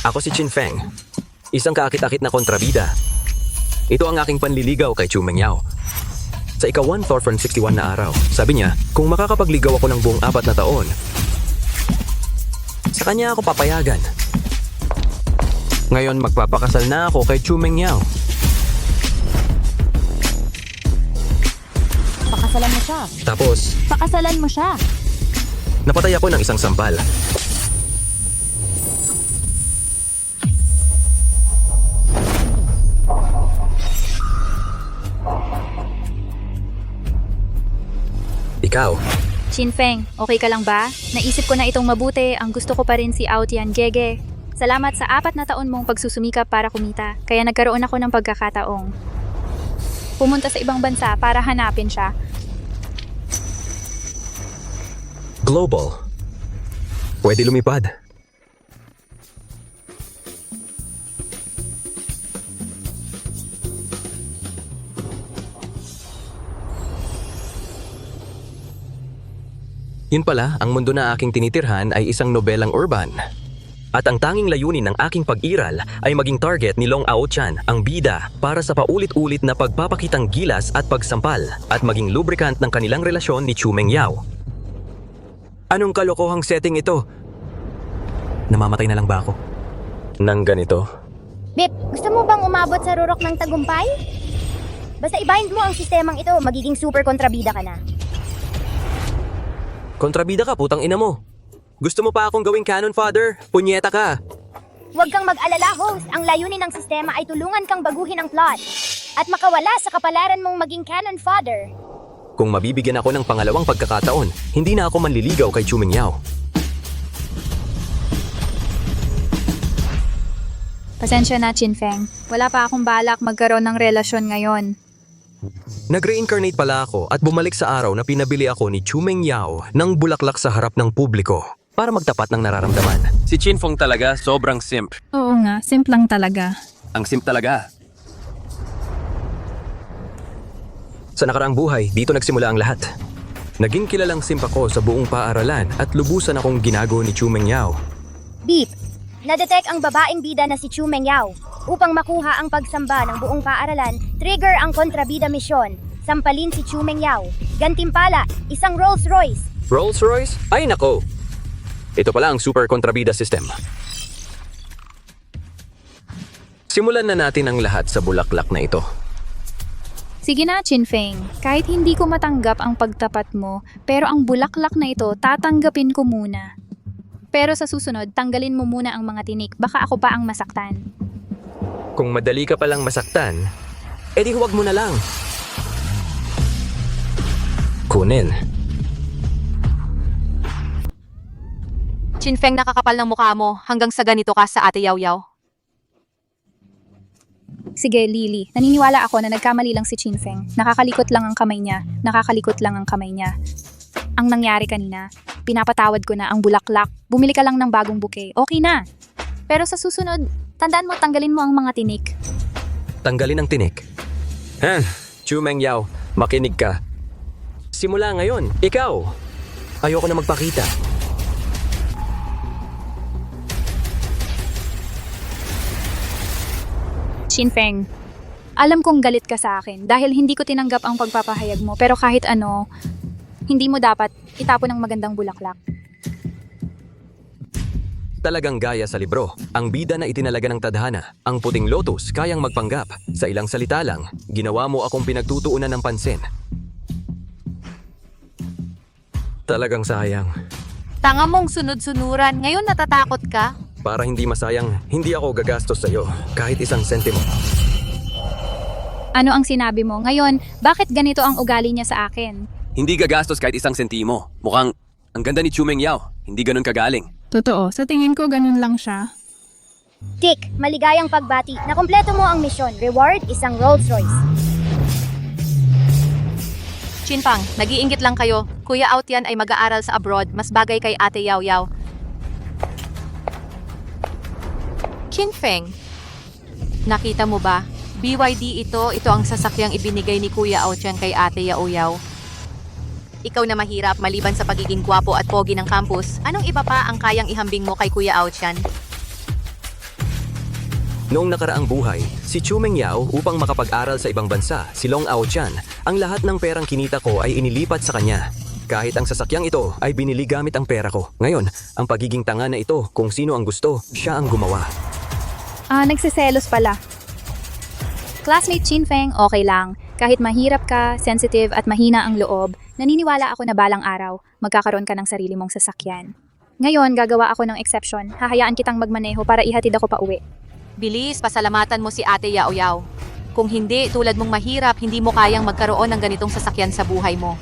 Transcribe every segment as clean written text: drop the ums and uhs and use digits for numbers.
Ako si Chin Feng, isang kaakit-akit na kontrabida. Ito ang aking panliligaw kay Chu Mengyao. Sa ika-1 Thorfern 61 na araw, sabi niya, kung makakapagligaw ako ng buong 4 na taon, sa kanya ako papayagan. Ngayon magpapakasal na ako kay Chu Mengyao. Pakasalan mo siya. Tapos, Pakasalan mo siya. napatay ako ng isang sampal. Ikaw, Chin Feng, okay ka lang ba? Naisip ko na itong mabuti, ang gusto ko pa rin si Aotian Gege. Salamat sa 4 na taon mong pagsusumikap para kumita, kaya nagkaroon ako ng pagkakataong pumunta sa ibang bansa para hanapin siya. global. Pwede lumipad. Yun pala, ang mundo na aking tinitirhan ay isang nobelang urban. At ang tanging layunin ng aking pag-iral ay maging target ni Long Ao-chan, ang bida, para sa paulit-ulit na pagpapakitang gilas at pagsampal at maging lubricant ng kanilang relasyon ni Chu Mengyao. Anong kalokohang setting ito? Namamatay na lang ba ako? Nang ganito? Bip, gusto mo bang umabot sa rurok ng tagumpay? Basta i-bind mo ang sistemang ito, magiging super kontrabida ka na. Kontrabida ka, putang ina mo. Gusto mo pa akong gawing cannon fodder? Punyeta ka. Huwag kang mag-alala, host. Ang layunin ng sistema ay tulungan kang baguhin ang plot at makawala sa kapalaran mong maging cannon fodder. Kung mabibigyan ako ng pangalawang pagkakataon, hindi na ako manliligaw kay Chu Mengyao. Pasensya na, Chin Feng. Wala pa akong balak magkaroon ng relasyon ngayon. Nag-reincarnate pala ako at bumalik sa araw na pinabili ako ni Chu Mengyao ng bulaklak sa harap ng publiko para magtapat ng nararamdaman. Si Chin Feng talaga sobrang simp. Oo nga, simple lang talaga. Ang simp talaga. Sa nakaraang buhay, dito nagsimula ang lahat. Naging kilalang simp ako sa buong paaralan at lubusan akong ginago ni Chu Mengyao. Beep, nadetect ang babaeng bida na si Chu Mengyao. Upang makuha ang pagsamba ng buong paaralan, trigger ang kontrabida misyon. Sampalin si Chu Mengyao. Gantimpala, isang Rolls Royce. Rolls Royce? Ay nako! Ito pala ang super kontrabida system. Simulan na natin ang lahat sa bulaklak na ito. Sige na, Chin Feng. Kahit hindi ko matanggap ang pagtapat mo, pero ang bulaklak na ito tatanggapin ko muna. Pero sa susunod, tanggalin mo muna ang mga tinik. Baka ako pa ang masaktan. Kung madali ka palang masaktan, edi huwag mo na lang. Kunin. Chin Feng, nakakapal ng mukha mo hanggang sa ganito ka sa Ate Yaw Yaw. Sige, Lily. Naniniwala ako na nagkamali lang si Chin Feng. Nakakalikot lang ang kamay niya. Nakakalikot lang ang kamay niya. Ang nangyari kanina, pinapatawad ko na ang bulaklak. Bumili ka lang ng bagong bouquet. Okay na. Pero sa susunod, tandaan mo, tanggalin mo ang mga tinik. Tanggalin ang tinik. Chu Mengyao, makinig ka. Simula ngayon, ikaw. Ayoko na magpakita. Chin Feng, alam kong galit ka sa akin dahil hindi ko tinanggap ang pagpapahayag mo, pero kahit ano, hindi mo dapat itapon ang magandang bulaklak. Talagang gaya sa libro, ang bida na itinalaga ng tadhana, ang puting lotus kayang magpanggap. Sa ilang salita lang, ginawa mo akong pinagtutuunan ng pansin. Talagang sayang. Tanga mong sunod-sunuran, ngayon natatakot ka? Para hindi masayang, hindi ako gagastos sa'yo, kahit isang sentimo. Ano ang sinabi mo? Ngayon, bakit ganito ang ugali niya sa akin? Hindi gagastos kahit isang sentimo. Mukhang ang ganda ni Chu Mengyao. Hindi ganun kagaling. Totoo, sa tingin ko ganun lang siya. Dick, maligayang pagbati. Nakumpleto mo ang misyon. Reward, isang Rolls Royce. Chin Feng, nag-iinggit lang kayo. Kuya Aotian ay mag-aaral sa abroad. Mas bagay kay Ate Yaw Yaw. Chin Feng, nakita mo ba? BYD ito ang sasakyang ibinigay ni Kuya Aotian kay Ate Yaw Yaw. Ikaw na mahirap maliban sa pagiging gwapo at pogi ng campus, anong iba pa ang kayang ihambing mo kay Kuya Aotian? Noong nakaraang buhay, si Chu Mengyao upang makapag-aral sa ibang bansa, si Long Ao-chan, ang lahat ng perang kinita ko ay inilipat sa kanya. Kahit ang sasakyang ito ay binili gamit ang pera ko. Ngayon, ang pagiging tanga na ito, kung sino ang gusto, siya ang gumawa. Nagsiselos pala. Classmate Chinfeng, okay lang. Kahit mahirap ka, sensitive at mahina ang loob, naniniwala ako na balang araw, magkakaroon ka ng sarili mong sasakyan. Ngayon, gagawa ako ng exception. Hahayaan kitang magmaneho para ihatid ako pa uwi. Bilis, pasalamatan mo si Ate Yao Yao. Kung hindi, tulad mong mahirap, hindi mo kayang magkaroon ng ganitong sasakyan sa buhay mo.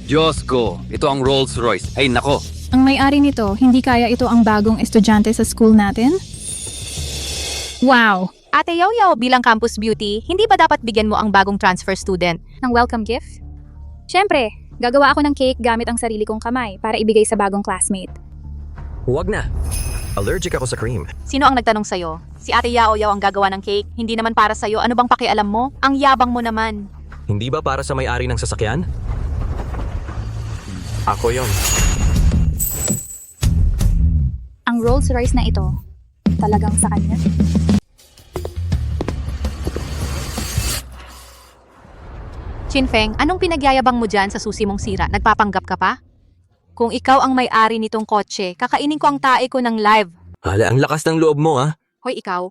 Diyos ko, ito ang Rolls Royce. Ay nako, Ang may-ari nito, hindi kaya ito ang bagong estudyante sa school natin? Wow! Ate Yao Yao, bilang campus beauty, hindi ba dapat bigyan mo ang bagong transfer student? Ng welcome gift? Siyempre, gagawa ako ng cake gamit ang sarili kong kamay para ibigay sa bagong classmate. Huwag na. Allergic ako sa cream. Sino ang nagtanong sa'yo? Si Ate Yao Yao ang gagawa ng cake, hindi naman para sa'yo. Ano bang pakialam mo? Ang yabang mo naman. Hindi ba para sa may-ari ng sasakyan? Ako yon. Ang Rolls Royce na ito, talagang sa kanya. Chinfeng, anong pinagyayabang mo dyan sa susi mong sira? Nagpapanggap ka pa? Kung ikaw ang may-ari nitong kotse, kakainin ko ang tae ko ng live. Hala, ang lakas ng loob mo ah. Hoy, ikaw.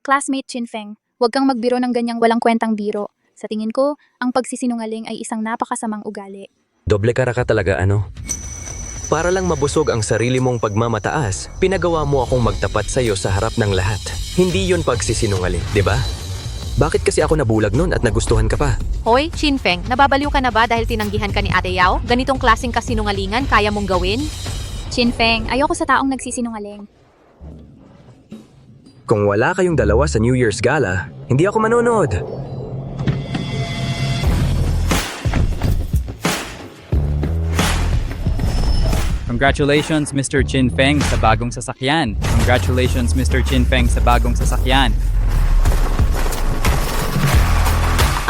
Classmate Chinfeng, huwag kang magbiro ng ganyang walang kwentang biro. Sa tingin ko, ang pagsisinungaling ay isang napakasamang ugali. Doble kara ka talaga ano? Para lang mabusog ang sarili mong pagmamataas, pinagawa mo akong magtapat sa iyo sa harap ng lahat. Hindi yun pagsisinungaling, di ba? Bakit kasi ako nabulag nun at nagustuhan ka pa? Hoy, Chinfeng, nababaliw ka na ba dahil tinanggihan ka ni Ate Yao? Ganitong klaseng kasinungalingan kaya mong gawin? Chinfeng, ayoko sa taong nagsisinungaling. Kung wala kayong dalawa sa New Year's Gala, hindi ako manonood. Congratulations, Mr. Chin Feng, sa bagong sasakyan. Congratulations, Mr. Chin Feng, sa bagong sasakyan.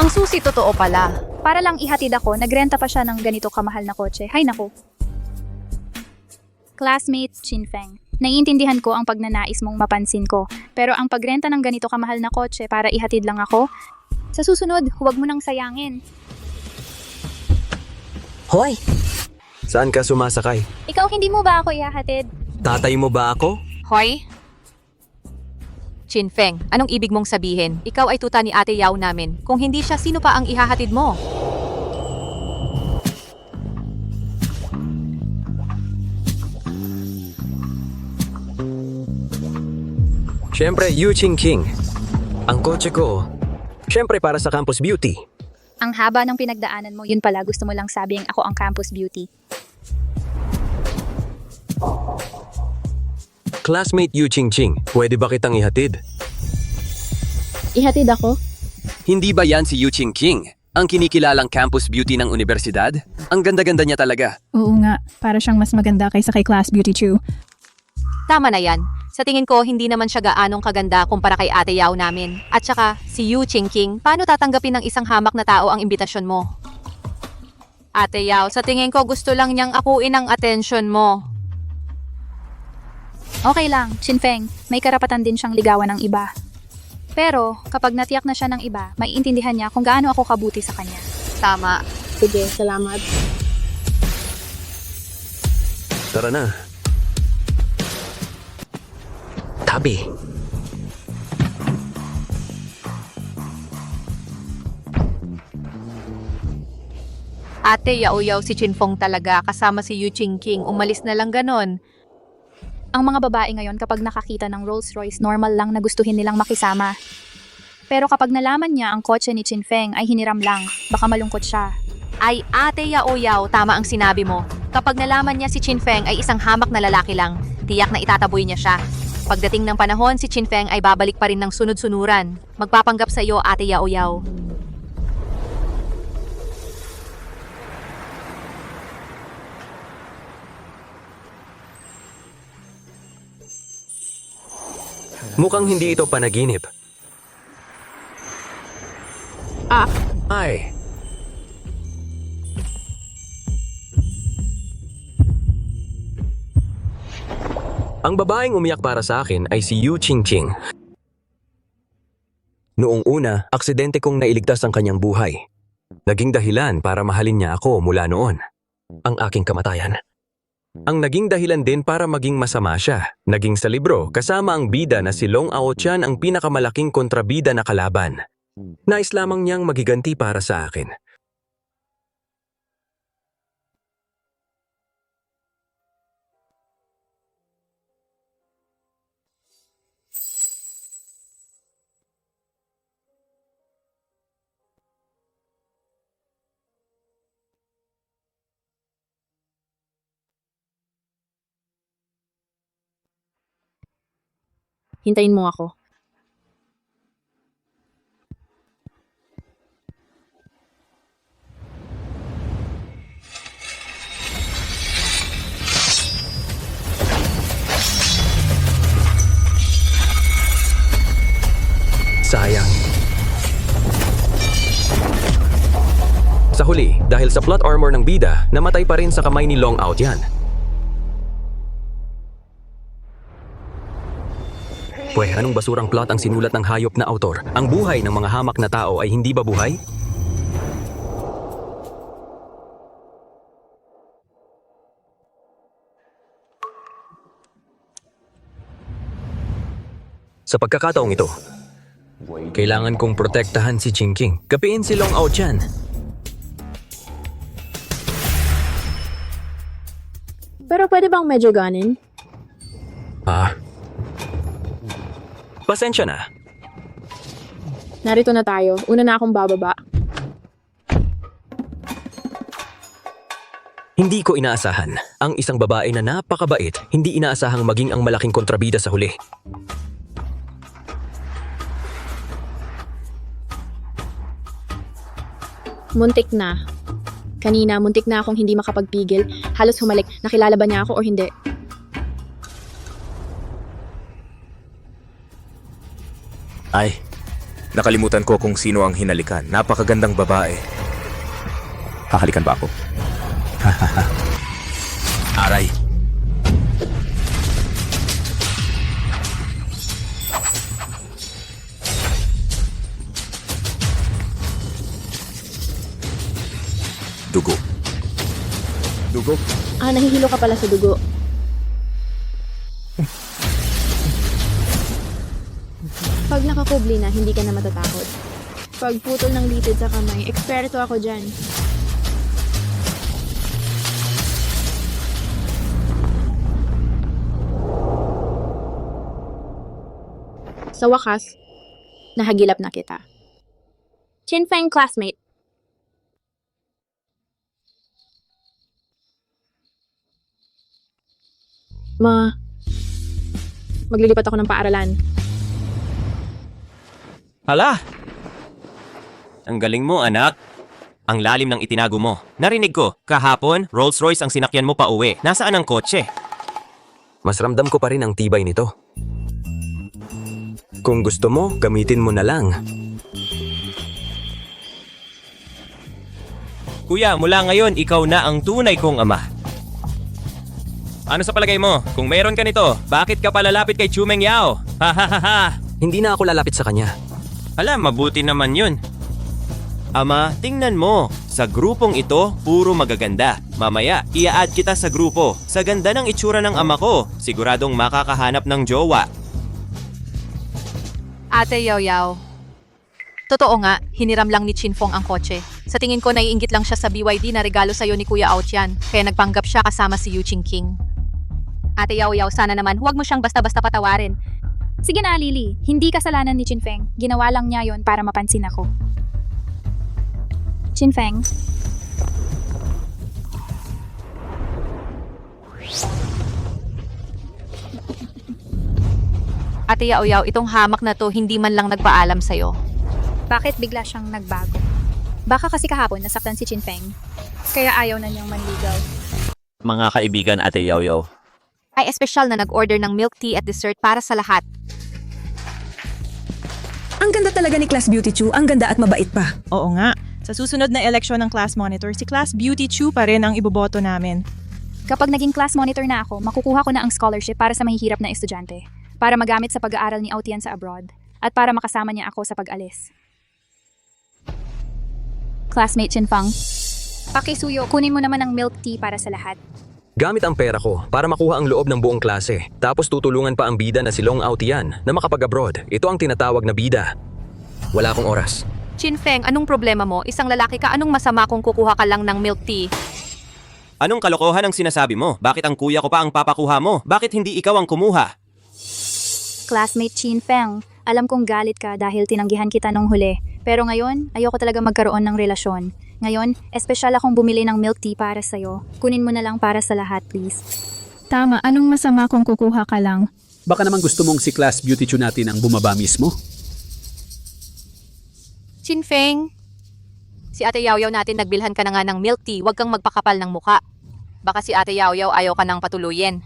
Ang susi totoo pala. Para lang ihatid ako, nagrenta pa siya ng ganito kamahal na kotse. Hay nako. Classmate Chinfeng, naiintindihan ko ang pagnanais mong mapansin ko. Pero ang pagrenta ng ganito kamahal na kotse para ihatid lang ako, sa susunod, huwag mo nang sayangin. Hoy! Saan ka sumasakay? Ikaw hindi mo ba ako ihahatid? Tatay mo ba ako? Hoy? Chinfeng, anong ibig mong sabihin? Ikaw ay tuta ni Ate Yao namin. Kung hindi siya, sino pa ang ihahatid mo? Siyempre, Yu Ching King. Ang kotse ko, siyempre para sa Campus Beauty. Ang haba ng pinagdaanan mo, yun pala gusto mo lang sabing ako ang campus beauty. Classmate Yu Ching Ching, pwede ba kitang ihatid? Ihatid ako? hindi ba yan si Yu Ching King? Ang kinikilalang campus beauty ng universidad? Ang ganda-ganda niya talaga. Oo nga, para siyang mas maganda kaysa kay Class Beauty Chu. Tama na yan. Sa tingin ko, hindi naman siya gaanong kaganda kumpara kay Ate Yao namin. At saka, si Yu Ching King, paano tatanggapin ng isang hamak na tao ang imbitasyon mo? Ate Yao, sa tingin ko gusto lang niyang akuin ang atensyon mo. Okay lang, Chinfeng, may karapatan din siyang ligawan ng iba. Pero, kapag natiyak na siya ng iba, maiintindihan niya kung gaano ako kabuti sa kanya. Tama. Sige, salamat. Tara na. Tabi. Ate, yaw-yaw si Chinfeng talaga kasama si Yu Ching King. Umalis na lang ganon. Ang mga babae ngayon kapag nakakita ng Rolls Royce, normal lang na gustuhin nilang makisama. Pero kapag nalaman niya ang kotse ni Chinfeng ay hiniram lang, baka malungkot siya. Ay, ate yaw-yaw, tama ang sinabi mo. Kapag nalaman niya si Chinfeng ay isang hamak na lalaki lang, tiyak na itataboy niya siya. Pagdating ng panahon, si Chinfeng ay babalik pa rin ng sunod-sunuran. Magpapanggap sa iyo, ate yaw-yaw. Mukhang hindi ito panaginip. Ay. Ang babaeng umiyak para sa akin ay si Yu Qingqing. Noong una, aksidente kong nailigtas ang kanyang buhay. Naging dahilan para mahalin niya ako mula noon. Ang aking kamatayan. Ang naging dahilan din para maging masama siya. Naging sa libro, kasama ang bida na si Long Aotian ang pinakamalaking kontrabida na kalaban. Nais lamang niyang magiganti para sa akin. Hintayin mo ako. Sayang. Sa huli, dahil sa plot armor ng bida, namatay pa rin sa kamay ni Long Aotian. Pwede, anong basurang plot ang sinulat ng hayop na autor? Ang buhay ng mga hamak na tao ay hindi ba buhay? Sa pagkakataong ito, kailangan kong protektahan si Qingqing. Gapiin si Long Aotian. Pero pwede bang medyo ganin? Pasensya na. Narito na tayo. Una na akong bababa. Hindi ko inaasahan. Ang isang babae na napakabait, hindi inaasahang maging ang malaking kontrabida sa huli. Muntik na. Kanina, muntik na akong hindi makapagpigil. Halos humalik. Nakilala ba niya ako o hindi? Ay, nakalimutan ko kung sino ang hinalikan. Napakagandang babae. Hahalikan ba ako? Aray. Dugo. Dugo? Nahihilo ka pala sa dugo. Pag nakakubli na, hindi ka na matatakot. Pag putol ng litid sa kamay, eksperto ako dyan. Sa wakas, nahagilap na kita. Qingfeng classmate. Maglilipat ako ng paaralan. Hala! Ang galing mo, anak. Ang lalim ng itinago mo. Narinig ko, kahapon, Rolls-Royce ang sinakyan mo pa uwi. Nasaan ang kotse? Mas ramdam ko pa rin ang tibay nito. Kung gusto mo, gamitin mo na lang. Kuya, mula ngayon, ikaw na ang tunay kong ama. Ano sa palagay mo? Kung mayroon ka nito, bakit ka palalapit kay Chumeng Yao? Ha ha ha ha! Hindi na ako lalapit sa kanya. Hala, mabuti naman yun. Ama, tingnan mo. Sa grupong ito, puro magaganda. Mamaya, ia-add kita sa grupo. Sa ganda ng itsura ng ama ko, siguradong makakahanap ng jowa. Ate Yao Yao. Totoo nga, hiniram lang ni Qingfeng ang kotse. Sa tingin ko, naiinggit lang siya sa BYD na regalo sa'yo ni Kuya Aotian, kaya nagpanggap siya kasama si Yu Qingqing. Ate Yao Yao, sana naman, huwag mo siyang basta-basta patawarin. Sige na, Lily. Hindi kasalanan ni Qingfeng. Ginawa lang niya yon para mapansin ako. Qingfeng. Ate Yao Yao, itong hamak na to hindi man lang nagpaalam sa'yo. Bakit bigla siyang nagbago? Baka kasi kahapon nasaktan si Qingfeng. Kaya ayaw na niyang manligaw. Mga kaibigan, Ate Yao Yao. Ay espesyal na nag-order ng milk tea at dessert para sa lahat. Ang ganda talaga ni Class Beauty Chu, ang ganda at mabait pa. Oo nga. Sa susunod na eleksyon ng class monitor, si Class Beauty Chu pa rin ang iboboto namin. Kapag naging class monitor na ako, makukuha ko na ang scholarship para sa mahihirap na estudyante, para magamit sa pag-aaral ni Aotian sa abroad, at para makasama niya ako sa pag-alis. Classmate Chinfeng, pakisuyo, kunin mo naman ang milk tea para sa lahat. Gamit ang pera ko para makuha ang loob ng buong klase. Tapos tutulungan pa ang bida na si Long Aotian na makapag-abroad. Ito ang tinatawag na bida. Wala akong oras. Chinfeng, anong problema mo? Isang lalaki ka, anong masama kung kukuha ka lang ng milk tea? Anong kalokohan ang sinasabi mo? Bakit ang kuya ko pa ang papakuha mo? Bakit hindi ikaw ang kumuha? Classmate Chinfeng, alam kong galit ka dahil tinanggihan kita nung huli. Pero ngayon, ayoko talaga magkaroon ng relasyon. Ngayon, espesyal akong bumili ng milk tea para sa'yo. Kunin mo na lang para sa lahat, please. Tama, anong masama kung kukuha ka lang? Baka naman gusto mong si Class Beauty Chu natin ang bumaba mismo? Chinfeng, si Ate Yaoyaw natin nagbilhan ka na nga ng milk tea, huwag kang magpakapal ng muka. Baka si Ate Yaoyaw ayaw ka nang patuluyin.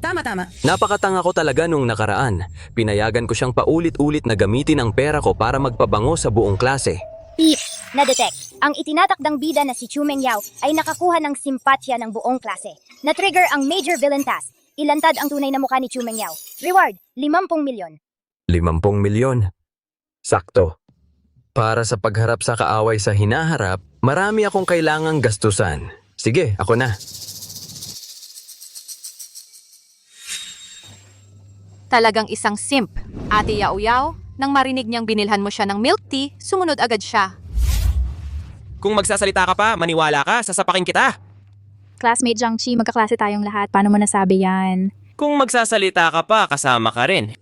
Tama. Napakatanga ko talaga nung nakaraan. Pinayagan ko siyang paulit-ulit na gamitin ang pera ko para magpabango sa buong klase. Beep! Na-detect. Ang itinatakdang bida na si Chu Mengyao ay nakakuha ng simpatya ng buong klase. Na-trigger ang major villain task. Ilantad ang tunay na mukha ni Chu Mengyao. Reward, 50 milyon. 50 milyon. Sakto. Para sa pagharap sa kaaway sa hinaharap, marami akong kailangang gastusan. Sige, ako na. Talagang isang simp. Ate Yaoyaw, nang marinig niyang binilhan mo siya ng milk tea, sumunod agad siya. Kung magsasalita ka pa, maniwala ka, sasapakin kita. Classmate Jiang Chi, magkaklase tayong lahat. Paano mo nasabi yan? Kung magsasalita ka pa, kasama ka rin.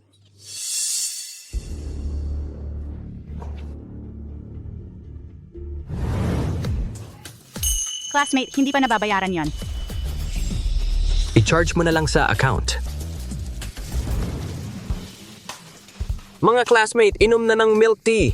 Classmate, hindi pa nababayaran yon. I-charge mo na lang sa account. Mga classmate, inom na ng milk tea.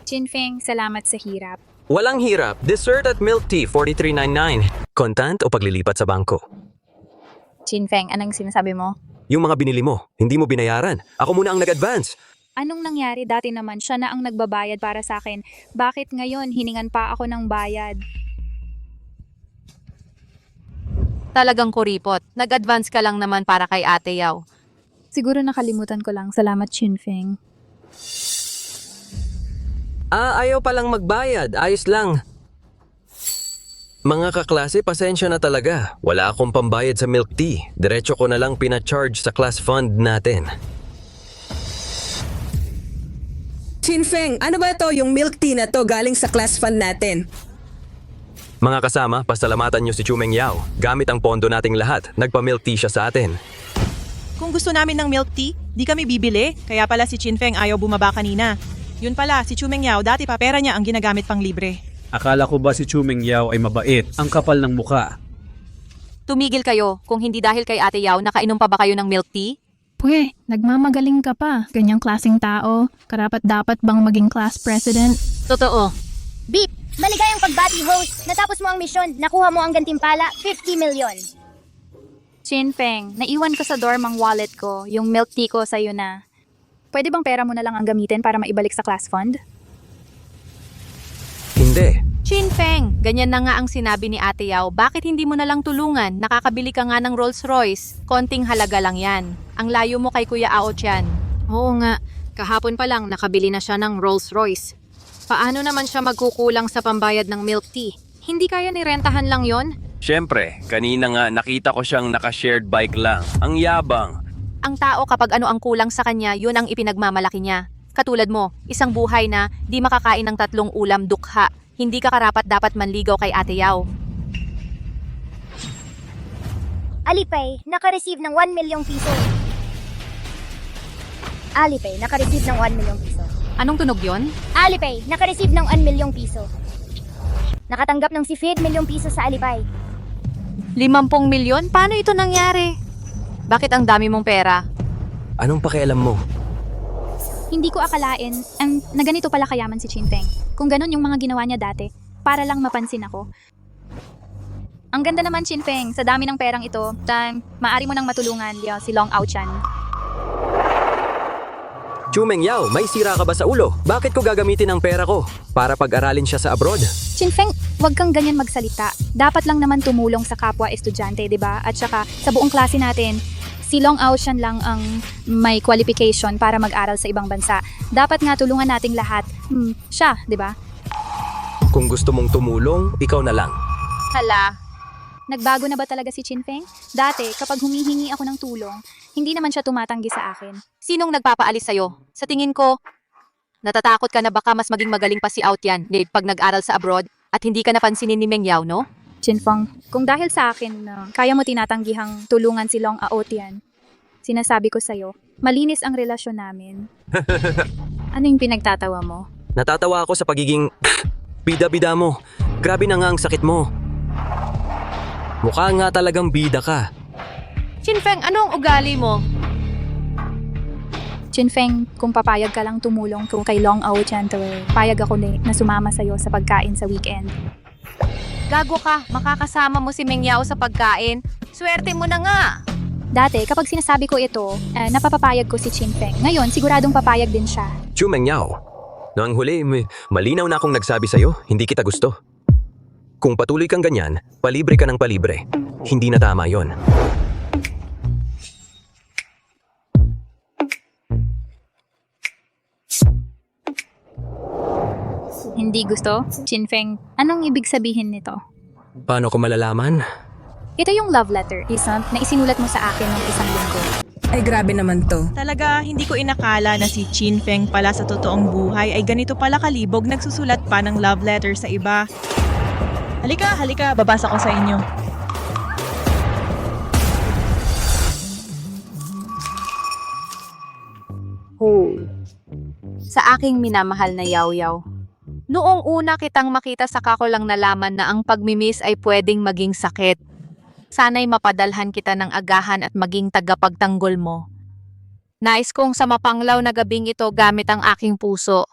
Chinfeng, salamat sa hirap. Walang hirap. Dessert at milk tea, 43.99. Kontant o paglilipat sa bangko? Chinfeng, anong sinasabi mo? Yung mga binili mo, hindi mo binayaran. Ako muna ang nag-advance. Anong nangyari? Dati naman siya na ang nagbabayad para sa akin. Bakit ngayon hiningan pa ako ng bayad? Talagang kuripot. Nag-advance ka lang naman para kay Ate Yaw. Siguro nakalimutan ko lang. Salamat, Chinfeng. Ayaw palang magbayad. Ayos lang. Mga kaklase, pasensya na talaga. Wala akong pambayad sa milk tea. Diretso ko na lang pina-charge sa class fund natin. Chinfeng, ano ba to yung milk tea na to galing sa class fund natin? Mga kasama, pasalamatan niyo si Chu Mengyao. Gamit ang pondo nating lahat, nagpa-milk tea siya sa atin. Kung gusto namin ng milk tea, di kami bibili. Kaya pala si Chinfeng ayaw bumaba kanina. Yun pala, si Chu Mengyao dati pa pera niya ang ginagamit pang libre. Akala ko ba si Chu Mengyao ay mabait? Ang kapal ng muka. Tumigil kayo. Kung hindi dahil kay Ate Yaw, nakainom pa ba kayo ng milk tea? Pwe, nagmamagaling ka pa. Ganyang klaseng tao. Karapat dapat bang maging class president? Totoo. Beep! Maligayang pagbati, host. Natapos mo ang misyon, nakuha mo ang gantimpala, 50 milyon. Chinfeng, naiwan ko sa dorm ang wallet ko. Yung milk tea ko sa'yo na. Pwede bang pera mo na lang ang gamitin para maibalik sa class fund? Hindi. Chinfeng, ganyan na nga ang sinabi ni Ate Yaw. Bakit hindi mo na lang tulungan? Nakakabili ka nga ng Rolls Royce. Konting halaga lang yan. Ang layo mo kay Kuya Aotian. Oo nga, kahapon pa lang nakabili na siya ng Rolls Royce. Paano naman siya magkukulang sa pambayad ng milk tea? Hindi kaya nirentahan lang yon? Siyempre, kanina nga nakita ko siyang naka-shared bike lang. Ang yabang. Ang tao kapag ano ang kulang sa kanya, yun ang ipinagmamalaki niya. Katulad mo, isang buhay na di makakain ng 3 ulam dukha. Hindi ka karapat dapat manligaw kay Ate Yaw. Alipay, naka-receive ng 1 milyong piso. Alipay, naka-receive ng 1 milyong piso. Anong tunog yon? Alipay, naka-receive ng 1 milyong piso. Nakatanggap ng si Fid milyong piso sa Alipay. 50 milyon? Paano ito nangyari? Bakit ang dami mong pera? Anong pakialam mo? Hindi ko akalain na ganito pala kayaman si Chin Feng. Kung ganun yung mga ginawa niya dati, para lang mapansin ako. Ang ganda naman, Chin Feng. Sa dami ng perang ito, maari mo nang matulungan si Long Ao Chan. Chu Mengyao, may sira ka ba sa ulo? Bakit ko gagamitin ang pera ko? Para pag-aralin siya sa abroad? Chin Feng, wag kang ganyan magsalita. Dapat lang naman tumulong sa kapwa estudyante, di ba? At saka, sa buong klase natin, si Long Ao Chan lang ang may qualification para mag-aral sa ibang bansa. Dapat nga tulungan nating lahat. Siya, di ba? Kung gusto mong tumulong, ikaw na lang. Hala, Nagbago na ba talaga si Chin Feng? Dati, kapag humihingi ako ng tulong, hindi naman siya tumatanggi sa akin. sinong nagpapaalis sa'yo? Sa tingin ko, natatakot ka na baka mas maging magaling pa si Outyan pag nag-aral sa abroad at hindi ka napansinin ni Mengyao, no? Chin Feng, kung dahil sa akin na kaya mo tinatanggihang tulungan si Long Ao Tian, sinasabi ko sa'yo, malinis ang relasyon namin. Ano yung pinagtatawa mo? Natatawa ako sa pagiging bida-bida mo. Grabe na nga ang sakit mo. Mukha nga talagang bida ka. Chin Feng, ano ang ugali mo? Chin Feng, kung papayag ka lang tumulong kay Long Ao Tian, payag ako na sumama sa'yo sa pagkain sa weekend. Gago ka, makakasama mo si Mengyao sa pagkain. Swerte mo na nga! Dati, kapag sinasabi ko ito, napapapayag ko si Chin Feng. Ngayon, siguradong papayag din siya. Chu Mengyao, noong huli, malinaw na akong nagsabi sa'yo, hindi kita gusto. Kung patuloy kang ganyan, palibre ka ng palibre. Hindi na tama yon. Hindi gusto? Chin Feng, anong ibig sabihin nito? Paano ko malalaman? Ito yung love letter, na isinulat mo sa akin ng isang linggo. Ay grabe naman to. Talaga, hindi ko inakala na si Chin Feng pala sa totoong buhay ay ganito pala kalibog nagsusulat pa ng love letter sa iba. Halika, babasa ko sa inyo. Sa aking minamahal na Yaw-Yaw. Noong una kitang makita saka ko lang nalaman na ang pagmimiss ay pwedeng maging sakit. Sana'y mapadalhan kita ng agahan at maging tagapagtanggol mo. Nais kong sa mapanglaw na gabing ito gamit ang aking puso.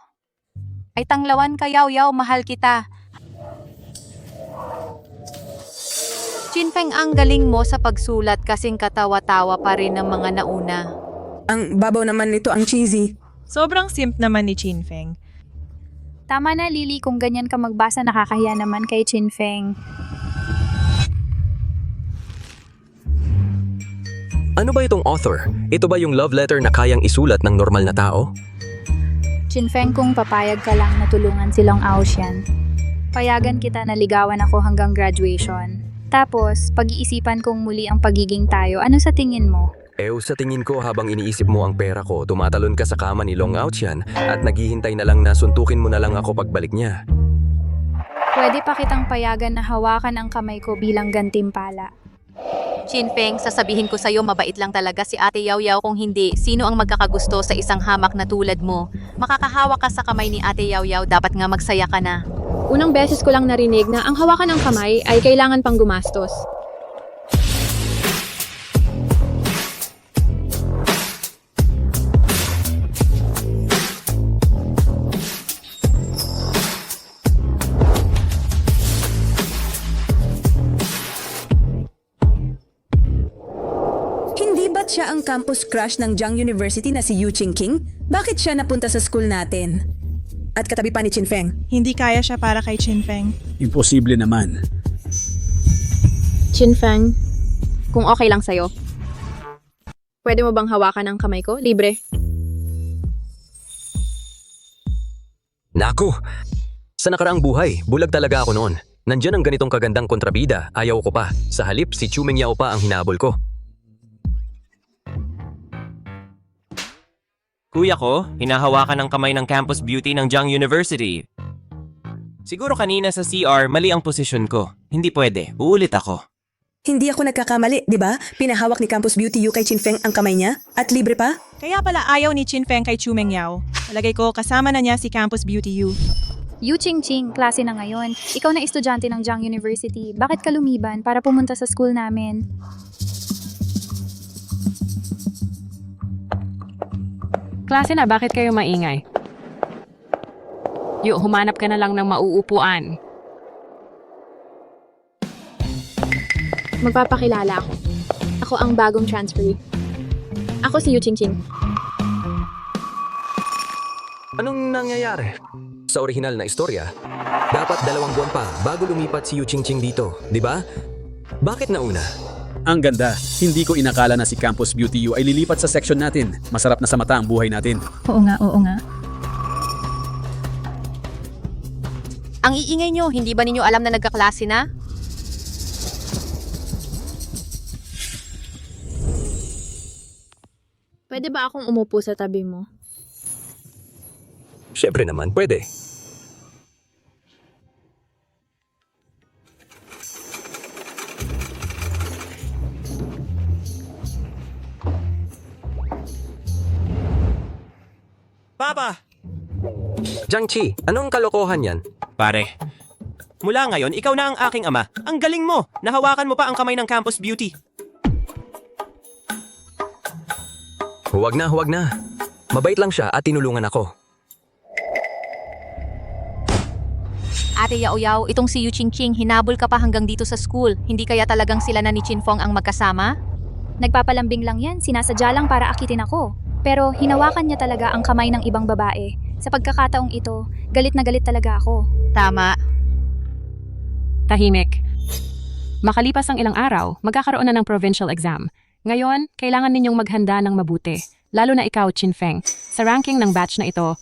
Ay tanglawan ka, Yaw-Yaw, mahal kita. Chin Feng, ang galing mo sa pagsulat kasing katawa-tawa pa rin ng mga nauna. Ang babaw naman nito, ang cheesy. Sobrang simp naman ni Chin Feng. Tama na, Lily, kung ganyan ka magbasa, nakakahiya naman kay Chin Feng. Ano ba itong author? Ito ba yung love letter na kayang isulat ng normal na tao? Chin Feng, kung papayag ka lang na tulungan si Long Ao Tian, payagan kita na ligawan ako hanggang graduation. Tapos, pag-iisipan kong muli ang pagiging tayo, ano sa tingin mo? Sa tingin ko habang iniisip mo ang pera ko, tumatalon ka sa kama ni Long Ao Tian at naghihintay na lang na suntukin mo na lang ako pagbalik niya. Pwede pa kitang payagan na hawakan ang kamay ko bilang gantimpala. Chin Feng, sasabihin ko sa'yo mabait lang talaga si Ate Yaw-Yaw, kung hindi, sino ang magkakagusto sa isang hamak na tulad mo? Makakahawa ka sa kamay ni Ate Yaw-Yaw, dapat nga magsaya ka na. Unang beses ko lang narinig na ang hawakan ng kamay ay kailangan pang gumastos. Hindi ba't siya ang campus crush ng Jiang University na si Yu Qingqing? Bakit siya napunta sa school natin? At katabi pa ni Chin Feng. Hindi kaya siya para kay Chin Feng. Imposible naman. Chin Feng, kung okay lang sa'yo, pwede mo bang hawakan ang kamay ko? Libre. Naku! Sa nakaraang buhay, bulag talaga ako noon. Nandyan ang ganitong kagandang kontrabida, ayaw ko pa. Sa halip, si Chu Mengyao pa ang hinabol ko. Kuya ko, hinahawakan ng kamay ng campus beauty ng Jiang University. Siguro kanina sa CR, mali ang posisyon ko. Hindi pwede. Uulit ako. Hindi ako nagkakamali, di ba? Pinahawak ni Campus Beauty Yu kay Chin Feng ang kamay niya? At libre pa? Kaya pala ayaw ni Chin Feng kay Chu Mengyao. Palagay ko kasama na niya si Campus Beauty U. Yu Qingqing, klase na ngayon. Ikaw na estudyante ng Jiang University. Bakit ka lumiban para pumunta sa school namin? Klase na, bakit kayo maingay? Humanap ka na lang ng mauupuan. Magpapakilala ako. Ako ang bagong transferee. Ako si Yu Ching. Anong nangyayari? Sa orihinal na istorya, dapat 2 buwan pa bago lumipat si Yu Ching dito, di ba? Bakit nauna? Ang ganda. Hindi ko inakala na si Campus Beauty U ay lilipat sa section natin. Masarap na sa mata ang buhay natin. Oo nga. Ang iingay nyo, hindi ba ninyo alam na nagkaklase na? Pwede ba akong umupo sa tabi mo? Siyempre naman, pwede. Papa! Jiangqi, anong kalokohan yan? Pare, mula ngayon, ikaw na ang aking ama. Ang galing mo! Nahawakan mo pa ang kamay ng Campus Beauty. Huwag na. Mabait lang siya at tinulungan ako. Ate Yao Yao, itong si Yu Ching hinabol ka pa hanggang dito sa school. Hindi kaya talagang sila na ni Chin Feng ang magkasama? Nagpapalambing lang yan, sinasadya lang para akitin ako. Pero hinawakan niya talaga ang kamay ng ibang babae. Sa pagkakataong ito, galit na galit talaga ako. Tama. Tahimik. Makalipas ang ilang araw, magkakaroon na ng provincial exam. Ngayon, kailangan ninyong maghanda ng mabuti. Lalo na ikaw, Chin Feng. Sa ranking ng batch na ito,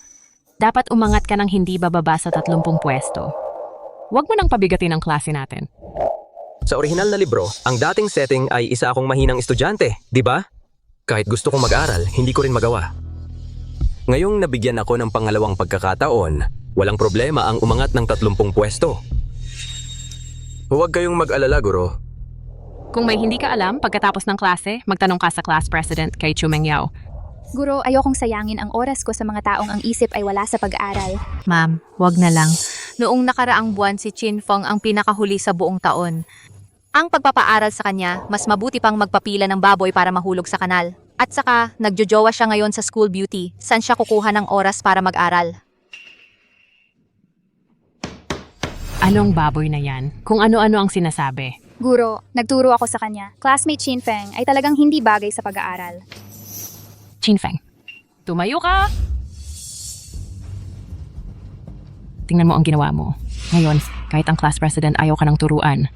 dapat umangat ka ng hindi bababa sa 30 pwesto. Huwag mo nang pabigatin ang klase natin. Sa orihinal na libro, ang dating setting ay isa akong mahinang estudyante, di ba? Kahit gusto kong mag-aral, hindi ko rin magawa. Ngayong nabigyan ako ng pangalawang pagkakataon, walang problema ang umangat ng 30 pwesto. Huwag kayong mag-alala, guro. Kung may hindi ka alam, pagkatapos ng klase, magtanong ka sa class president kay Chumeng Yao. Guro, ayokong sayangin ang oras ko sa mga taong ang isip ay wala sa pag-aaral. Ma'am, wag na lang. Noong nakaraang buwan si Chin Feng ang pinakahuli sa buong taon. Ang pagpapaaral sa kanya, mas mabuti pang magpapila ng baboy para mahulog sa kanal. At saka, nagjojowa siya ngayon sa school beauty. Saan siya kukuha ng oras para mag-aral? Anong baboy na yan? Kung ano-ano ang sinasabi. Guro, nagturo ako sa kanya. Classmate Chin Feng ay talagang hindi bagay sa pag-aaral. Chin Feng, tumayo ka! Tingnan mo ang ginawa mo. Ngayon, kahit ang class president ayaw ka ng turuan.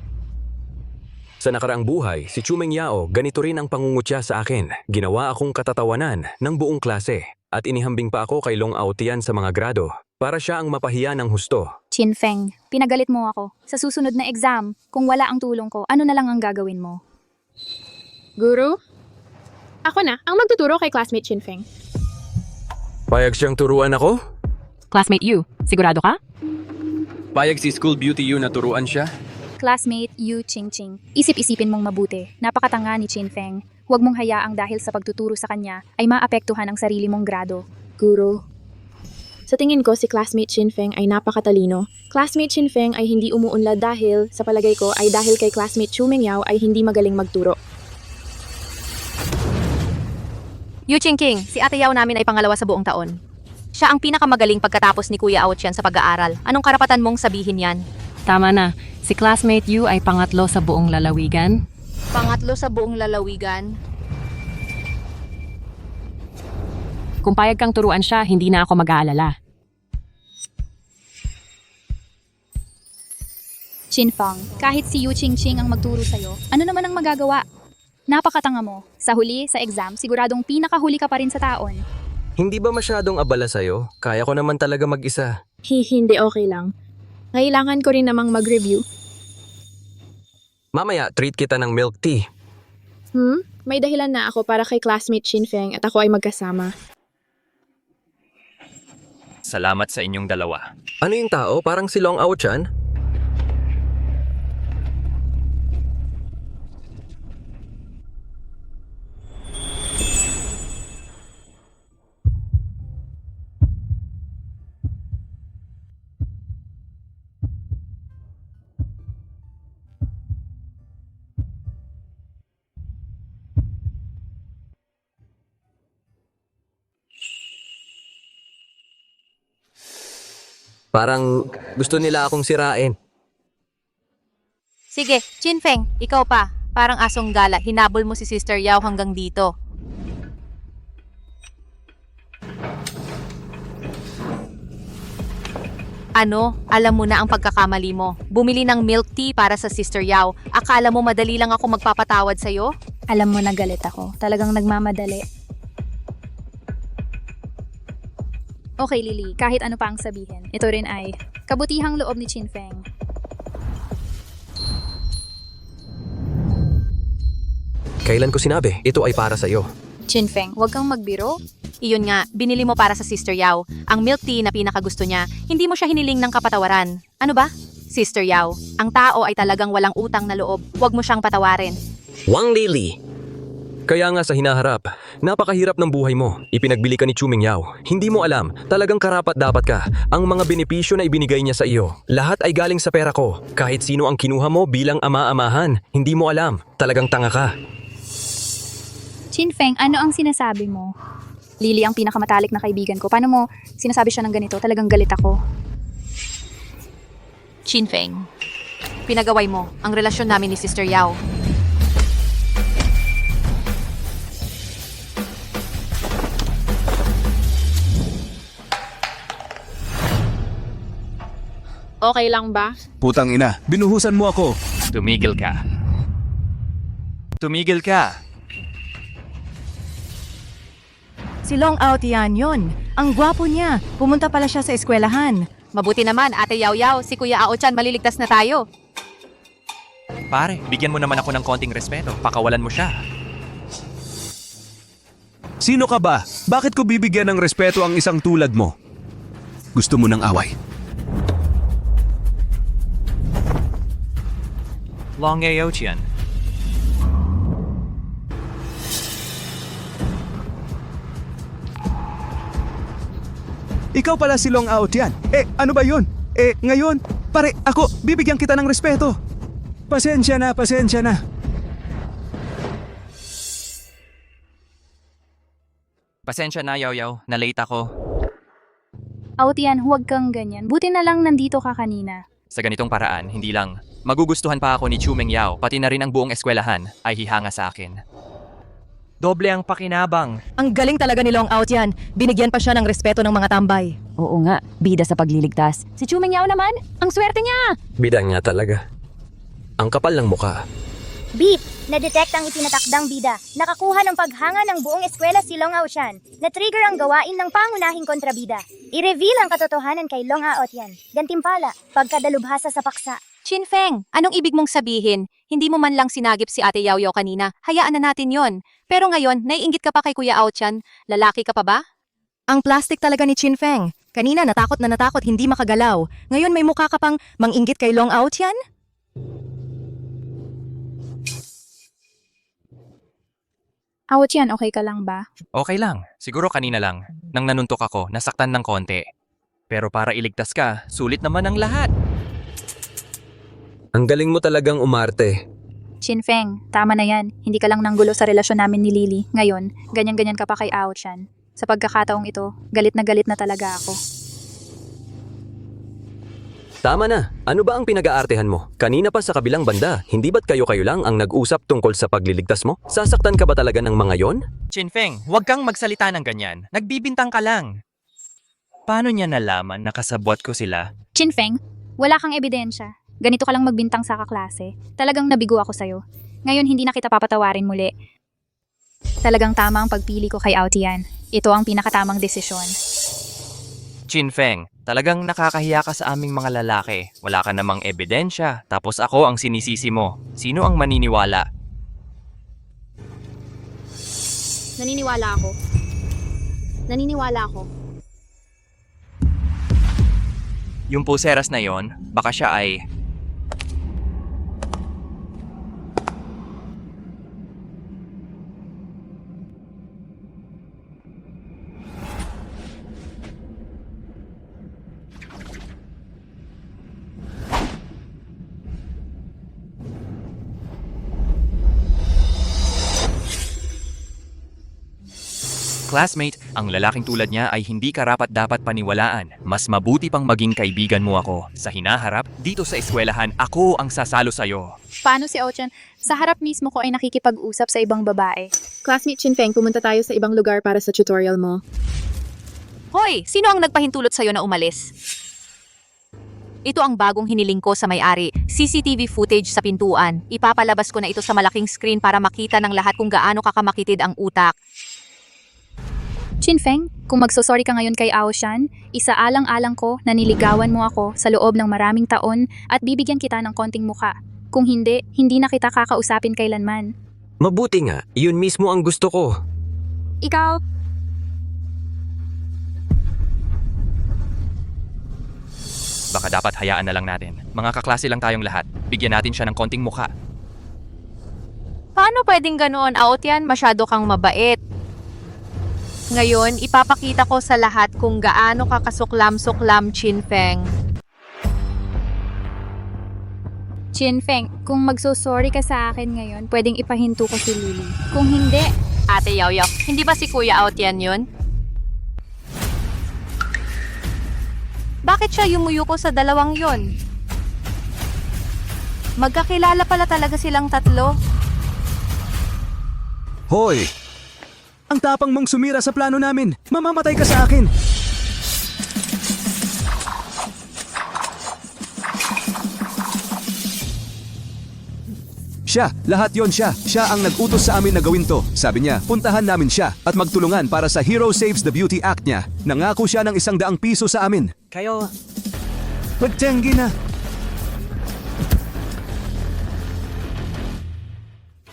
Sa nakaraang buhay, si Chumeng Yao, ganito rin ang pangungutya sa akin. Ginawa akong katatawanan ng buong klase at inihambing pa ako kay Long Aotian sa mga grado para siya ang mapahiya ng husto. Chin Feng, pinagalit mo ako. Sa susunod na exam, kung wala ang tulong ko, ano na lang ang gagawin mo? Guru? Ako na, ang magtuturo kay classmate Chin Feng. Payag siyang turuan ako? Classmate Yu, sigurado ka? Payag si School Beauty U na turuan siya? Classmate Yu Ching. Isip-isipin mong mabuti. Napakatanga ni Chin Feng. Huwag mong hayaang dahil sa pagtuturo sa kanya ay maapektuhan ang sarili mong grado. Guru. Sa tingin ko, si classmate Chin Feng ay napakatalino. Classmate Chin Feng ay hindi umuunlad dahil, sa palagay ko, ay dahil kay classmate Chumeng Yao ay hindi magaling magturo. Yu Ching, si Ate Yao namin ay pangalawa sa buong taon. Siya ang pinakamagaling pagkatapos ni Kuya Ao Chen sa pag-aaral. Anong karapatan mong sabihin yan? Tama na. Si classmate Yu ay pangatlo sa buong lalawigan. Pangatlo sa buong lalawigan? Kung payag kang turuan siya, hindi na ako mag-aalala. Chin Feng, kahit si Yu Ching ang magturo sa'yo, ano naman ang magagawa? Napakatanga mo. Sa huli, sa exam, siguradong pinakahuli ka pa rin sa taon. Hindi ba masyadong abala sa'yo? Kaya ko naman talaga mag-isa. Hindi okay lang. Kailangan ko rin namang mag-review. Mamaya, treat kita ng milk tea. May dahilan na ako para kay classmate Chin Feng at ako ay magkasama. Salamat sa inyong dalawa. Ano yung tao? Parang si Long Ao-chan? Parang gusto nila akong sirain. Sige, Chinfeng, ikaw pa. Parang asong gala, hinabol mo si Sister Yao hanggang dito. Ano? Alam mo na ang pagkakamali mo. Bumili ng milk tea para sa Sister Yao. Akala mo madali lang ako magpapatawad sa'yo? Alam mo na galit ako. Talagang nagmamadali. Okay, Lily. Kahit ano pa ang sabihin, ito rin ay kabutihang loob ni Chinfeng. Kailan ko sinabi, ito ay para sa'yo. Chinfeng, huwag kang magbiro. Iyon nga, binili mo para sa Sister Yao. Ang milk tea na pinakagusto niya, hindi mo siya hiniling ng kapatawaran. Ano ba? Sister Yao, ang tao ay talagang walang utang na loob. Huwag mo siyang patawarin. Wang Lily! Kaya nga sa hinaharap, napakahirap ng buhay mo. Ipinagbili ka ni Chumeng Yao. Hindi mo alam, talagang karapat dapat ka. Ang mga benepisyo na ibinigay niya sa iyo, lahat ay galing sa pera ko. Kahit sino ang kinuha mo bilang ama-amahan, hindi mo alam. Talagang tanga ka. Chinfeng, ano ang sinasabi mo? Lily ang pinakamatalik na kaibigan ko. Paano mo sinasabi siya ng ganito? Talagang galit ako. Chinfeng, pinagaway mo ang relasyon namin ni Sister Yao. Okay lang ba? Putang ina, binuhusan mo ako. Tumigil ka. Tumigil ka. Si Long Out yan yun. Ang gwapo niya. Pumunta pala siya sa eskwelahan. Mabuti naman, Ate Yao Yao, si Kuya Ao-chan, maliligtas na tayo. Pare, bigyan mo naman ako ng konting respeto. Pakawalan mo siya. Sino ka ba? Bakit ko bibigyan ng respeto ang isang tulad mo? Gusto mo ng away? Long Ao-chan. Ikaw pala si Long Out yan. Ano ba yun? Ngayon, pare, ako, bibigyan kita ng respeto. Pasensya na, pasensya na. Pasensya na, Yao Yao. Na-late ako. Autian, huwag kang ganyan. Buti na lang nandito ka kanina. Sa ganitong paraan, hindi lang magugustuhan pa ako ni Chumeng Yao, pati na rin ang buong eskwelahan ay hihanga sa akin. Doble ang pakinabang. Ang galing talaga ni Long Out yan. Binigyan pa siya ng respeto ng mga tambay. Oo nga, bida sa pagliligtas. Si Chumeng Yao naman, ang swerte niya! Bida niya talaga. Ang kapal ng muka. Beep! Na-detect ang itinatakdang bida. Nakakuha ng paghanga ng buong eskwela si Long Aoshan. Na-trigger ang gawain ng pangunahing kontrabida. I-reveal ang katotohanan kay Long Aotian. Gantimpala, pagkadalubhasa sa paksa. Chinfeng, anong ibig mong sabihin? Hindi mo man lang sinagip si Ate Yao Yao kanina. Hayaan na natin yon. Pero ngayon, naiinggit ka pa kay Kuya Ao-chan. Lalaki ka pa ba? Ang plastic talaga ni Chinfeng. Kanina natakot na natakot, hindi makagalaw. Ngayon may mukha ka pang manginggit kay Long Out yan? Aotian, okay ka lang ba? Okay lang. Siguro kanina lang. Nang nanuntok ako, nasaktan ng konti. Pero para iligtas ka, sulit naman ang lahat. Ang galing mo talagang umarte. Chinfeng, tama na yan. Hindi ka lang nanggulo sa relasyon namin ni Lily. Ngayon, ganyan-ganyan ka pa kay Ao-chan. Sa pagkakataong ito, galit na talaga ako. Tama na. Ano ba ang pinag-aartehan mo? Kanina pa sa kabilang banda, hindi ba't kayo-kayo lang ang nag-usap tungkol sa pagliligtas mo? Sasaktan ka ba talaga ng mga yon? Chinfeng, huwag kang magsalita ng ganyan. Nagbibintang ka lang. Paano niya nalaman na kasabwat ko sila? Chinfeng, wala kang ebidensya. Ganito ka lang magbintang sa kaklase. Talagang nabigo ako sa'yo. Ngayon hindi na kita papatawarin muli. Talagang tama ang pagpili ko kay Aotian. Ito ang pinakatamang desisyon. Chinfeng, talagang nakakahiya ka sa aming mga lalaki. Wala ka namang ebidensya, tapos ako ang sinisisi mo. Sino ang maniniwala? Naniniwala ako. Naniniwala ako. Yung pulseras na yon, baka siya ay... classmate, ang lalaking tulad niya ay hindi karapat-dapat paniwalaan. Mas mabuti pang maging kaibigan mo ako. Sa hinaharap, dito sa eskwelahan, ako ang sasalo sa'yo. Paano si Ochan? Sa harap mismo ko ay nakikipag-usap sa ibang babae. Classmate Chinfeng, pumunta tayo sa ibang lugar para sa tutorial mo. Hoy, sino ang nagpahintulot sa'yo na umalis? Ito ang bagong hiniling ko sa may-ari. CCTV footage sa pintuan. Ipapalabas ko na ito sa malaking screen para makita ng lahat kung gaano kakamakitid ang utak. Chinfeng, kung magsosorry ka ngayon kay Aoshan, isaalang-alang ko na niligawan mo ako sa loob ng maraming taon at bibigyan kita ng konting muka. Kung hindi, hindi na kita kakausapin kailanman. Mabuti nga, yun mismo ang gusto ko. Ikaw, Baka dapat hayaan na lang natin. Mga kaklase lang tayong lahat. Bigyan natin siya ng konting mukha. Paano pwedeng ganoon, Aotian? Masyado kang mabait. Ngayon, ipapakita ko sa lahat kung gaano ka kasuklam-suklam, Chinfeng. Chinfeng, kung magsosorry ka sa akin ngayon, pwedeng ipahinto ko si Lily. Kung hindi, Ate Yao Yao, hindi ba si Kuya Aotian yun? Bakit siya yumuyuko sa dalawang yon? Magkakilala pala talaga silang tatlo. Hoy! Ang tapang mong sumira sa plano namin. Mamamatay ka sa akin. Siya, lahat yon siya. Siya ang nag-utos sa amin na gawin to. Sabi niya, puntahan namin siya at magtulungan para sa Hero Saves the Beauty Act niya. Nangako siya ng 100 piso sa amin. Kayo, Pagtiyanggi na.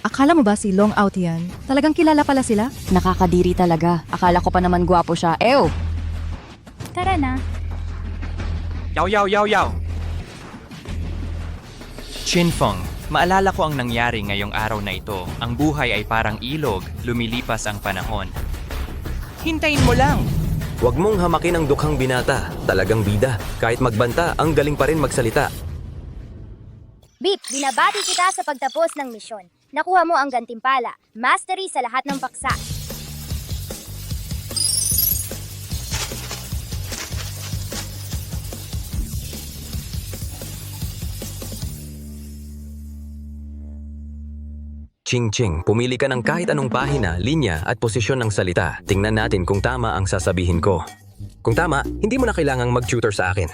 Akala mo ba si Long Out yan? Talagang kilala pala sila? Nakakadiri talaga. Akala ko pa naman gwapo siya. Ew! tara na. Yaw. Chinfeng, maalala ko ang nangyari ngayong araw na ito. Ang buhay ay parang ilog, lumilipas ang panahon. Hintayin mo lang. Huwag mong hamakin ang dukhang binata. Talagang bida. Kahit magbanta, ang galing pa rin magsalita. Beep, binabati kita sa pagtapos ng misyon. Nakuha mo ang gantimpala, mastery sa lahat ng paksa. Ching-ching, pumili ka ng kahit anong pahina, linya at posisyon ng salita. Tingnan natin kung tama ang sasabihin ko. Kung tama, hindi mo na kailangang mag-tutor sa akin.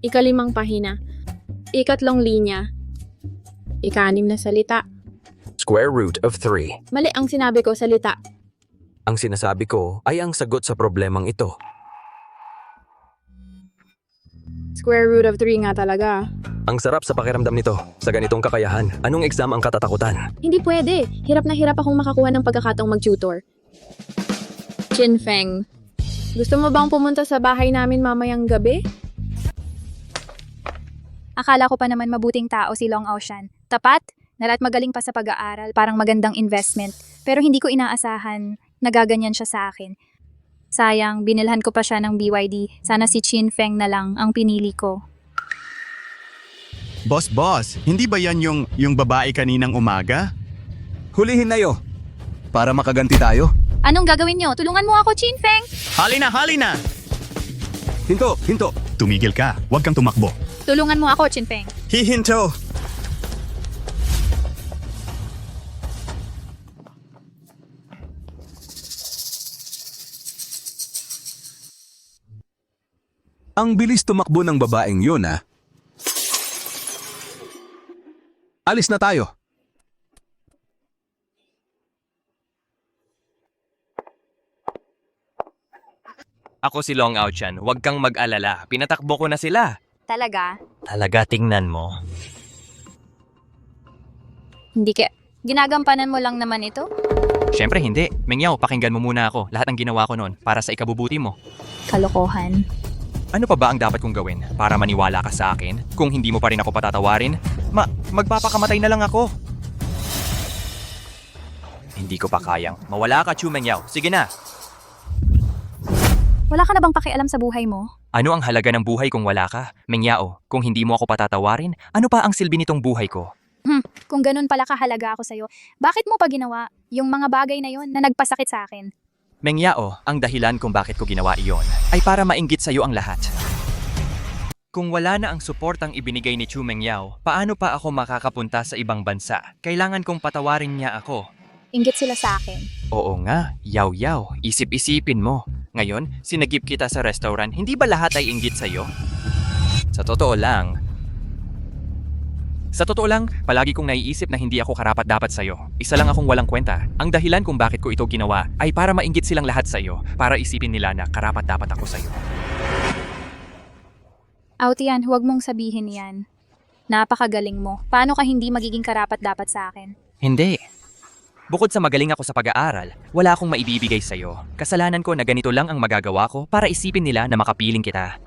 Ika-5 pahina. Ika-3 linya. Ika-6 na salita. Square root of 3. Mali ang sinabi ko, salita. Ang sinasabi ko ay ang sagot sa problemang ito. Square root of 3 nga talaga. Ang sarap sa pakiramdam nito. Sa ganitong kakayahan, anong exam ang katatakutan? Hindi pwede. Hirap na hirap akong makakuha ng pagkakataong mag-tutor. Chinfeng, gusto mo bang pumunta sa bahay namin mamayang gabi? Akala ko pa naman mabuting tao si Long Ocean. Tapat, nalat magaling pa sa pag-aaral, parang magandang investment. Pero hindi ko inaasahan na gaganyan siya sa akin. Sayang, binilhan ko pa siya ng BYD. Sana si Chinfeng na lang ang pinili ko. Boss, hindi ba yan yung babae kaninang umaga? Hulihin na yo. Para makaganti tayo. Anong gagawin niyo? Tulungan mo ako, Chinfeng! Hali na! Hinto! Tumigil ka. Huwag kang tumakbo. Tulungan mo ako, Chinfeng. Hihinto! Ang bilis tumakbo ng babaeng yun, ah. Alis na tayo. Ako si Long Aochan, huwag kang mag-alala. Pinatakbo ko na sila. Talaga? Talaga, tingnan mo. Hindi ka... Ginagampanan mo lang naman ito? Siyempre hindi. Mengyaw, pakinggan mo muna ako. Lahat ng ginawa ko noon para sa ikabubuti mo. Kalokohan. Ano pa ba ang dapat kong gawin para maniwala ka sa akin? Kung hindi mo pa rin ako patatawarin, magpapakamatay na lang ako. Hindi ko pa kayang. Mawala ka, Chu Mengyaw. Sige na. Wala ka na bang pakialam sa buhay mo? Ano ang halaga ng buhay kung wala ka? Mengyao, kung hindi mo ako patatawarin, ano pa ang silbi nitong buhay ko? Kung ganun pala kahalaga ako sa'yo, bakit mo pa ginawa yung mga bagay na yon na nagpasakit sa akin? Meng Yao, ang dahilan kung bakit ko ginawa iyon ay para mainggit sa'yo ang lahat. Kung wala na ang suportang ibinigay ni Chu Meng Yao, paano pa ako makakapunta sa ibang bansa? Kailangan kong patawarin niya ako. Inggit sila sa akin. Oo nga, Yao, isip-isipin mo. Ngayon, sinagip kita sa restaurant, hindi ba lahat ay inggit sa'yo? Sa totoo lang, palagi kong naiisip na hindi ako karapat-dapat sa'yo. Isa lang akong walang kwenta. Ang dahilan kung bakit ko ito ginawa ay para mainggit silang lahat sa'yo, para isipin nila na karapat-dapat ako sa'yo. Aotian, huwag mong sabihin yan. Napakagaling mo. Paano ka hindi magiging karapat-dapat sa akin? Hindi. Bukod sa magaling ako sa pag-aaral, wala akong maibibigay sa'yo. Kasalanan ko na ganito lang ang magagawa ko para isipin nila na makapiling kita.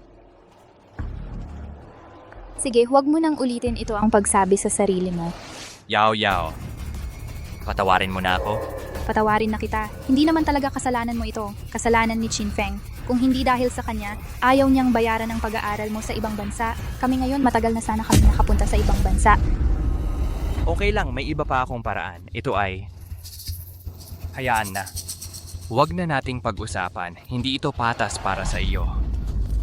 Sige, huwag mo nang ulitin ito ang pagsabi sa sarili mo. Yao, patawarin mo na ako. Patawarin na kita. Hindi naman talaga kasalanan mo ito. Kasalanan ni Chin Feng. Kung hindi dahil sa kanya, ayaw niyang bayaran ang pag-aaral mo sa ibang bansa. Kami ngayon, matagal na sana kami nakapunta sa ibang bansa. Okay lang, may iba pa akong paraan. Ito ay... Hayaan na. Huwag na nating pag-usapan. Hindi ito patas para sa iyo.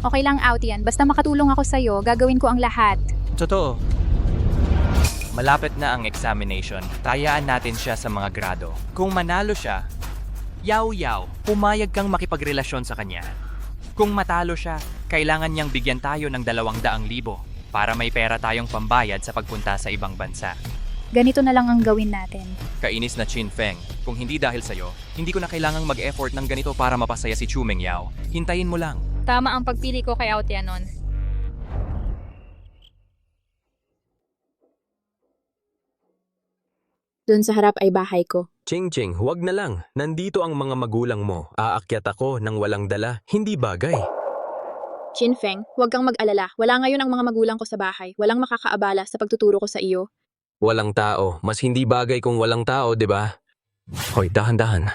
Okay lang, Aotian. Basta makatulong ako sa'yo, gagawin ko ang lahat. Totoo. Malapit na ang examination. Tayaan natin siya sa mga grado. Kung manalo siya, Yao, pumayag kang makipagrelasyon sa kanya. Kung matalo siya, kailangan niyang bigyan tayo ng 200,000 para may pera tayong pambayad sa pagpunta sa ibang bansa. Ganito na lang ang gawin natin. Kainis na Chin Feng. Kung hindi dahil sa'yo, hindi ko na kailangang mag-effort ng ganito para mapasaya si Chu Meng Yao. Hintayin mo lang. Tama ang pagpili ko kay Aotian nun. Doon sa harap ay bahay ko. Ching, huwag na lang. Nandito ang mga magulang mo. Aakyat ako ng walang dala. Hindi bagay. Chin Feng, huwag kang mag-alala. Wala ngayon ang mga magulang ko sa bahay. Walang makakaabala sa pagtuturo ko sa iyo. Walang tao. Mas hindi bagay kung walang tao, di ba? Hoy, dahan-dahan.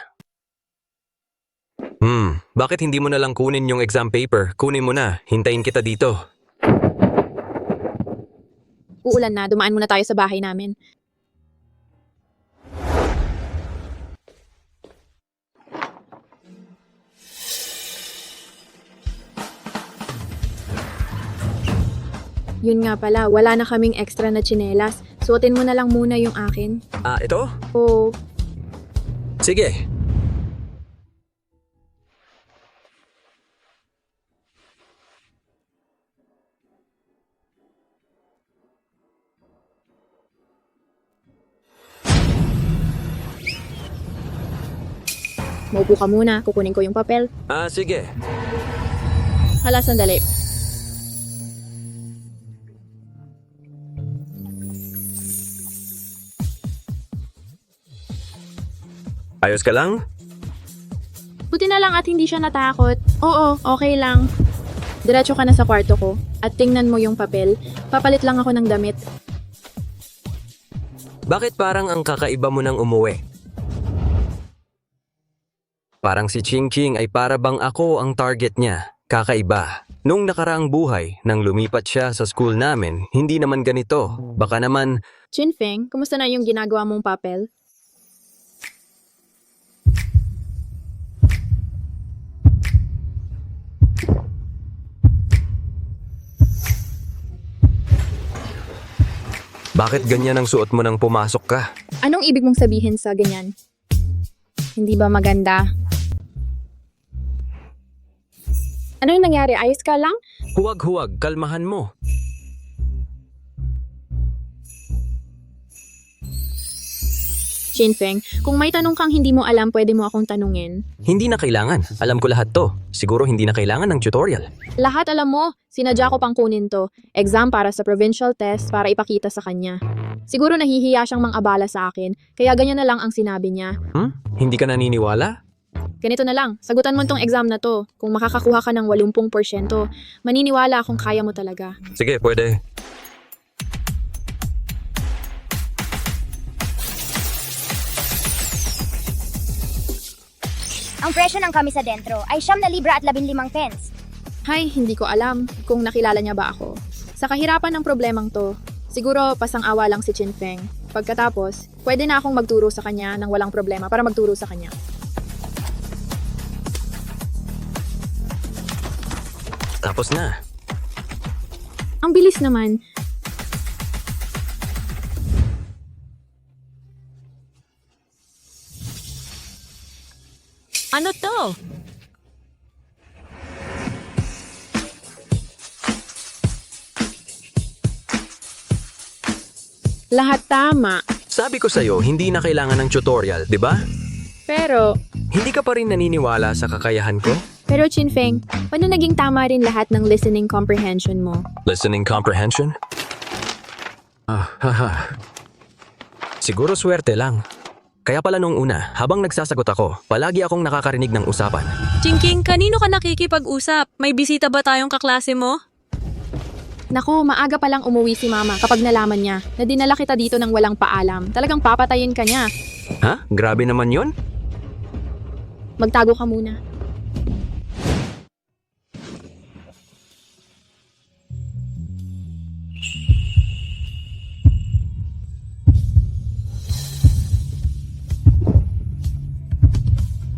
Bakit hindi mo na lang kunin yung exam paper? Kunin mo na. Hintayin kita dito. Uulan na, dumaan muna tayo sa bahay namin. Yun nga pala, wala na kaming extra na tsinelas. Suotin mo na lang muna yung akin. Ito? Oo. Sige. Maupo ka muna, kukunin ko yung papel. Sige. Hala, sandali. Ayos ka lang? Buti na lang at hindi siya natakot. Oo, okay lang. Diretso ka na sa kwarto ko at tingnan mo yung papel. Papalit lang ako ng damit. Bakit parang ang kakaiba mo nang umuwi? Parang si Ching ay para bang ako ang target niya. Kakaiba. Nung nakaraang buhay, nang lumipat siya sa school namin, hindi naman ganito. Baka naman... Chin Feng, kumusta na yung ginagawa mong papel? Bakit ganyan ang suot mo nang pumasok ka? Anong ibig mong sabihin sa ganyan? Hindi ba maganda? Anong nangyari? Ayos ka lang? Huwag, kalmahan mo. Chin Feng, kung may tanong kang hindi mo alam, pwede mo akong tanungin. Hindi na kailangan. Alam ko lahat to. Siguro hindi na kailangan ng tutorial. Lahat alam mo, sinadya ko pang kunin to. Exam para sa provincial test para ipakita sa kanya. Siguro nahihiya siyang mang-abala sa akin, kaya ganyan na lang ang sinabi niya. Hindi ka naniniwala? Ganito na lang, sagutan mo tong exam na to. Kung makakakuha ka ng 80%, maniniwala akong kaya mo talaga. Sige, pwede. Ang presyo ng kamisa dentro ay 9 libra at 15 pence. Hay, hindi ko alam kung nakilala niya ba ako. Sa kahirapan ng problemang to, siguro pasang-awa lang si Chin Feng. Pagkatapos, pwede na akong magturo sa kanya ng walang problema para magturo sa kanya. Tapos na. Ang bilis naman. Ano to? Lahat tama. Sabi ko sa'yo, hindi na kailangan ng tutorial, di ba? Pero, Hindi ka pa rin naniniwala sa kakayahan ko? Chinfeng, paano naging tama rin lahat ng listening comprehension mo? Listening comprehension? Haha. Siguro swerte lang. Kaya pala nung una, habang nagsasagot ako, palagi akong nakakarinig ng usapan. Chingking, kanino ka nakikipag-usap? May bisita ba tayong kaklase mo? Naku, maaga palang umuwi si Mama kapag nalaman niya na dinala kita dito ng walang paalam. Talagang papatayin ka niya. Ha? Grabe naman yon. Magtago ka muna.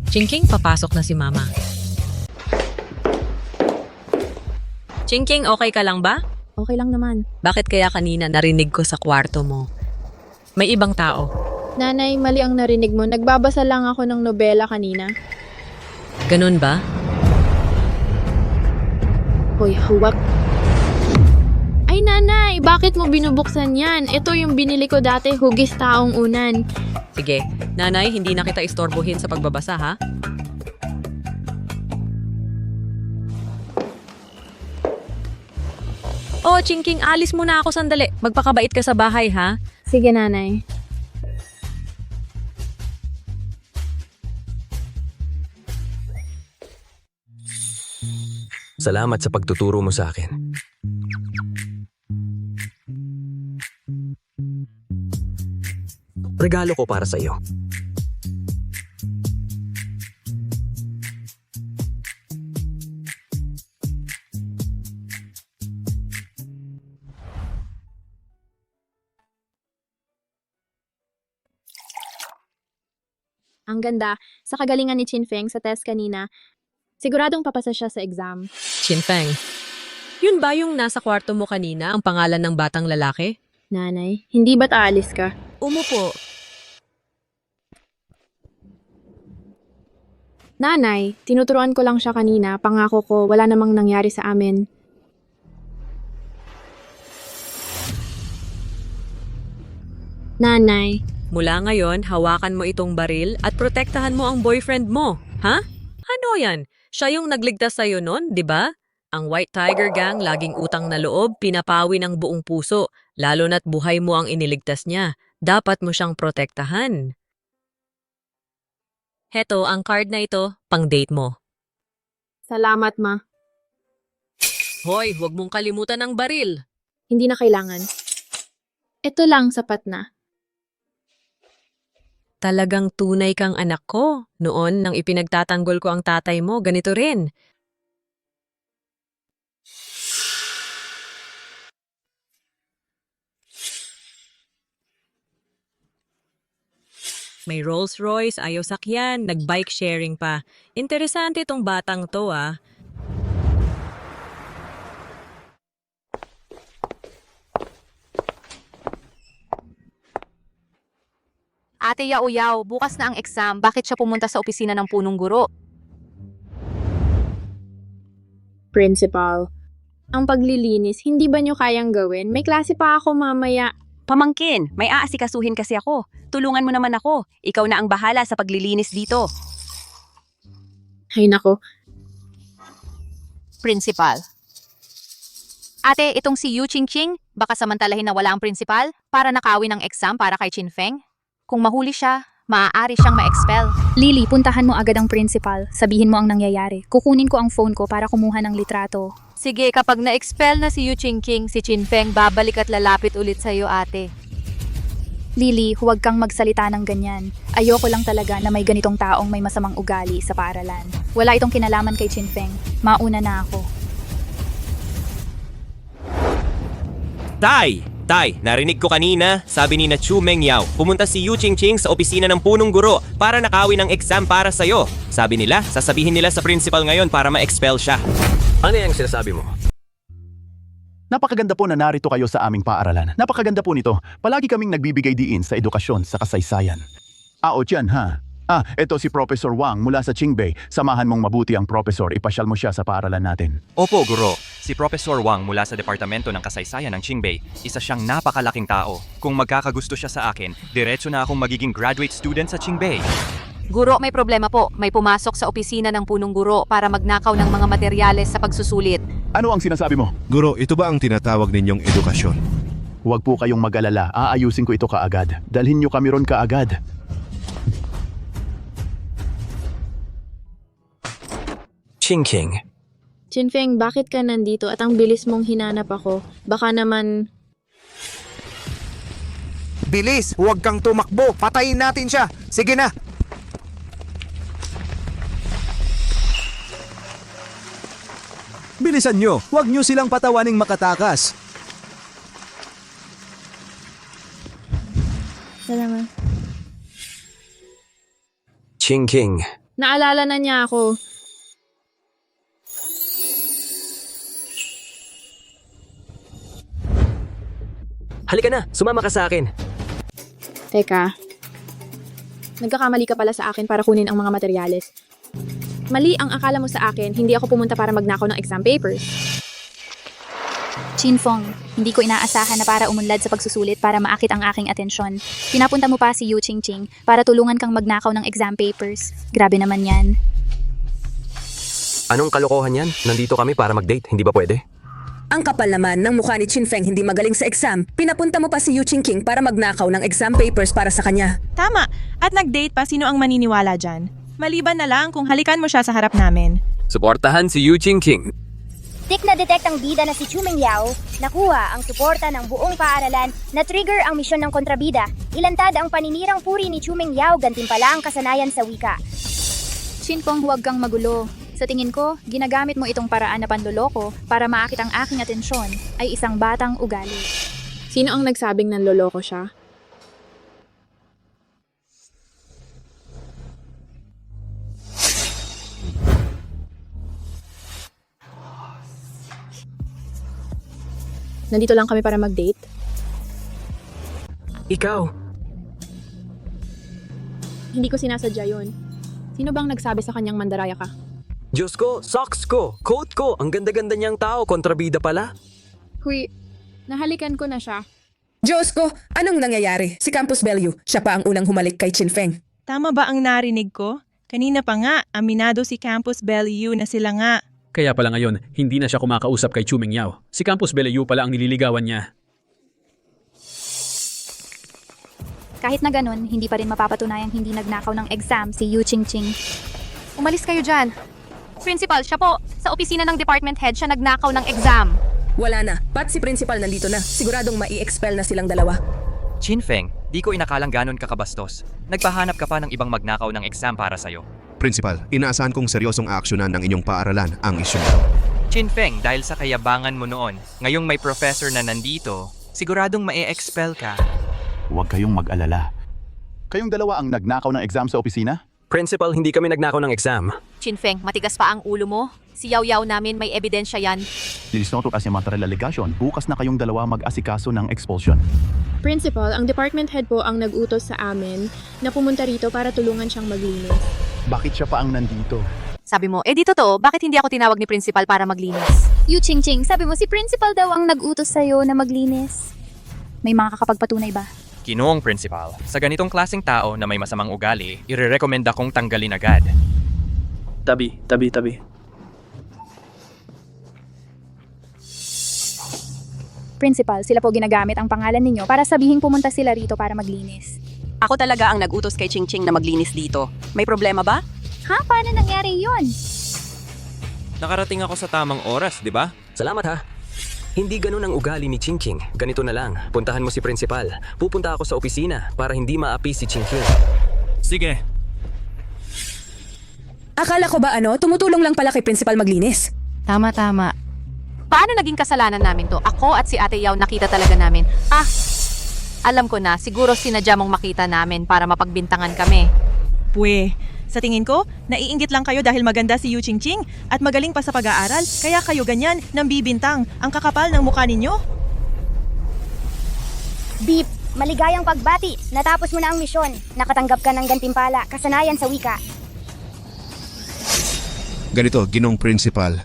Chingking, papasok na si Mama. Chingking, okay ka lang ba? Okay lang naman. Bakit kaya kanina narinig ko sa kwarto mo? May ibang tao. Nanay, mali ang narinig mo. Nagbabasa lang ako ng nobela kanina. Ganun ba? Hoy, huwag. Ay, nanay! Bakit mo binubuksan yan? Ito yung binili ko dati, hugis taong unan. Sige, nanay, hindi na kita istorbohin sa pagbabasa, ha? Oh, Chingking, alis muna ako sandali. Magpakabait ka sa bahay, ha? Sige, nanay. Salamat sa pagtuturo mo sa akin. Regalo ko para sa iyo. Ang ganda. Sa kagalingan ni Chinfeng sa test kanina, siguradong papasa siya sa exam. Chinfeng, yun ba yung nasa kwarto mo kanina, ang pangalan ng batang lalaki? Nanay, hindi ba't aalis ka? Umupo. Nanay, tinuturuan ko lang siya kanina. Pangako ko, wala namang nangyari sa amin. Nanay, Mula ngayon, hawakan mo itong baril at protektahan mo ang boyfriend mo. Ha? Ano yan? Siya yung nagligtas sa'yo nun, di ba? Ang White Tiger Gang laging utang na loob, pinapawi ng buong puso, lalo na't buhay mo ang iniligtas niya. Dapat mo siyang protektahan. Heto, ang card na ito, pang-date mo. salamat ma. Hoy, huwag mong kalimutan ang baril. Hindi na kailangan. Ito lang sapat na. Talagang tunay kang anak ko. Noon, nang ipinagtatanggol ko ang tatay mo, ganito rin. May Rolls Royce, ayaw sakyan, nag-bike sharing pa. Interesante itong batang to, ah. Ate Yao-Yao, bukas na ang exam. Bakit siya pumunta sa opisina ng punong guro? Principal, ang paglilinis, hindi ba nyo kayang gawin? May klase pa ako mamaya. Pamangkin, may aasikasuhin kasi ako. Tulungan mo naman ako. Ikaw na ang bahala sa paglilinis dito. Ay nako, Principal. Ate, itong si Yu Qingqing, baka samantalahin na wala ang principal para nakawin ng exam para kay Chinfeng. Kung mahuli siya, maaari siyang ma-expel. Lily, puntahan mo agad ang principal. Sabihin mo ang nangyayari. Kukunin ko ang phone ko para kumuha ng litrato. Sige, kapag na-expel na si Yu Qingqing, si Chinfeng babalik at lalapit ulit sa'yo, ate. Lily, huwag kang magsalita ng ganyan. Ayoko lang talaga na may ganitong taong may masamang ugali sa paaralan. Wala itong kinalaman kay Chinfeng. Mauna na ako. Tay! Tay, narinig ko kanina, sabi ni na Chu Mengyao, pumunta si Yu Qingqing sa opisina ng punong guro para nakawin ng exam para sa'yo. Sabi nila, sasabihin nila sa principal ngayon para ma-expel siya. Ano yung sinasabi mo? Napakaganda po na narito kayo sa aming paaralan. Napakaganda po nito. Palagi kaming nagbibigay diin sa edukasyon sa kasaysayan. Tiyan ha. Ito si Professor Wang mula sa Qingbei. Samahan mong mabuti ang professor. Ipasyal mo siya sa paaralan natin. Opo, guro. Si Professor Wang mula sa Departamento ng Kasaysayan ng Qingbei, isa siyang napakalaking tao. Kung magkakagusto siya sa akin, diretso na akong magiging graduate student sa Qingbei. Guro, may problema po. May pumasok sa opisina ng punong guro para magnakaw ng mga materyales sa pagsusulit. Ano ang sinasabi mo? Guro, ito ba ang tinatawag ninyong edukasyon? Huwag po kayong mag-alala. Aayusin ko ito kaagad. Dalhin niyo kami ron kaagad. Qingqing. Qinfeng, bakit ka nandito at ang bilis mong hinanap ako? Baka naman... Bilis! Huwag kang tumakbo! Patayin natin siya! Sige na! Bilisan nyo, huwag nyo silang patawaning makatakas. Salamat. Qingqing. Naalala na niya ako. Halika na, sumama ka sa akin. Teka. Nagkakamali ka pala sa akin para kunin ang mga materyales. Mali ang akala mo sa akin, hindi ako pumunta para magnakaw ng exam papers. Qinfeng, hindi ko inaasahan na para umunlad sa pagsusulit para maakit ang aking atensyon. Pinapunta mo pa si Yu Qingqing para tulungan kang magnakaw ng exam papers. Grabe naman yan. Anong kalokohan yan? Nandito kami para mag-date, hindi ba pwede? Ang kapal naman ng mukha ni Qinfeng hindi magaling sa exam. Pinapunta mo pa si Yu Qingqing para magnakaw ng exam papers para sa kanya. Tama. At nag-date pa, sino ang maniniwala dyan? Maliban na lang kung halikan mo siya sa harap namin. Suportahan si Yu Qingqing. Tik na detect ang bida na si Chu Mengyao, nakuha ang suporta ng buong paaralan, na-trigger ang misyon ng kontrabida, ilantad ang paninirang puri ni Chu Mengyao, gantimpala ang kasanayan sa wika. Qinfeng, huwag kang magulo. Sa tingin ko, ginagamit mo itong paraan na panloloko para maakit ang aking atensyon ay isang batang ugali. Sino ang nagsabing nanloloko siya? Nandito lang kami para mag-date. Ikaw. Hindi ko sinasadya yun. Sino bang nagsabi sa kanyang mandaraya ka? Diyos ko, socks ko, coat ko, ang ganda-ganda niyang tao, kontrabida pala. Huy, nahalikan ko na siya. Diyos ko, anong nangyayari? Si Campus Bellew, siya pa ang unang humalik kay Qinfeng. Tama ba ang narinig ko? Kanina pa nga, aminado si Campus Bellew na sila nga. Kaya pala ngayon, hindi na siya kumakausap kay Chu Mengyao. Si Campus Bellew pala ang nililigawan niya. Kahit na ganun, hindi pa rin mapapatunayang hindi nagnakaw ng exam si Yu Qingqing. Umalis kayo dyan. Principal, siya po. Sa opisina ng department head, siya nagnakaw ng exam. Wala na, pat si principal nandito na. Siguradong mai-expel na silang dalawa. Qinfeng, di ko inakalang ganon kakabastos. Nagpahanap ka pa ng ibang magnakaw ng exam para sa'yo. Principal, inaasahan kong seryosong aaksyonan ng inyong paaralan ang isyong ito. Qinfeng, dahil sa kayabangan mo noon, ngayong may professor na nandito, siguradong ma-expel ka. Huwag kayong mag-alala. Kayong dalawa ang nagnakaw ng exam sa opisina? Principal, hindi kami nagnakaw ng exam. Qinfeng, matigas pa ang ulo mo. Si Yaw namin may ebidensya yan. Dilisnoto kasi material allegation, bukas na kayong dalawa mag-asikaso ng expulsion. Principal, ang department head po ang nag-utos sa amin na pumunta rito para tulungan siyang maglinis. Bakit siya pa ang nandito? Sabi mo, di totoo, bakit hindi ako tinawag ni principal para maglinis? Yu Qingqing, sabi mo si principal daw ang nag-utos sa'yo na maglinis. May mga kakapagpatunay ba? Ginoong principal, sa ganitong klaseng tao na may masamang ugali, irerekomenda kong tanggalin agad. Tabi. Principal, sila po ginagamit ang pangalan ninyo para sabihing pumunta sila rito para maglinis. Ako talaga ang nag-utos kay Qingqing na maglinis dito. May problema ba? Ha? Paano nangyari yun? Nakarating ako sa tamang oras, di ba? Salamat ha. Hindi ganun ang ugali ni Qingqing. Ganito na lang, puntahan mo si principal. Pupunta ako sa opisina para hindi maapi si Qingqing. Sige. Akala ko ba tumutulong lang pala kay principal maglinis? Tama. Paano naging kasalanan namin to? Ako at si Ate Yao nakita talaga namin. Alam ko na, siguro sinadya mong makita namin para mapagbintangan kami. Pwe, sa tingin ko, naiinggit lang kayo dahil maganda si Yu Ching at magaling pa sa pag-aaral, kaya kayo ganyan, nang bibintang. Ang kakapal ng mukha ninyo. Beep, maligayang pagbati. Natapos mo na ang misyon. Nakatanggap ka ng gantimpala, kasanayan sa wika. Ganito, ginong principal.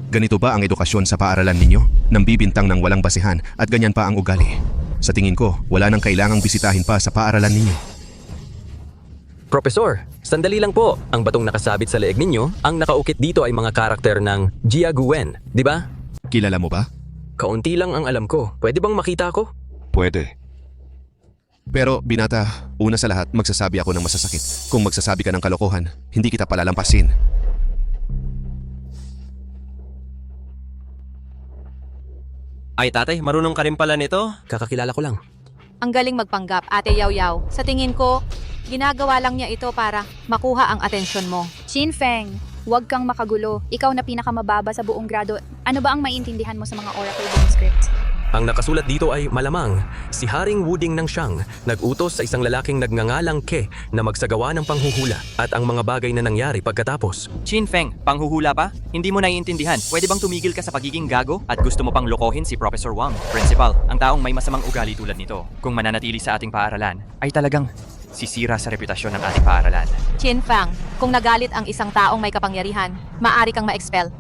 Ganito ba ang edukasyon sa paaralan ninyo? Nang bibintang ng walang basihan at ganyan pa ang ugali. Sa tingin ko, wala nang kailangang bisitahin pa sa paaralan ninyo. Profesor, sandali lang po. Ang batong nakasabit sa leeg ninyo, ang nakaukit dito ay mga karakter ng Jia Guen, di ba? Kilala mo ba? Kaunti lang ang alam ko. Pwede bang makita ko? Pwede. Pero, binata, una sa lahat, magsasabi ako ng masasakit. Kung magsasabi ka ng kalokohan, hindi kita palalampasin. Ay tatay, marunong ka rin pala nito? Kakakilala ko lang. Ang galing magpanggap, Ate Yao Yao. Sa tingin ko, ginagawa lang niya ito para makuha ang atensyon mo. Chinfeng, huwag kang makagulo. Ikaw na pinakamababa sa buong grado. Ano ba ang maiintindihan mo sa mga Oracle Bone script? Ang nakasulat dito ay malamang si Haring Wuding ng Siyang nag-utos sa isang lalaking nagngangalang Ke na magsagawa ng panghuhula at ang mga bagay na nangyari pagkatapos. Chinfeng, panghuhula pa? Hindi mo naiintindihan. Pwede bang tumigil ka sa pagiging gago at gusto mo pang lokohin si Professor Wang? Principal, ang taong may masamang ugali tulad nito, kung mananatili sa ating paaralan, ay talagang sisira sa reputasyon ng ating paaralan. Chinfeng, kung nagalit ang isang taong may kapangyarihan, maaari kang ma-expel.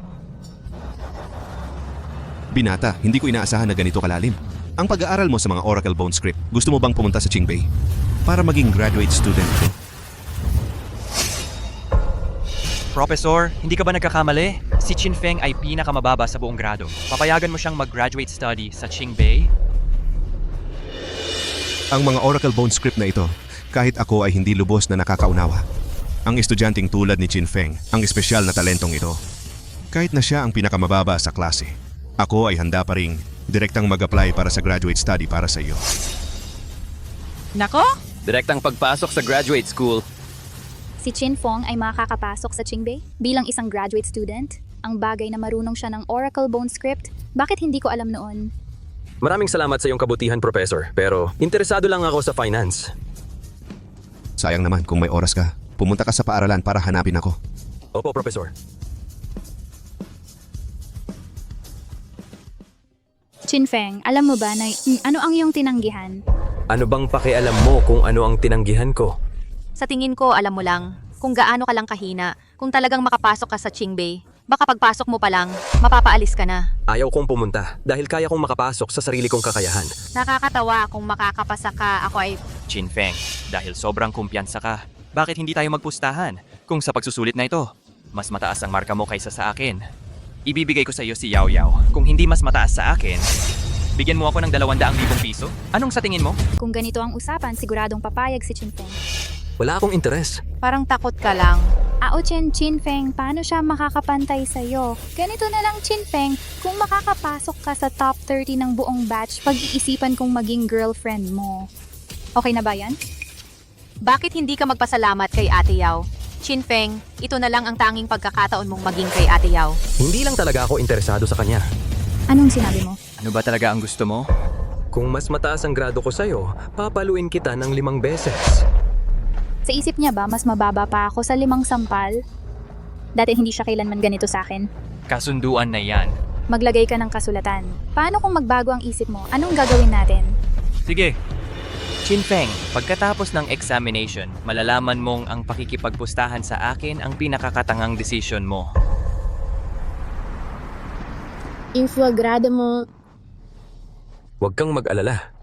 Binata, hindi ko inaasahan na ganito kalalim. Ang pag-aaral mo sa mga Oracle Bone script, gusto mo bang pumunta sa Qingbei para maging graduate student ko? Professor, hindi ka ba nagkakamali? Si Chinfeng ay pinakamababa sa buong grado. Papayagan mo siyang mag-graduate study sa Qingbei? Ang mga Oracle Bone script na ito, kahit ako ay hindi lubos na nakakaunawa. Ang estudyanteng tulad ni Chinfeng, ang espesyal na talentong ito. Kahit na siya ang pinakamababa sa klase, ako ay handa pa ring direktang mag-apply para sa graduate study para sa iyo. Nako? Direktang pagpasok sa graduate school. Si Chinfeng ay makakapasok sa Qingbei bilang isang graduate student. Ang bagay na marunong siya ng Oracle Bone script, bakit hindi ko alam noon? Maraming salamat sa iyong kabutihan, Professor. Pero interesado lang ako sa finance. Sayang naman kung may oras ka. Pumunta ka sa paaralan para hanapin ako. Opo, Professor. Chinfeng, alam mo ba na ano ang iyong tinanggihan? Ano bang pakialam mo kung ano ang tinanggihan ko? Sa tingin ko, alam mo lang, kung gaano ka lang kahina, kung talagang makapasok ka sa Qingbei, baka pagpasok mo pa lang, mapapaalis ka na. Ayaw kong pumunta dahil kaya kong makapasok sa sarili kong kakayahan. Nakakatawa kung makakapasa ka, ako ay... Chinfeng, dahil sobrang kumpiyansa ka, bakit hindi tayo magpustahan? Kung sa pagsusulit na ito, mas mataas ang marka mo kaysa sa akin. Ibibigay ko sa iyo si Yao Yao. Kung hindi mas mataas sa akin, bigyan mo ako ng 200,000 piso? Anong sa tingin mo? Kung ganito ang usapan, siguradong papayag si Chinfeng. Wala akong interes. Parang takot ka lang. Chinfeng, paano siya makakapantay sa'yo? Ganito na lang, Chinfeng, kung makakapasok ka sa top 30 ng buong batch, pag-iisipan kong maging girlfriend mo. Okay na ba yan? Bakit hindi ka magpasalamat kay Ate Yao? Chinfeng, ito na lang ang tanging pagkakataon mong maging kay Ate Yao. Hindi lang talaga ako interesado sa kanya. Anong sinabi mo? Ano ba talaga ang gusto mo? Kung mas mataas ang grado ko sa'yo, papaluin kita ng 5 beses. Sa isip niya ba, mas mababa pa ako sa 5 sampal? Dati hindi siya kailanman ganito sa akin. Kasunduan na yan. Maglagay ka ng kasulatan. Paano kung magbago ang isip mo? Anong gagawin natin? Sige. Chinfeng, pagkatapos ng examination, malalaman mong ang pakikipagpustahan sa akin ang pinakakatangang desisyon mo. Infogrado mo. Huwag kang mag-alala.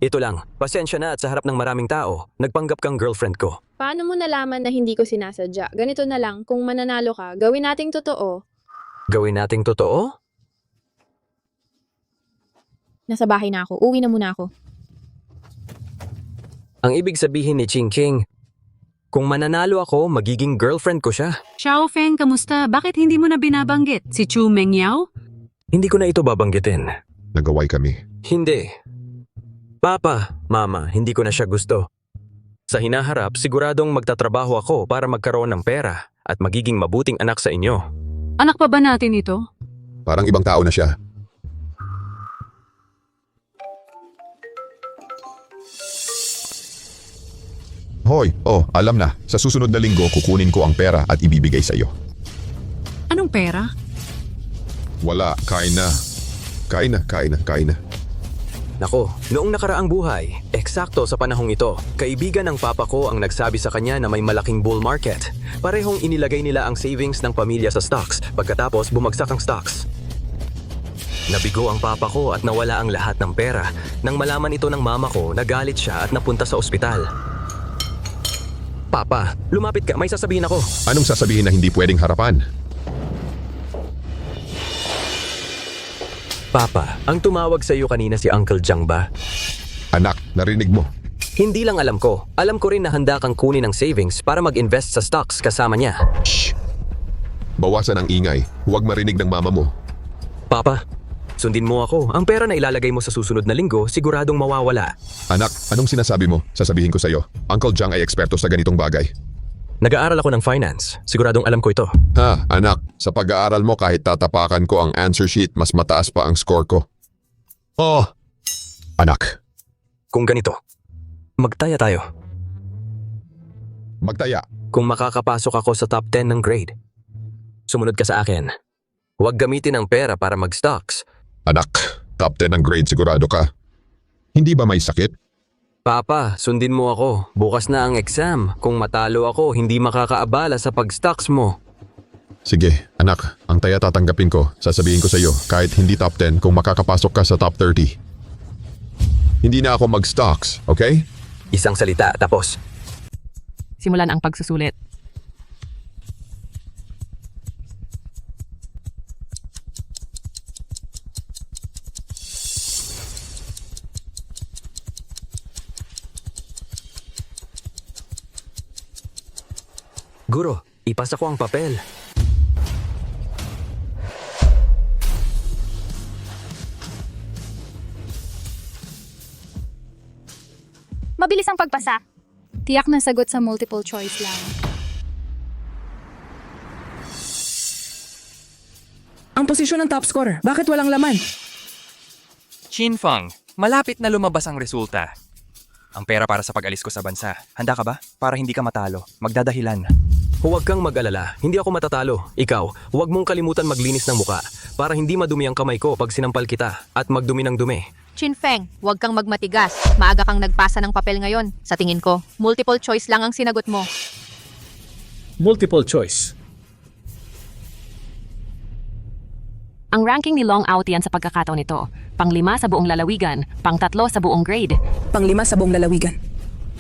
Ito lang, pasensya na at sa harap ng maraming tao, nagpanggap kang girlfriend ko. Paano mo nalaman na hindi ko sinasadya? Ganito na lang, kung mananalo ka, gawin nating totoo. Gawin nating totoo? Nasa bahay na ako. Uwi na muna ako. Ang ibig sabihin ni Chingking, kung mananalo ako, magiging girlfriend ko siya. Xiaofeng, kamusta? Bakit hindi mo na binabanggit? Si Chu Mengyao? Hindi ko na ito babanggitin. Nagaway kami. Hindi. Papa, Mama, hindi ko na siya gusto. Sa hinaharap, siguradong magtatrabaho ako para magkaroon ng pera at magiging mabuting anak sa inyo. Anak pa ba natin ito? Parang ibang tao na siya. Hoy, alam na. Sa susunod na linggo, kukunin ko ang pera at ibibigay sa iyo. Anong pera? Wala, kain na. Kain na. Nako, noong nakaraang buhay, eksakto sa panahong ito, kaibigan ng papa ko ang nagsabi sa kanya na may malaking bull market. Parehong inilagay nila ang savings ng pamilya sa stocks, pagkatapos bumagsak ang stocks. Nabigo ang papa ko at nawala ang lahat ng pera. Nang malaman ito ng mama ko, nagalit siya at napunta sa ospital. Papa, lumapit ka, may sasabihin ako. Anong sasabihin na hindi pwedeng harapan? Papa, ang tumawag sa iyo kanina si Uncle Jang ba? Anak, narinig mo. Hindi lang alam ko rin na handa kang kunin ang savings para mag-invest sa stocks kasama niya. Shh! Bawasan ang ingay. Huwag marinig ng mama mo. Papa, sundin mo ako. Ang pera na ilalagay mo sa susunod na linggo, siguradong mawawala. Anak, anong sinasabi mo? Sasabihin ko sa iyo. Uncle Jang ay eksperto sa ganitong bagay. Nag-aaral ako ng finance. Siguradong alam ko ito. Ha, anak, sa pag-aaral mo kahit tatapakan ko ang answer sheet, mas mataas pa ang score ko. Oh, anak. Kung ganito, magtaya tayo. Magtaya? Kung makakapasok ako sa top 10 ng grade, sumunod ka sa akin. Huwag gamitin ang pera para mag-stocks. Anak, top 10 ng grade sigurado ka. Hindi ba may sakit? Papa, sundin mo ako. Bukas na ang exam. Kung matalo ako, hindi makakaabala sa pag-stocks mo. Sige, anak, ang taya tatanggapin ko. Sasabihin ko sa iyo, kahit hindi top 10, kung makakapasok ka sa top 30. Hindi na ako mag-stocks, okay? Isang salita, tapos. Simulan ang pagsusulit. Guro, ipasa ko ang papel. Mabilis ang pagpasa. Tiyak na sagot sa multiple choice lang. Ang posisyon ng top scorer, bakit walang laman? Chinfeng, malapit na lumabas ang resulta. Ang pera para sa pag-alis ko sa bansa. Handa ka ba? Para hindi ka matalo. Magdadahilan. Huwag kang mag-alala, hindi ako matatalo. Ikaw, huwag mong kalimutan maglinis ng muka para hindi madumi ang kamay ko pag sinampal kita at magdumi ng dumi. Chinfeng, huwag kang magmatigas. Maaga kang nagpasa ng papel ngayon. Sa tingin ko, multiple choice lang ang sinagot mo. Multiple choice. Ang ranking ni Long Out yan sa pagkakataon nito. Pang-5 sa buong lalawigan, pang-3 sa buong grade. Pang-5 sa buong lalawigan.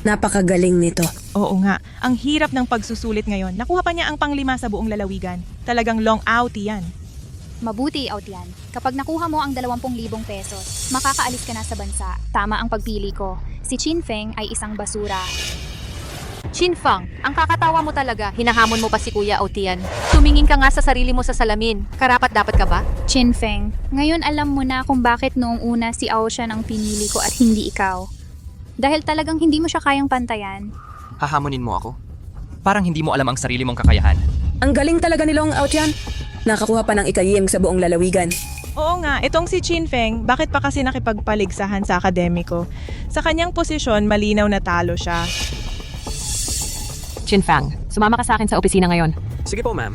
Napakagaling nito. Oo nga, ang hirap ng pagsusulit ngayon. Nakuha pa niya ang pang-5 sa buong lalawigan. Talagang long out yan. Mabuti, out yan. Kapag nakuha mo ang 20,000 pesos, makakaalis ka na sa bansa. Tama ang pagpili ko. Si Chinfeng ay isang basura. Chinfeng, ang kakatawa mo talaga. Hinahamon mo pa si Kuya Otian. Tumingin ka nga sa sarili mo sa salamin. Karapat dapat ka ba? Chinfeng, ngayon alam mo na kung bakit noong una si Aoshan ang pinili ko at hindi ikaw. Dahil talagang hindi mo siya kayang pantayan. Hahamonin mo ako? Parang hindi mo alam ang sarili mong kakayahan. Ang galing talaga ni Long Out yan. Nakakuha pa ng ikayim sa buong lalawigan. Oo nga, itong si Chinfeng, bakit pa kasi nakipagpaligsahan sa akademiko? Sa kanyang posisyon, malinaw na talo siya. Chinfeng, sumama ka sa akin sa opisina ngayon. Sige po, ma'am.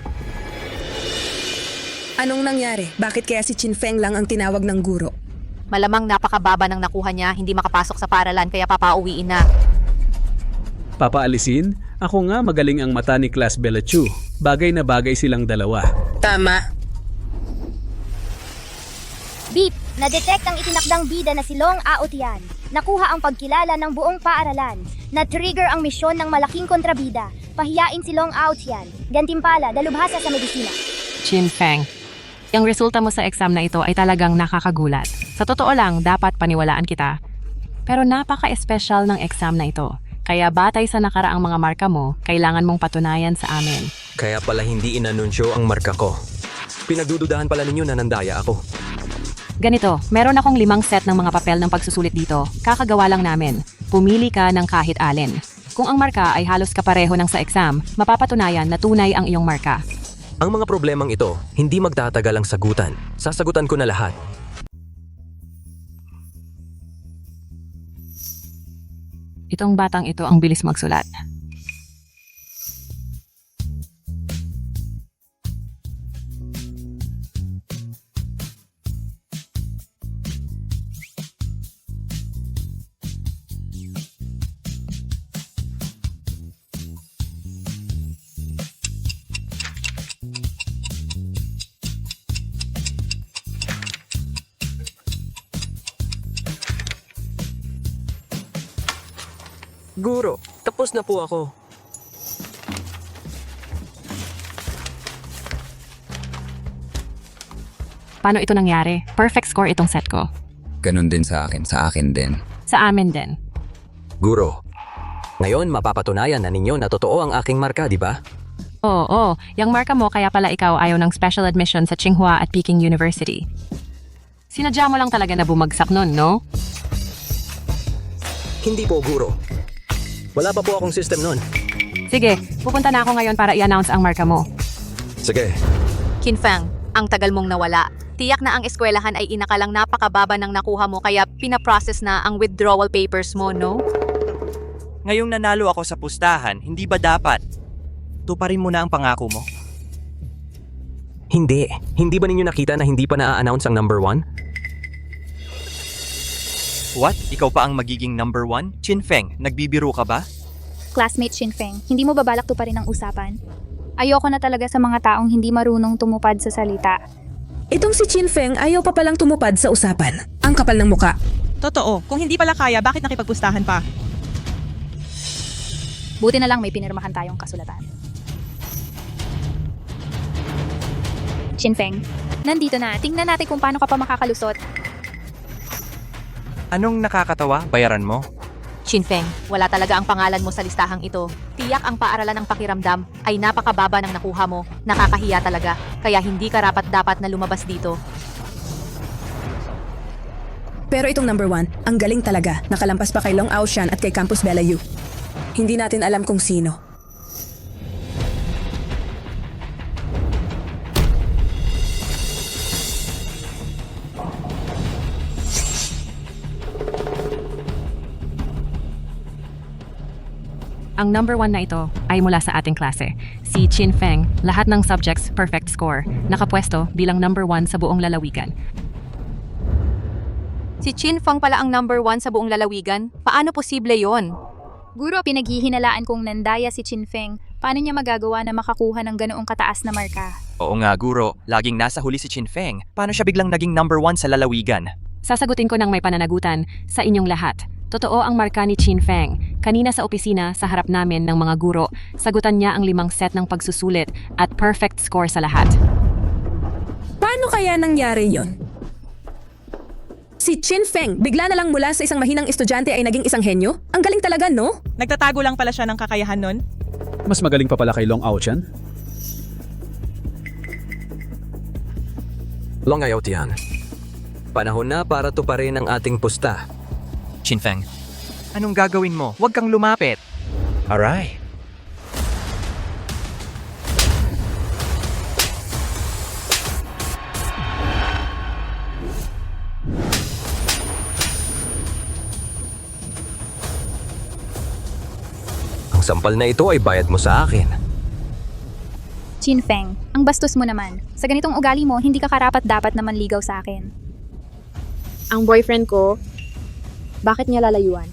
Anong nangyari? Bakit kaya si Chinfeng lang ang tinawag ng guro? Malamang napakababa ng nakuha niya, hindi makapasok sa paaralan kaya papauwiin na. Papaalisin? Ako nga magaling ang mata ni Class Bella Chu. Bagay na bagay silang dalawa. Tama. Beep, na-detect ang itinakdang bida na si Long Aotian. Nakuha ang pagkilala ng buong paaralan. Na-trigger ang misyon ng malaking kontrabida. Pahiyain si Long Aotian. Gantimpala, dalubhasa sa medisina. Chinfeng, yung resulta mo sa exam na ito ay talagang nakakagulat. Sa totoo lang, dapat paniwalaan kita. Pero napaka-espesyal ng exam na ito. Kaya batay sa nakaraang mga marka mo, kailangan mong patunayan sa amin. Kaya pala hindi inanunsyo ang marka ko. Pinagdududahan pala ninyo na nandaya ako. Ganito, meron akong 5 set ng mga papel ng pagsusulit dito. Kakagawa lang namin. Pumili ka ng kahit alin. Kung ang marka ay halos kapareho ng sa exam, mapapatunayan na tunay ang iyong marka. Ang mga problemang ito, hindi magtatagal ang sagutan. Sasagutan ko na lahat. Itong batang ito ang bilis magsulat. Guro, tapos na po ako. Paano ito nangyari? Perfect score itong set ko. Ganun din sa akin din. Sa amin din. Guro, ngayon mapapatunayan na ninyo na totoo ang aking marka, di ba? Oo, yung marka mo kaya pala ikaw ayaw ng special admission sa Tsinghua at Peking University. Sinadya mo lang talaga na bumagsak nun, no? Hindi po, Guro. Wala pa po akong system nun. Sige, pupunta na ako ngayon para i-announce ang marka mo. Sige. Qinfeng, ang tagal mong nawala. Tiyak na ang eskwelahan ay inakalang napakababa ng nakuha mo kaya pinaprocess na ang withdrawal papers mo, no? Ngayong nanalo ako sa pustahan, hindi ba dapat? Tuparin mo na ang pangako mo. Hindi. Hindi ba ninyo nakita na hindi pa na-announce ang number 1? What? Ikaw pa ang magiging number 1? Qinfeng, nagbibiro ka ba? Classmate Qinfeng, hindi mo ba balak to pa rin ang usapan? Ayoko na talaga sa mga taong hindi marunong tumupad sa salita. Itong si Qinfeng ayaw pa palang tumupad sa usapan. Ang kapal ng muka. Totoo, kung hindi pala kaya, bakit nakipagpustahan pa? Buti na lang may pinirmahan tayong kasulatan. Qinfeng, nandito na. Tingnan natin kung paano ka pa makakalusot. Anong nakakatawa? Bayaran mo? Qinfeng, wala talaga ang pangalan mo sa listahang ito. Tiyak ang paaralan ng pakiramdam ay napakababa ng nakuha mo. Nakakahiya talaga, kaya hindi ka rapat-dapat na lumabas dito. Pero itong number 1, ang galing talaga. Nakalampas pa kay Long Aoshan at kay Campus Bella U. Hindi natin alam kung sino. Ang number 1 na ito ay mula sa ating klase. Si Qinfeng, lahat ng subjects perfect score. Nakapwesto bilang number 1 sa buong lalawigan. Si Qinfeng pala ang number 1 sa buong lalawigan? Paano posible yon? Guro, pinaghihinalaan kong nandaya si Qinfeng. Paano niya magagawa na makakuha ng ganoong kataas na marka? Oo nga, Guro. Laging nasa huli si Qinfeng. Paano siya biglang naging number 1 sa lalawigan? Sasagutin ko ng may pananagutan sa inyong lahat. Totoo ang marka ni Qinfeng. Kanina sa opisina, sa harap namin ng mga guro, sagutan niya ang 5 set ng pagsusulit at perfect score sa lahat. Paano kaya nangyari yon? Si Qinfeng, bigla na lang mula sa isang mahinang estudyante ay naging isang henyo? Ang galing talaga, no? Nagtatago lang pala siya ng kakayahan nun? Mas magaling pa pala kay Long Aochan. Long Aotian. Panahon na para tuparin ang ating pusta. Qinfeng, anong gagawin mo? Huwag kang lumapit. Alright. Ang sampal na ito ay bayad mo sa akin. Qinfeng, ang bastos mo naman. Sa ganitong ugali mo, hindi ka karapat-dapat na manligaw sa akin. Ang boyfriend ko, bakit niya lalayuan?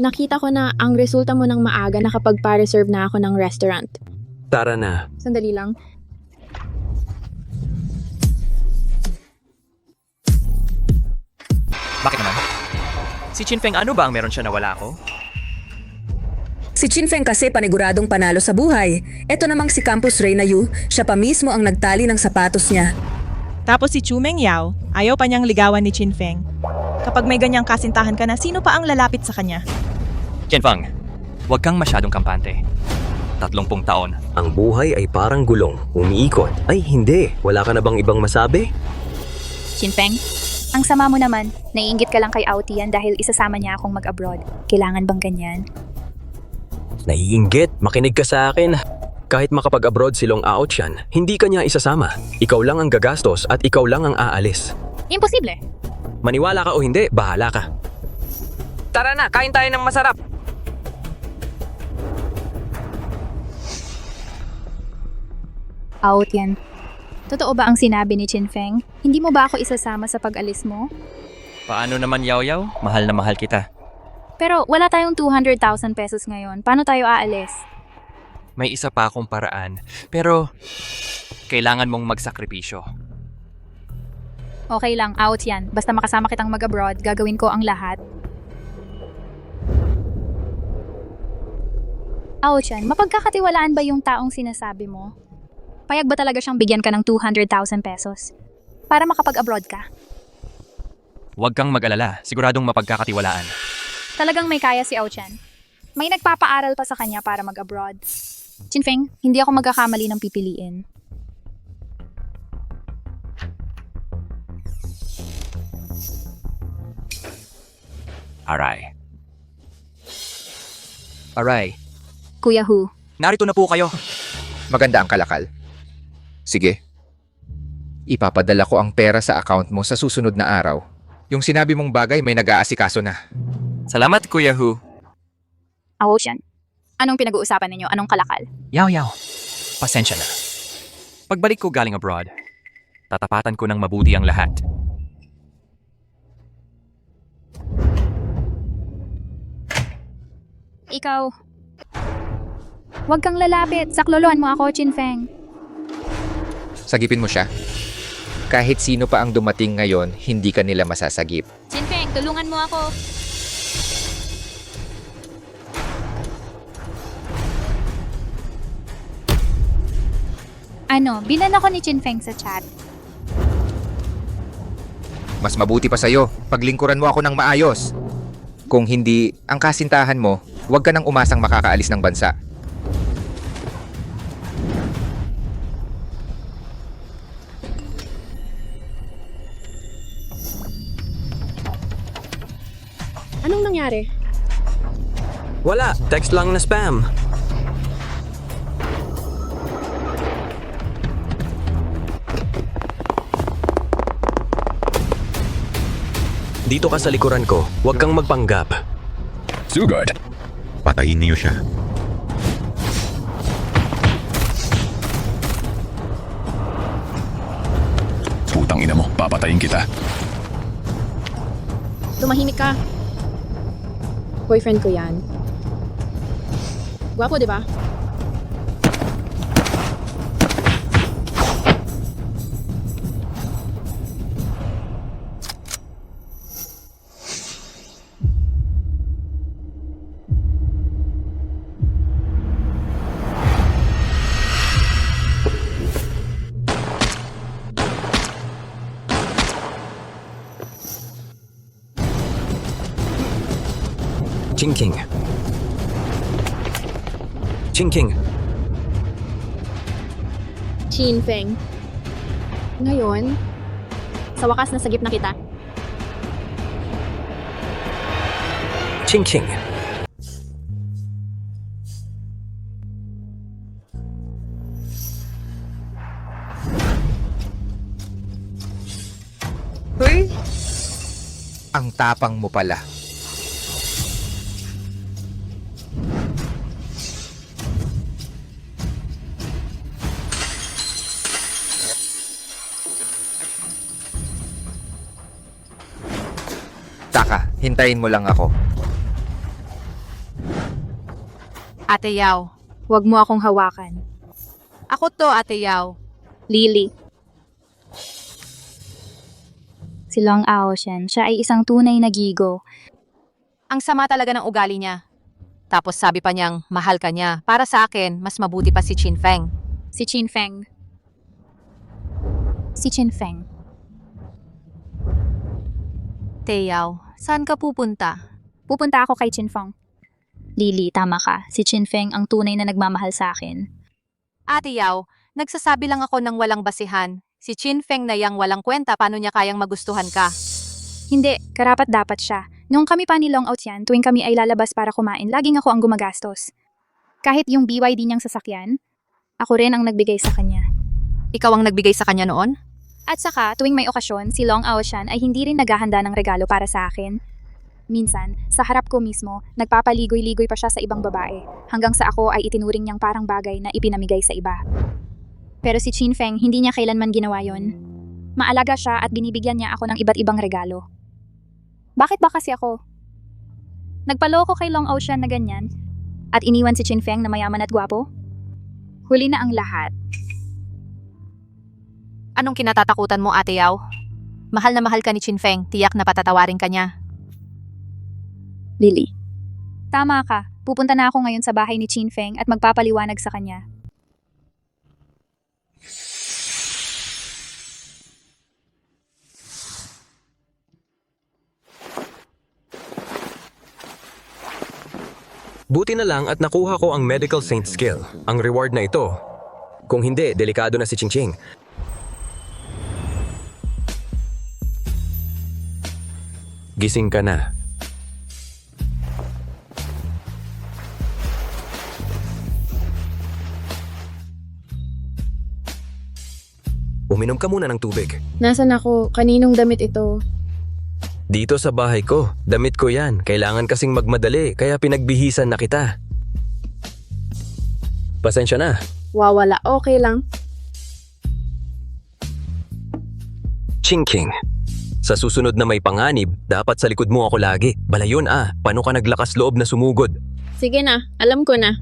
Nakita ko na ang resulta mo ng maaga nakapagpa-reserve na ako ng restaurant. Tara na. Sandali lang. Bakit naman? Si Qinfeng, ano ba ang meron siya na wala ko? Si Qinfeng kasi paniguradong panalo sa buhay. Ito namang si Campus Reina Yu, siya pa mismo ang nagtali ng sapatos niya. Tapos si Chu Mengyao, ayaw pa niyang ligawan ni Qinfeng. Kapag may ganyang kasintahan ka na, sino pa ang lalapit sa kanya? Qinfeng, huwag kang masyadong kampante. 30 taon. Ang buhay ay parang gulong, umiikot. Ay hindi, wala ka na bang ibang masabi? Qinfeng, ang sama mo naman. Naiinggit ka lang kay Aotian dahil isasama niya akong mag-abroad. Kailangan bang ganyan? Naiinggit, makinig ka sa akin. Kahit makapag-abroad si Long Aochan, hindi ka niya isasama. Ikaw lang ang gagastos at ikaw lang ang aalis. Imposible! Maniwala ka o hindi, bahala ka. Tara na, kain tayo ng masarap. Out yan. Totoo ba ang sinabi ni Chinfeng? Hindi mo ba ako isasama sa pag-alis mo? Paano naman, Yao Yao? Mahal na mahal kita. Pero wala tayong 200,000 pesos ngayon. Paano tayo aalis? May isa pa akong paraan. Pero, kailangan mong magsakripisyo. Okay lang, out yan. Basta makasama kitang mag-abroad, gagawin ko ang lahat. Out yan. Mapagkakatiwalaan ba yung taong sinasabi mo? Payag ba talaga siyang bigyan ka ng 200,000 pesos? Para makapag-abroad ka? Huwag kang mag-alala. Siguradong mapagkakatiwalaan. Talagang may kaya si Ao-chan. May nagpapaaral pa sa kanya para mag-abroad. Chinfeng, hindi ako magkakamali ng pipiliin. Aray. Aray. Kuya Hu. Narito na po kayo. Maganda ang kalakal. Sige. Ipapadala ko ang pera sa account mo sa susunod na araw. Yung sinabi mong bagay may nag-aasikaso na. Salamat, Kuya Hu. Ao-chan. Anong pinag-uusapan ninyo? Anong kalakal? Yao Yao. Pasensya na. Pagbalik ko galing abroad, tatapatan ko ng mabuti ang lahat. Ikaw. Huwag kang lalapit. Sakloloan mo ako, Chinfeng. Sagipin mo siya. Kahit sino pa ang dumating ngayon, hindi ka nila masasagip. Chinfeng, tulungan mo ako. Ano, binan ako ni Chinfeng sa chat. Mas mabuti pa sa'yo, paglingkuran mo ako ng maayos. Kung hindi, ang kasintahan mo, huwag ka nang umasang makakaalis ng bansa. Anong nangyari? Wala, text lang na spam. Dito ka sa likuran ko, huwag kang magpanggap. Sugod. Patayin niyo siya. Putang ina mo, papatayin kita. Tumahimik ka. Boyfriend ko yan. Gwapo, di ba? Chingking. Chingking. Chinfeng. Ngayon, sa wakas nasagip na kita. Chingking. Hoy! Ang tapang mo pala. Taka, hintayin mo lang ako. Ate Yao. Huwag mo akong hawakan. Ako to, Ate Yao. Lily. Si Long Ao-chan, siya ay isang tunay na gigo. Ang sama talaga ng ugali niya. Tapos sabi pa niyang mahal ka niya. Para sa akin, mas mabuti pa si Chinfeng. Si Chinfeng. Si Chinfeng. Teyao, saan ka pupunta? Pupunta ako kay Chinfeng. Lily, tama ka. Si Chinfeng ang tunay na nagmamahal sa akin. Ate Yao, nagsasabi lang ako ng walang basihan. Si Chinfeng na yang walang kwenta, paano niya kayang magustuhan ka? Hindi, karapat-dapat siya. Noong kami pa ni Long Ao-chan, tuwing kami ay lalabas para kumain, laging ako ang gumagastos. Kahit yung BYD niyang sasakyan, ako rin ang nagbigay sa kanya. Ikaw ang nagbigay sa kanya noon? At saka, tuwing may okasyon, si Long Aoshan ay hindi rin naghahanda ng regalo para sa akin. Minsan, sa harap ko mismo, nagpapaligoy-ligoy pa siya sa ibang babae, hanggang sa ako ay itinuring niyang parang bagay na ipinamigay sa iba. Pero si Chin Feng, hindi niya kailanman ginawa yon. Maalaga siya at binibigyan niya ako ng iba't ibang regalo. Bakit ba kasi ako? Nagpaloko kay Long Aoshan na ganyan, at iniwan si Chin Feng na mayaman at gwapo? Huli na ang lahat. Anong kinatatakutan mo, Ate Yao? Mahal na mahal ka ni Chin Feng, tiyak na patatawarin ka niya. Lily. Tama ka. Pupunta na ako ngayon sa bahay ni Chin Feng at magpapaliwanag sa kanya. Buti na lang at nakuha ko ang Medical Saint skill. Ang reward na ito. Kung hindi, delikado na si Ching Ching. Gising ka na. Uminom ka muna ng tubig. Nasaan ako? Kaninong damit ito? Dito sa bahay ko. Damit ko yan. Kailangan kasing magmadali, kaya pinagbihisan na kita. Pasensya na. Wawala. Okay lang. Ching King. Sa susunod na may panganib, dapat sa likod mo ako lagi. Balayon paano ka naglakas loob na sumugod? Sige na. Alam ko na.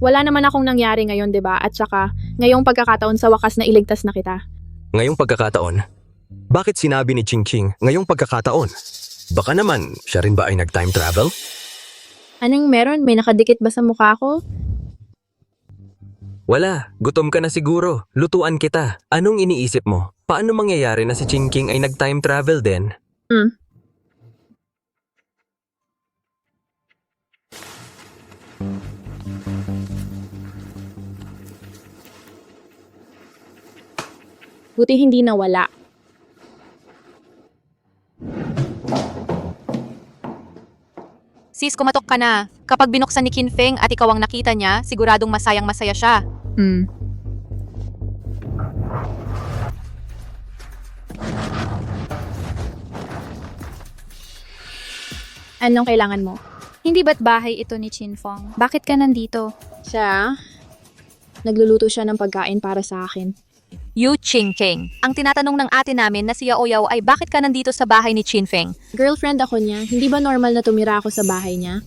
Wala naman akong nangyari ngayon, 'di ba? At saka, ngayong pagkakataon sa wakas na iligtas na kita. Ngayong pagkakataon? Bakit sinabi ni Ching Ching ngayong pagkakataon? Baka naman, siya rin ba ay nag-time travel? Anong meron? May nakadikit ba sa mukha ko? Wala, gutom ka na siguro. Lutuan kita. Anong iniisip mo? Paano mangyayari na si Ching King ay nag-time travel din? Buti hindi nawala. Sis, kumatok ka na. Kapag binuksan ni Qin Feng at ikaw ang nakita niya, siguradong masayang masaya siya. Anong kailangan mo? Hindi ba't bahay ito ni Chin Feng? Bakit ka nandito? Siya? Nagluluto siya ng pagkain para sa akin. Yu Ching King. Ang tinatanong ng ate namin na si Yao Yao ay bakit ka nandito sa bahay ni Chin Feng? Girlfriend ako niya. Hindi ba normal na tumira ako sa bahay niya?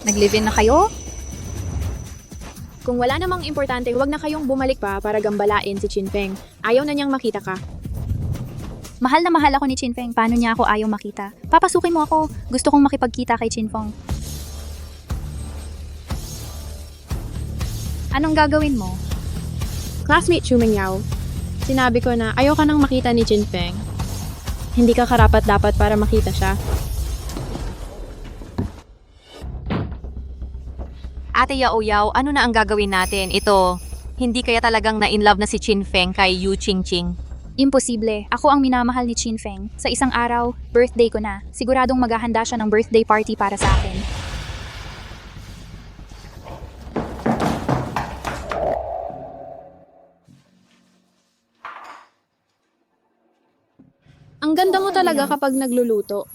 Nag-live-in na kayo? Kung wala namang importante, huwag na kayong bumalik pa para gambalain si Chin Feng. Ayaw na niyang makita ka. Mahal na mahal ako ni Chin Feng. Paano niya ako ayaw makita? Papasukin mo ako. Gusto kong makipagkita kay Chin Feng. Anong gagawin mo? Classmate Chumeng Yao, sinabi ko na ayaw ka nang makita ni Chin Feng. Hindi ka karapat-dapat para makita siya. Ate Yao Yao, ano na ang gagawin natin? Ito, hindi kaya talagang na-in-love na si Chin Feng kay Yu Ching Ching? Imposible. Ako ang minamahal ni Chin Feng. Sa isang araw, birthday ko na. Siguradong maghahanda siya ng birthday party para sa akin. Ang ganda mo talaga kapag nagluluto.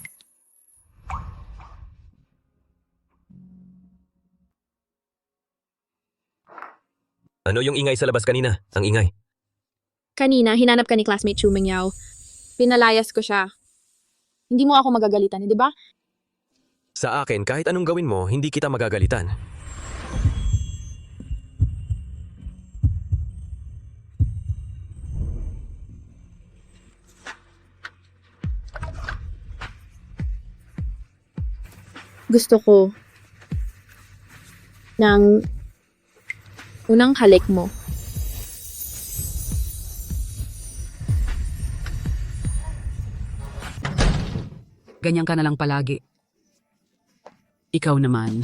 Ano yung ingay sa labas kanina? Ang ingay. Kanina, hinanap ka ni classmate Chumeng Yao. Pinalayas ko siya. Hindi mo ako magagalitan, di ba? Sa akin, kahit anong gawin mo, hindi kita magagalitan. Gusto ko ng unang halik mo. Ganyan ka na lang palagi. Ikaw naman.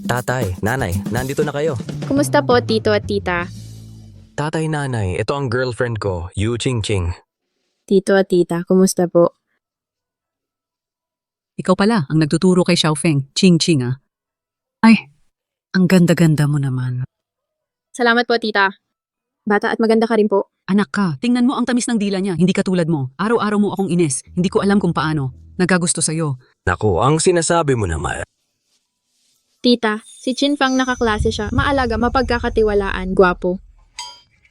Tatay, nanay, nandito na kayo. Kumusta po, tito at tita? Tatay, nanay, ito ang girlfriend ko, Yu Ching Ching. Tito at tita, kumusta po? Ikaw pala ang nagtuturo kay Xiaofeng. Ching-ching ah. Ay, ang ganda-ganda mo naman. Salamat po, tita. Bata at maganda ka rin po. Anak ka, tingnan mo ang tamis ng dila niya. Hindi katulad mo. Araw-araw mo akong ines. Hindi ko alam kung paano. Nagkagusto sa'yo. Naku, ang sinasabi mo naman. Tita, si Chinfeng nakaklase siya. Maalaga, mapagkakatiwalaan, gwapo.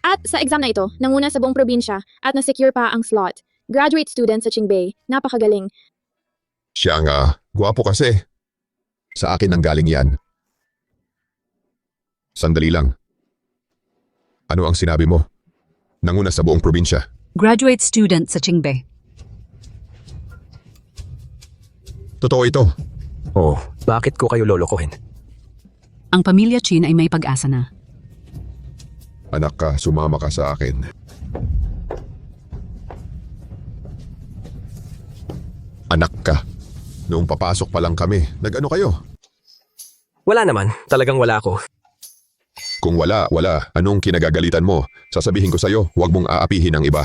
At sa exam na ito, nanguna sa buong probinsya at na-secure pa ang slot. Graduate student sa Qingbei. Napakagaling. Siya nga, gwapo kasi. Sa akin ang galing yan. Sandali lang. Ano ang sinabi mo? Nanguna sa buong probinsya. Graduate student sa Qingbei. Totoo ito. Oh, bakit ko kayo lolokohin? Ang pamilya Chin ay may pag-asa na. Anak ka, sumama ka sa akin. Anak ka. Noong papasok pa lang kami, nag-ano kayo? Wala naman, talagang wala ako. Kung wala, anong kinagagalitan mo? Sasabihin ko sa'yo, huwag mong aapihin ang iba.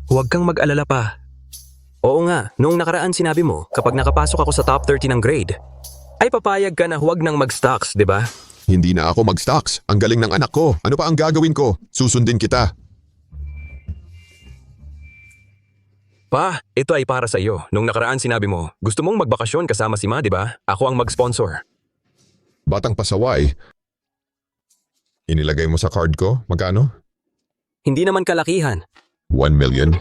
Huwag kang mag-alala pa. Oo nga, noong nakaraan sinabi mo, kapag nakapasok ako sa top 30 ng grade, ay papayag ka na huwag nang mag-stocks, di ba? Hindi na ako mag-stocks. Ang galing ng anak ko. Ano pa ang gagawin ko? Susundin kita. Pa, ito ay para sa iyo. Nung nakaraan sinabi mo, gusto mong magbakasyon kasama si Ma, di ba? Ako ang mag-sponsor. Batang pasaway. Inilagay mo sa card ko? Magkano? Hindi naman kalakihan. 1 million.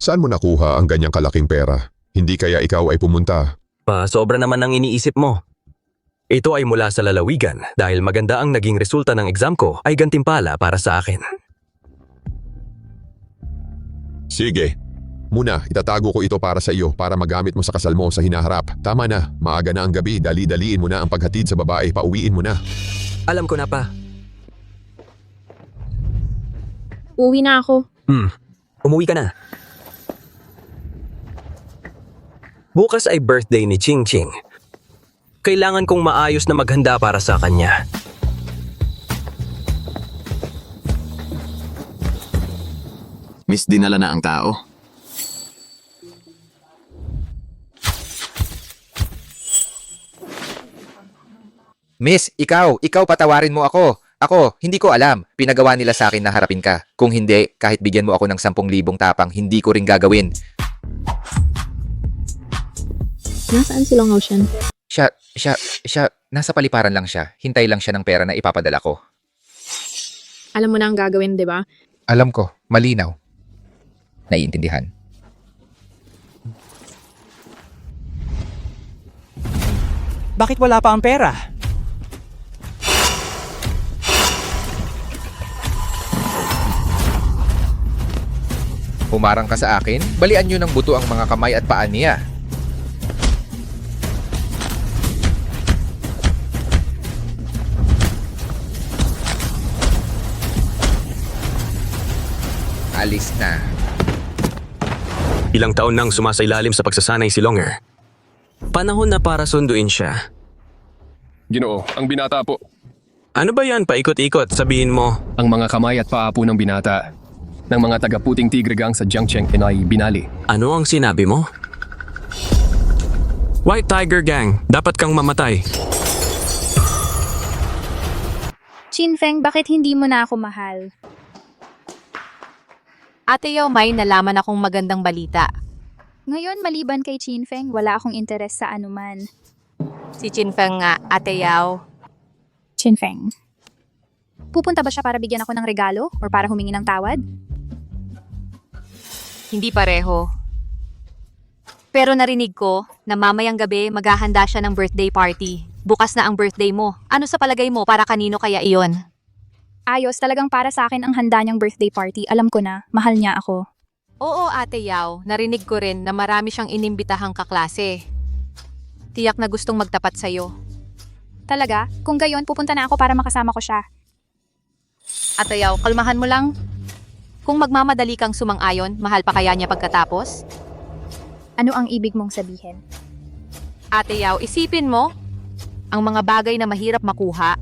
Saan mo nakuha ang ganyang kalaking pera? Hindi kaya ikaw ay pumunta? Pa, sobra naman ang iniisip mo. Ito ay mula sa lalawigan dahil maganda ang naging resulta ng exam ko ay gantimpala para sa akin. Sige. Muna, itatago ko ito para sa iyo para magamit mo sa kasal mo sa hinaharap. Tama na, maaga na ang gabi, dali-daliin mo na ang paghatid sa babae, pauwiin mo na. Alam ko na pa. Uwi na ako. Umuwi ka na. Bukas ay birthday ni Ching Ching. Kailangan kong maayos na maghanda para sa kanya. Miss, dinala na ang tao. Miss, ikaw patawarin mo ako. Ako, hindi ko alam. Pinagawa nila sa akin na harapin ka. Kung hindi, kahit bigyan mo ako ng 10,000 tapang, hindi ko rin gagawin. Nasaan si Long Ocean? Siya, nasa paliparan lang siya. Hintay lang siya ng pera na ipapadala ko. Alam mo na ang gagawin, di ba? Alam ko, malinaw. Naiintindihan. Bakit wala pa ang pera? Humarang ka sa akin, balian nyo ng buto ang mga kamay at paa niya. Alis na. Ilang taon nang sumasailalim sa pagsasanay si Longer. Panahon na para sunduin siya. Ginoo, ang binata po. Ano ba yan paikot-ikot? Sabihin mo. Ang mga kamay at paa po ng binata ng mga taga-puting tigre gang sa Jiangcheng ay binali. Ano ang sinabi mo? White Tiger Gang, dapat kang mamatay. Chinfeng, bakit hindi mo na ako mahal? Ate Yao, may nalaman akong magandang balita. Ngayon, maliban kay Chinfeng, wala akong interes sa anuman. Si Chinfeng nga, Ate Yao. Chinfeng. Pupunta ba siya para bigyan ako ng regalo or para humingi ng tawad? Hindi pareho. Pero narinig ko na mamayang gabi maghahanda siya ng birthday party. Bukas na ang birthday mo. Ano sa palagay mo, para kanino kaya iyon? Ayos, talagang para sa akin ang handa niyang birthday party. Alam ko na, mahal niya ako. Oo, Ate Yao. Narinig ko rin na marami siyang inimbitahang kaklase. Tiyak na gustong magtapat sa'yo. Talaga? Kung gayon, pupunta na ako para makasama ko siya. Ate Yao, kalmahan mo lang. Kung magmamadali kang sumang-ayon, mahal pa kaya niya pagkatapos? Ano ang ibig mong sabihin? Ate Yao, isipin mo, ang mga bagay na mahirap makuha,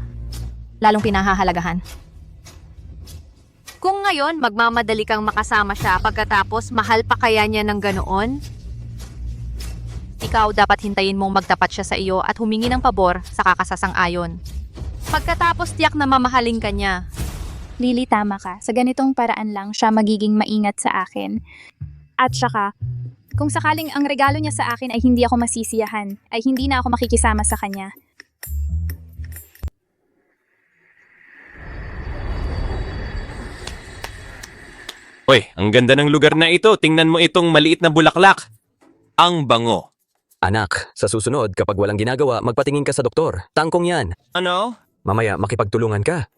lalong pinahahalagahan. Kung ngayon, magmamadali kang makasama siya pagkatapos, mahal pa kaya niya ng ganoon? ikaw dapat hintayin mong magtapat siya sa iyo at humingi ng pabor sa kakasasang-ayon. Pagkatapos tiyak na mamahalin ka niya. Lily, tama ka. Sa ganitong paraan lang siya magiging maingat sa akin. At saka, kung sakaling ang regalo niya sa akin ay hindi ako masisiyahan, ay hindi na ako makikisama sa kanya. Uy, ang ganda ng lugar na ito. Tingnan mo itong maliit na bulaklak. Ang bango. Anak, sa susunod, kapag walang ginagawa, magpatingin ka sa doktor. Tangkong yan. Ano? Mamaya, makipagtulungan ka.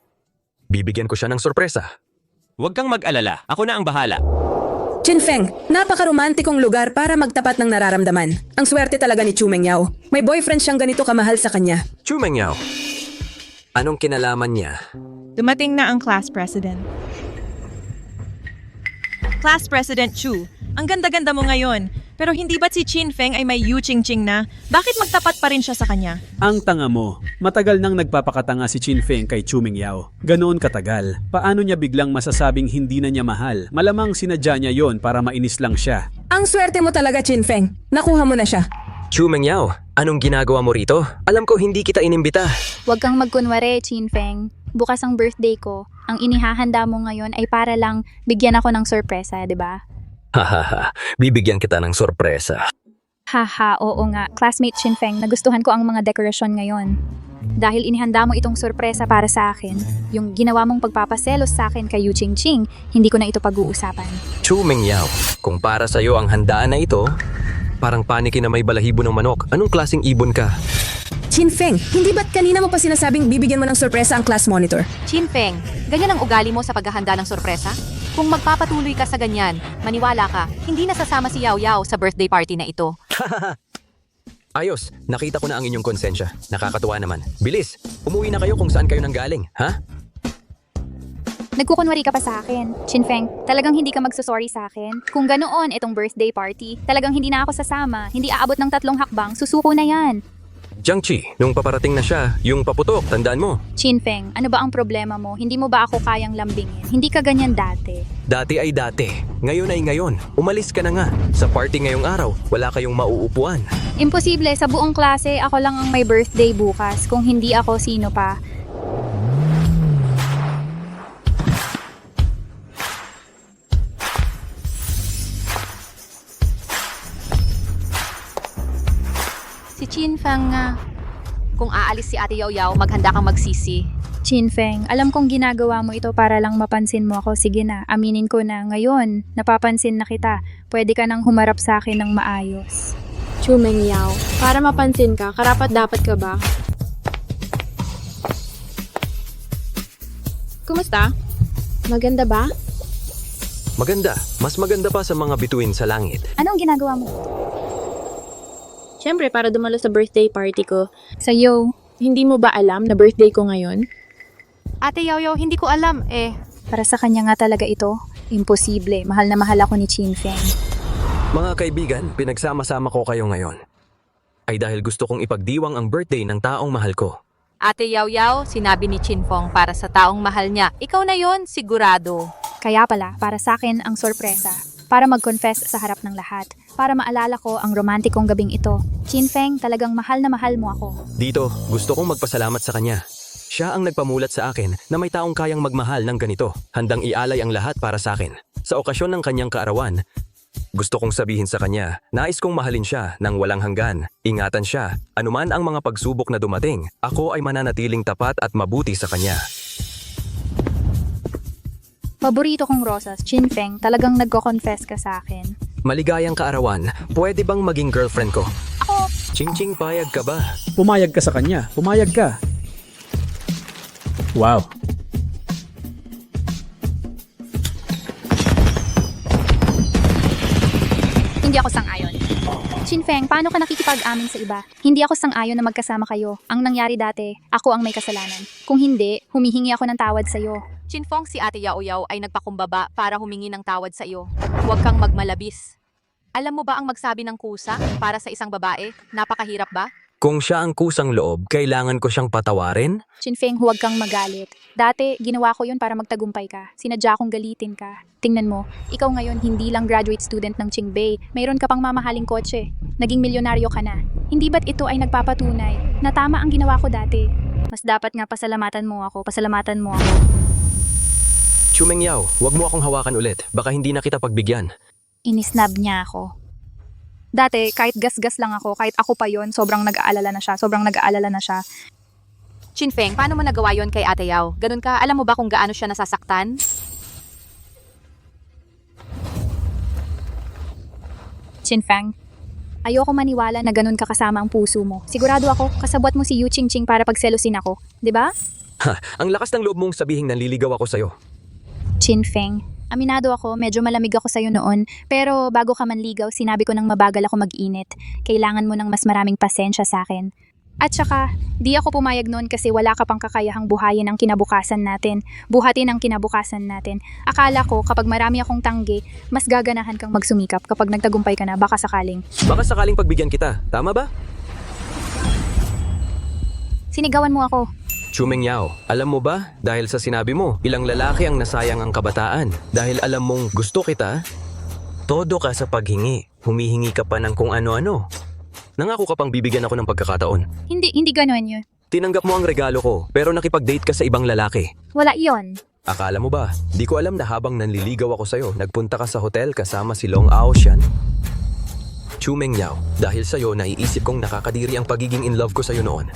Bibigyan ko siya ng sorpresa. Huwag kang mag-alala. Ako na ang bahala. Chinfeng, napaka-romantikong lugar para magtapat ng nararamdaman. Ang swerte talaga ni Chu Mengyao. May boyfriend siyang ganito kamahal sa kanya. Chu Mengyao, anong kinalaman niya? Dumating na ang class president. Class President Chu, ang ganda-ganda mo ngayon. Pero hindi ba't si Chin Feng ay may Yu Ching-ching na? Bakit magtapat pa rin siya sa kanya? Ang tanga mo. Matagal nang nagpapakatanga si Chin Feng kay Chu Mingyao. Ganoon katagal. Paano niya biglang masasabing hindi na niya mahal? Malamang sinadya niya yon para mainis lang siya. Ang swerte mo talaga, Chinfeng. Nakuha mo na siya. Chu Mengyao, anong ginagawa mo rito? Alam ko hindi kita inimbita. Huwag kang magkunwari, Chinfeng. Bukas ang birthday ko. Ang inihahanda mo ngayon ay para lang bigyan ako ng sorpresa, di ba? Hahaha, bibigyan kita ng sorpresa. Haha, oo nga. Classmate Chinfeng, nagustuhan ko ang mga dekorasyon ngayon. Dahil inihanda mo itong sorpresa para sa akin, yung ginawa mong pagpapaselos sa akin kay Yu Ching-ching, hindi ko na ito pag-uusapan. Chu Mengyao, kung para sa'yo ang handaan na ito, parang paniki na may balahibo ng manok. Anong klaseng ibon ka? Chinfeng, hindi ba't kanina mo pa sinasabing bibigyan mo ng sorpresa ang class monitor? Chin Feng, ganyan ang ugali mo sa paghahanda ng sorpresa? Kung magpapatuloy ka sa ganyan, maniwala ka, hindi nasasama si Yao Yao sa birthday party na ito. Ayos, nakita ko na ang inyong konsensya. Nakakatuwa naman. Bilis, umuwi na kayo kung saan kayo nanggaling, ha? Nagkukunwari ka pa sa akin. Chinfeng, talagang hindi ka magsusorry sa akin. Kung ganoon itong birthday party, talagang hindi na ako sasama. Hindi aabot ng 3 hakbang, susuko na yan. Jiangchi, nung paparating na siya, yung paputok, tandaan mo. Chinfeng, ano ba ang problema mo? Hindi mo ba ako kayang lambingin? Hindi ka ganyan dati. Dati ay dati, ngayon ay ngayon. Umalis ka na nga. Sa party ngayong araw, wala kayong mauupuan. Imposible, sa buong klase, ako lang ang may birthday bukas. Kung hindi ako, sino pa? Si Chin Feng nga. Kung aalis si Ate Yao Yao, maghanda kang magsisi. Chinfeng, alam kong ginagawa mo ito para lang mapansin mo ako. Sige na, aminin ko na. Ngayon, napapansin na kita. Pwede ka nang humarap sa akin ng maayos. Chu Mengyao, para mapansin ka, karapat-dapat ka ba? Kumusta? Maganda ba? Maganda, mas maganda pa sa mga bituin sa langit. Anong ginagawa mo? Siyempre, para dumalo sa birthday party ko. Sa'yo. Hindi mo ba alam na birthday ko ngayon? Ate Yao Yao, hindi ko alam eh. Para sa kanya nga talaga ito. Imposible. Mahal na mahal ako ni Chinfeng. Mga kaibigan, pinagsama-sama ko kayo ngayon. Ay dahil gusto kong ipagdiwang ang birthday ng taong mahal ko. Ate Yao Yao, sinabi ni Chin Feng para sa taong mahal niya. Ikaw na yon, sigurado. Kaya pala, para sa akin ang sorpresa. Para mag-confess sa harap ng lahat. Para maalala ko ang romantikong gabing ito. Chinfeng, talagang mahal na mahal mo ako. Dito, gusto kong magpasalamat sa kanya. Siya ang nagpamulat sa akin na may taong kayang magmahal ng ganito. Handang ialay ang lahat para sa akin. Sa okasyon ng kanyang kaarawan, gusto kong sabihin sa kanya, nais kong mahalin siya ng walang hanggan. Ingatan siya, anuman ang mga pagsubok na dumating, ako ay mananatiling tapat at mabuti sa kanya. Paborito kong rosas, Chinfeng, talagang nagko-confess ka sa akin. Maligayang kaarawan, pwede bang maging girlfriend ko? Ako! Ching-ching, payag ka ba? Pumayag ka sa kanya. Pumayag ka. Wow. Hindi ako sang-ayon. Chinfeng, paano ka nakikipag-amin sa iba? Hindi ako sang-ayon na magkasama kayo. Ang nangyari dati, ako ang may kasalanan. Kung hindi, humihingi ako ng tawad sa'yo. Chin Feng, si Ate Yao Yao ay nagpakumbaba para humingi ng tawad sa iyo. Huwag kang magmalabis. Alam mo ba ang magsabi ng kusa para sa isang babae? Napakahirap ba? Kung siya ang kusang loob, kailangan ko siyang patawarin? Chinfeng, huwag kang magalit. Dati, ginawa ko yun para magtagumpay ka. Sinadya kong galitin ka. Tingnan mo, ikaw ngayon hindi lang graduate student ng Qingbei, mayroon ka pang mamahaling kotse. naging milyonaryo ka na. Hindi ba't ito ay nagpapatunay na tama ang ginawa ko dati? Mas dapat nga pasalamatan mo ako. Chumeng Yao, wag mo akong hawakan ulit. Baka hindi na kita pagbigyan. Inisnab niya ako. Dati, kahit gas-gas lang ako, kahit ako pa yon, sobrang nag-aalala na siya. Chinfeng, paano mo nagawa yon kay Ate Yao? Ganun ka, alam mo ba kung gaano siya nasasaktan? Chinfeng, ayoko maniwala na ganun ka kasama ang puso mo. Sigurado ako, kasabwat mo si Yu Qingqing para pagselosin ako. 'Di ba? Ha, ang lakas ng loob mong sabihing nanliligaw ako sa'yo. Chinfeng, aminado ako, medyo malamig ako sa'yo noon. Pero bago ka manligaw, sinabi ko nang mabagal ako mag-init. Kailangan mo ng mas maraming pasensya sa akin. At saka, di ako pumayag noon kasi wala ka pang kakayahang buhatin ang kinabukasan natin. Akala ko, kapag marami akong tanggi, mas gaganahan kang magsumikap kapag nagtagumpay ka na, baka sakaling. Baka sakaling pagbigyan kita, tama ba? Sinigawan mo ako. Chumeng Yao, alam mo ba, dahil sa sinabi mo, ilang lalaki ang nasayang ang kabataan. Dahil alam mong gusto kita, todo ka sa paghingi. Humihingi ka pa ng kung ano-ano. Nangako ka pang bibigyan ako ng pagkakataon. Hindi gano'n yun. Tinanggap mo ang regalo ko, pero nakipag-date ka sa ibang lalaki. Wala iyon. Akala mo ba, di ko alam na habang nanliligaw ako sa'yo, nagpunta ka sa hotel kasama si Long Aoshan? Chumeng Yao, dahil sa'yo naiisip kong nakakadiri ang pagiging in love ko sa'yo noon.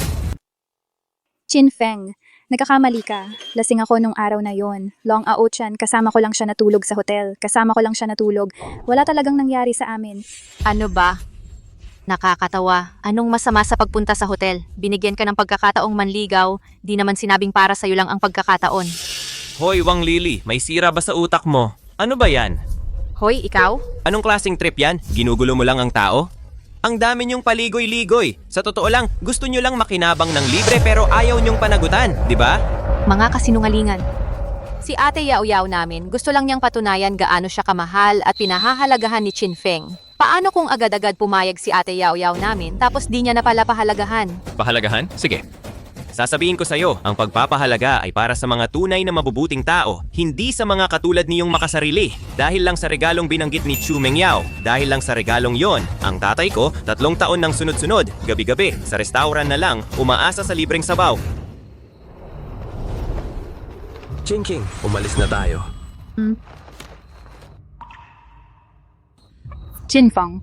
Chinfeng, nagkakamali ka. Lasing ako nung araw na yon. Long Aochan, kasama ko lang siya natulog sa hotel. Wala talagang nangyari sa amin. Ano ba? Nakakatawa. Anong masama sa pagpunta sa hotel? Binigyan ka ng pagkakataong manligaw, di naman sinabing para sa'yo lang ang pagkakataon. Hoy, Wang Lily, may sira ba sa utak mo? Ano ba yan? Hoy, ikaw? Anong klaseng trip yan? Ginugulo mo lang ang tao? Ang dami niyong paligoy-ligoy. Sa totoo lang, gusto niyo lang makinabang ng libre pero ayaw niyong panagutan, di ba? Mga kasinungalingan. Si Ate Yao Yao namin, gusto lang niyang patunayan gaano siya kamahal at pinahahalagahan ni Chinfeng. Paano kung agad-agad pumayag si Ate Yao Yao namin tapos di niya na pala pahalagahan? Pahalagahan? Sige. Sasabihin ko sa'yo, ang pagpapahalaga ay para sa mga tunay na mabubuting tao, hindi sa mga katulad niyong makasarili. Dahil lang sa regalong binanggit ni Chumeng Yao, dahil lang sa regalong yon, ang tatay ko, 3 taon ng sunod-sunod, gabi-gabi, sa restaurant na lang, umaasa sa libreng sabaw. Qingqing, umalis na tayo. Chinfeng.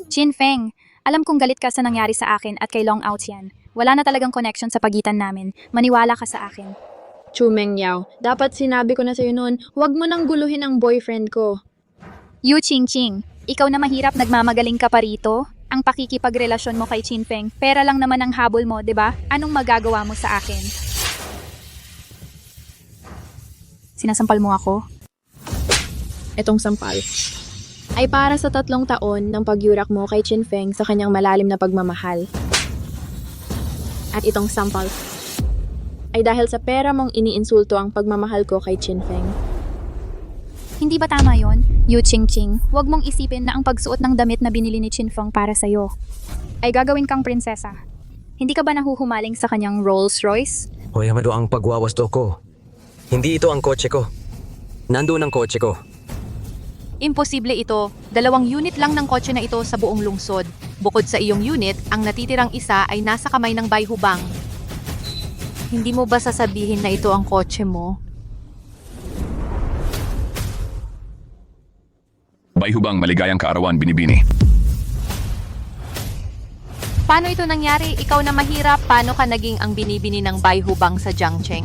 Chinfeng, alam kong galit ka sa nangyari sa akin at kay Long Aochan. Wala na talagang connection sa pagitan namin. Maniwala ka sa akin. Chumeng Yao, dapat sinabi ko na sa'yo noon, huwag mo nang guluhin ang boyfriend ko. Yu Qingqing, ikaw na mahirap nagmamagaling ka pa rito? Ang pakikipagrelasyon mo kay Chinfeng, pera lang naman ang habol mo, 'di ba? Anong magagawa mo sa akin? Sinasampal mo ako? Etong sampal ay para sa 3 taon ng pagyurak mo kay Chinfeng sa kanyang malalim na pagmamahal. At itong sampal ay dahil sa pera mong iniinsulto ang pagmamahal ko kay Chinfeng. Hindi ba tama yon? Yu Qingqing, huwag mong isipin na ang pagsuot ng damit na binili ni Chinfeng para sa'yo ay gagawin kang prinsesa. Hindi ka ba nahuhumaling sa kanyang Rolls Royce? Hoy, Amado, ang pagwawasto ko. Hindi ito ang kotse ko. Nandoon ang kotse ko. Imposible ito. 2 unit lang ng kotse na ito sa buong lungsod. Bukod sa iyong unit, ang natitirang isa ay nasa kamay ng bayhubang. Hindi mo ba sasabihin na ito ang kotse mo? Bayhubang, maligayang kaarawan, Binibini. Paano ito nangyari? Ikaw na mahirap. Paano ka naging ang binibini ng bayhubang sa Jiangcheng?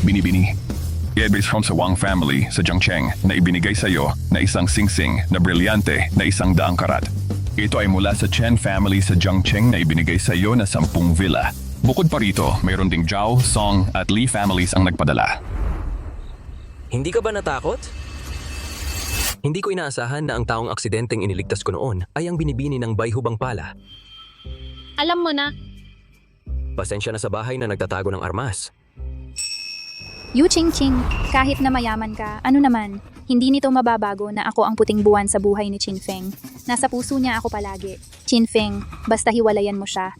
Binibini. It is from sa Wang family sa Jiangcheng na ibinigay sa iyo na isang singsing na brilyante na 100 karat. Ito ay mula sa Chen family sa Jiangcheng na ibinigay sa iyo na 10 villa. Bukod pa rito, mayroon ding Zhao, Song at Li families ang nagpadala. Hindi ka ba natakot? Hindi ko inaasahan na ang taong aksidenteng iniligtas ko noon ay ang binibini ng bayhubang pala. Alam mo na. Pasensya na sa bahay na nagtatago ng armas. Yu Qingqing, kahit na mayaman ka, ano naman, hindi nito mababago na ako ang puting buwan sa buhay ni Chinfeng. Nasa puso niya ako palagi. Chinfeng, basta hiwalayan mo siya.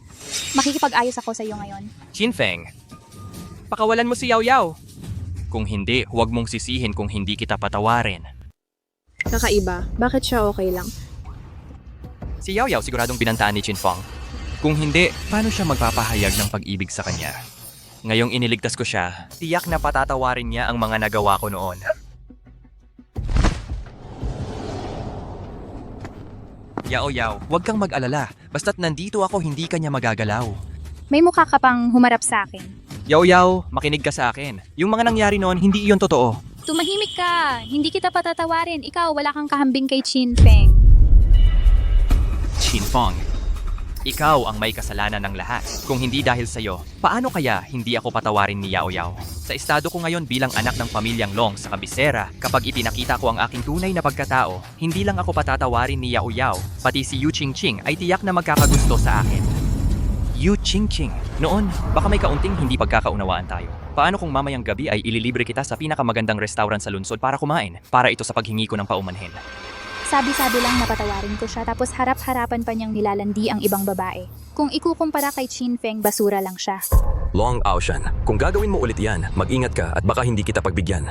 Makikipag-ayos ako sa iyo ngayon. Chinfeng, pakawalan mo si Yao Yao. Kung hindi, huwag mong sisihin kung hindi kita patawarin. Kakaiba. Bakit siya okay lang? Si Yao Yao siguradong binantaan ni Chinfeng. Kung hindi, paano siya magpapahayag ng pag-ibig sa kanya? Ngayong iniligtas ko siya, tiyak na patatawarin niya ang mga nagawa ko noon. Yao Yao, huwag kang mag-alala. Basta't nandito ako, hindi ka niya magagalaw. May mukha ka pang humarap sa akin. Yao Yao, makinig ka sa akin. Yung mga nangyari noon, hindi iyon totoo. Tumahimik ka! Hindi kita patatawarin. Ikaw, wala kang kahambing kay Chinfeng. Chinfeng, ikaw ang may kasalanan ng lahat. Kung hindi dahil sa'yo, paano kaya hindi ako patawarin ni Yao Yao? Sa estado ko ngayon bilang anak ng pamilyang Long sa Kabisera, kapag ipinakita ko ang aking tunay na pagkatao, hindi lang ako patatawarin ni Yao Yao, pati si Yu Qingqing ay tiyak na magkakagusto sa akin. Yu Qingqing, noon, baka may kaunting hindi pagkakaunawaan tayo. Paano kung mamayang gabi ay ililibre kita sa pinakamagandang restaurant sa lungsod para kumain, para ito sa paghingi ko ng paumanhin? Sabi-sabi lang napatawarin ko siya tapos harap-harapan pa niyang nilalandi ang ibang babae. Kung ikukumpara kay Chinfeng, basura lang siya. Long Aoshan, kung gagawin mo ulit yan, mag-ingat ka at baka hindi kita pagbigyan.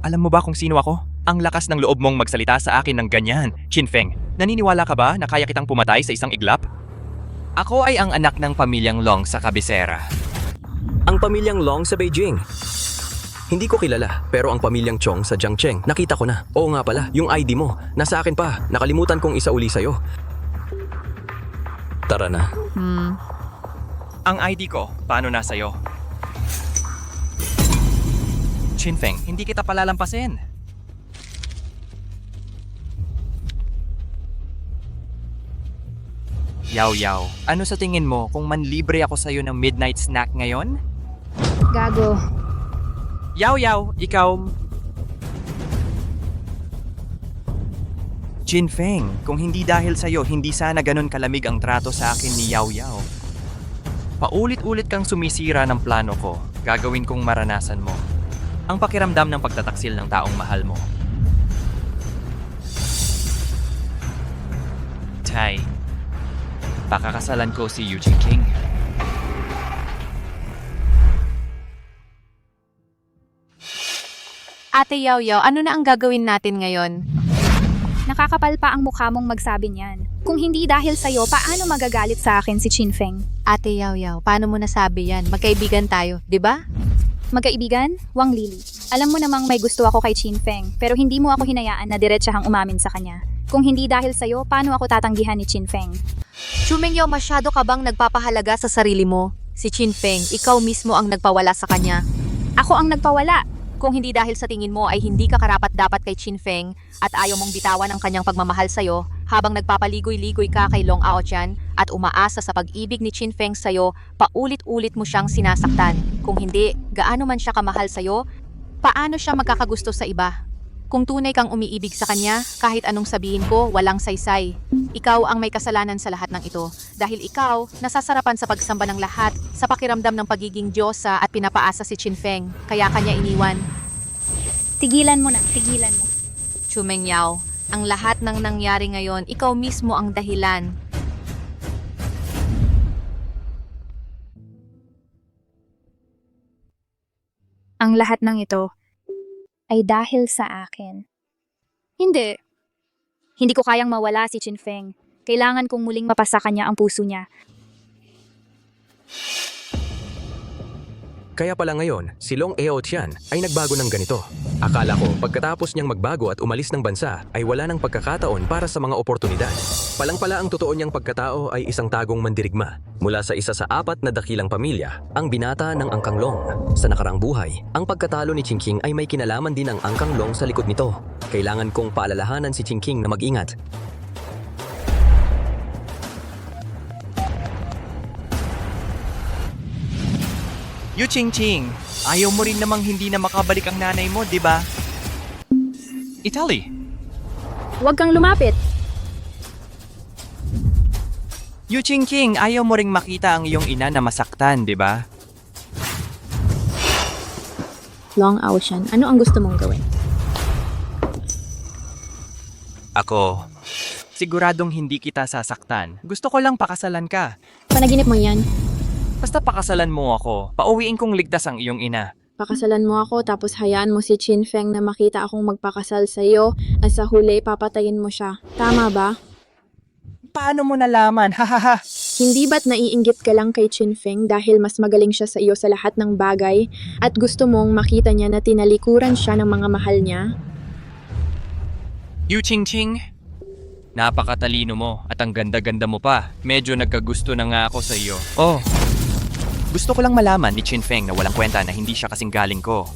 Alam mo ba kung sino ako? Ang lakas ng loob mong magsalita sa akin ng ganyan. Chinfeng, naniniwala ka ba na kaya kitang pumatay sa isang iglap? Ako ay ang anak ng pamilyang Long sa Kabisera. Ang pamilyang Long sa Beijing. Hindi ko kilala, pero ang pamilyang Chong sa Jiangcheng, nakita ko na. Oo nga pala, yung ID mo, nasa akin pa. Nakalimutan kong isauli sa'yo. Tara na. Ang ID ko, paano na sa'yo? Chinfeng, hindi kita palalampasin. Yao Yao, ano sa tingin mo kung manlibre ako sa'yo ng midnight snack ngayon? Gago. Yao Yao, ikaw... Chinfeng, kung hindi dahil sa'yo, hindi sana ganun kalamig ang trato sa akin ni Yao Yao. Paulit-ulit kang sumisira ng plano ko, gagawin kong maranasan mo. Ang pakiramdam ng pagtataksil ng taong mahal mo. Tai, pakakasalan ko si Yu Qingqing. Ate Yao Yao, ano na ang gagawin natin ngayon? Nakakapal pa ang mukha mong magsabi niyan. Kung hindi dahil sa'yo, paano magagalit sa akin si Chinfeng? Ate Yao Yao, paano mo nasabi yan? Magkaibigan tayo, di ba? Magkaibigan? Wang Lily. Alam mo namang may gusto ako kay Chinfeng, pero hindi mo ako hinayaan na diretsahang umamin sa kanya. Kung hindi dahil sa'yo, paano ako tatanggihan ni Chinfeng? Chumeng Yao, masyado ka bang nagpapahalaga sa sarili mo? Si Chinfeng, ikaw mismo ang nagpawala sa kanya. Ako ang nagpawala. Kung hindi dahil sa tingin mo ay hindi ka karapat-dapat kay Chinfeng at ayaw mong bitawan ang kanyang pagmamahal sa'yo habang nagpapaligoy-ligoy ka kay Long Aochan at umaasa sa pag-ibig ni Chinfeng sa'yo, paulit-ulit mo siyang sinasaktan. Kung hindi, gaano man siya kamahal sa'yo, paano siya magkakagusto sa iba? Kung tunay kang umiibig sa kanya, kahit anong sabihin ko, walang saysay. Ikaw ang may kasalanan sa lahat ng ito. Dahil ikaw, nasasarapan sa pagsamba ng lahat, sa pakiramdam ng pagiging Diyosa at pinapaasa si Chinfeng, kaya kanya iniwan. Tigilan mo na, tigilan mo. Chumeng Yao, ang lahat ng nangyari ngayon, ikaw mismo ang dahilan. Ang lahat ng ito ay dahil sa akin. Hindi. Hindi ko kayang mawala si Chinfeng. Kailangan kong muling mapasa kanya ang puso niya. Kaya pala ngayon, si Long Aochan ay nagbago ng ganito. Akala ko pagkatapos niyang magbago at umalis ng bansa ay wala ng pagkakataon para sa mga oportunidad. Palang pala ang totoo niyang pagkatao ay isang tagong mandirigma. Mula sa isa sa 4 na dakilang pamilya, ang binata ng Angkang Long. Sa nakarang buhay, ang pagkatalo ni Qingqing ay may kinalaman din ang Angkang Long sa likod nito. Kailangan kong paalalahanan si Qingqing na mag-ingat. Yu Qingqing, ayaw mo rin namang hindi na makabalik ang nanay mo, di ba? Italy. Huwag kang lumapit. Yu Qingqing, ayaw mo ring makita ang iyong ina na masaktan, di ba? Long Aochan, ano ang gusto mong gawin? Ako, Siguradong hindi kita sasaktan. Gusto ko lang pakasalan ka. Panaginip mo yan. Basta pakasalan mo ako, pauwiin kong ligtas ang iyong ina. Pakasalan mo ako tapos hayaan mo si Chin Feng na makita akong magpakasal sa'yo at sa huli papatayin mo siya. Tama ba? Paano mo nalaman? Hahaha. Hindi ba't naiinggit ka lang kay Chin Feng dahil mas magaling siya sa iyo sa lahat ng bagay at gusto mong makita niya na tinalikuran siya ng mga mahal niya? Yu Ching, napakatalino mo at ang ganda-ganda mo pa. Medyo nagkagusto na nga ako sa iyo. Oh, gusto ko lang malaman ni Chin Feng na walang kwenta na hindi siya kasing galing ko.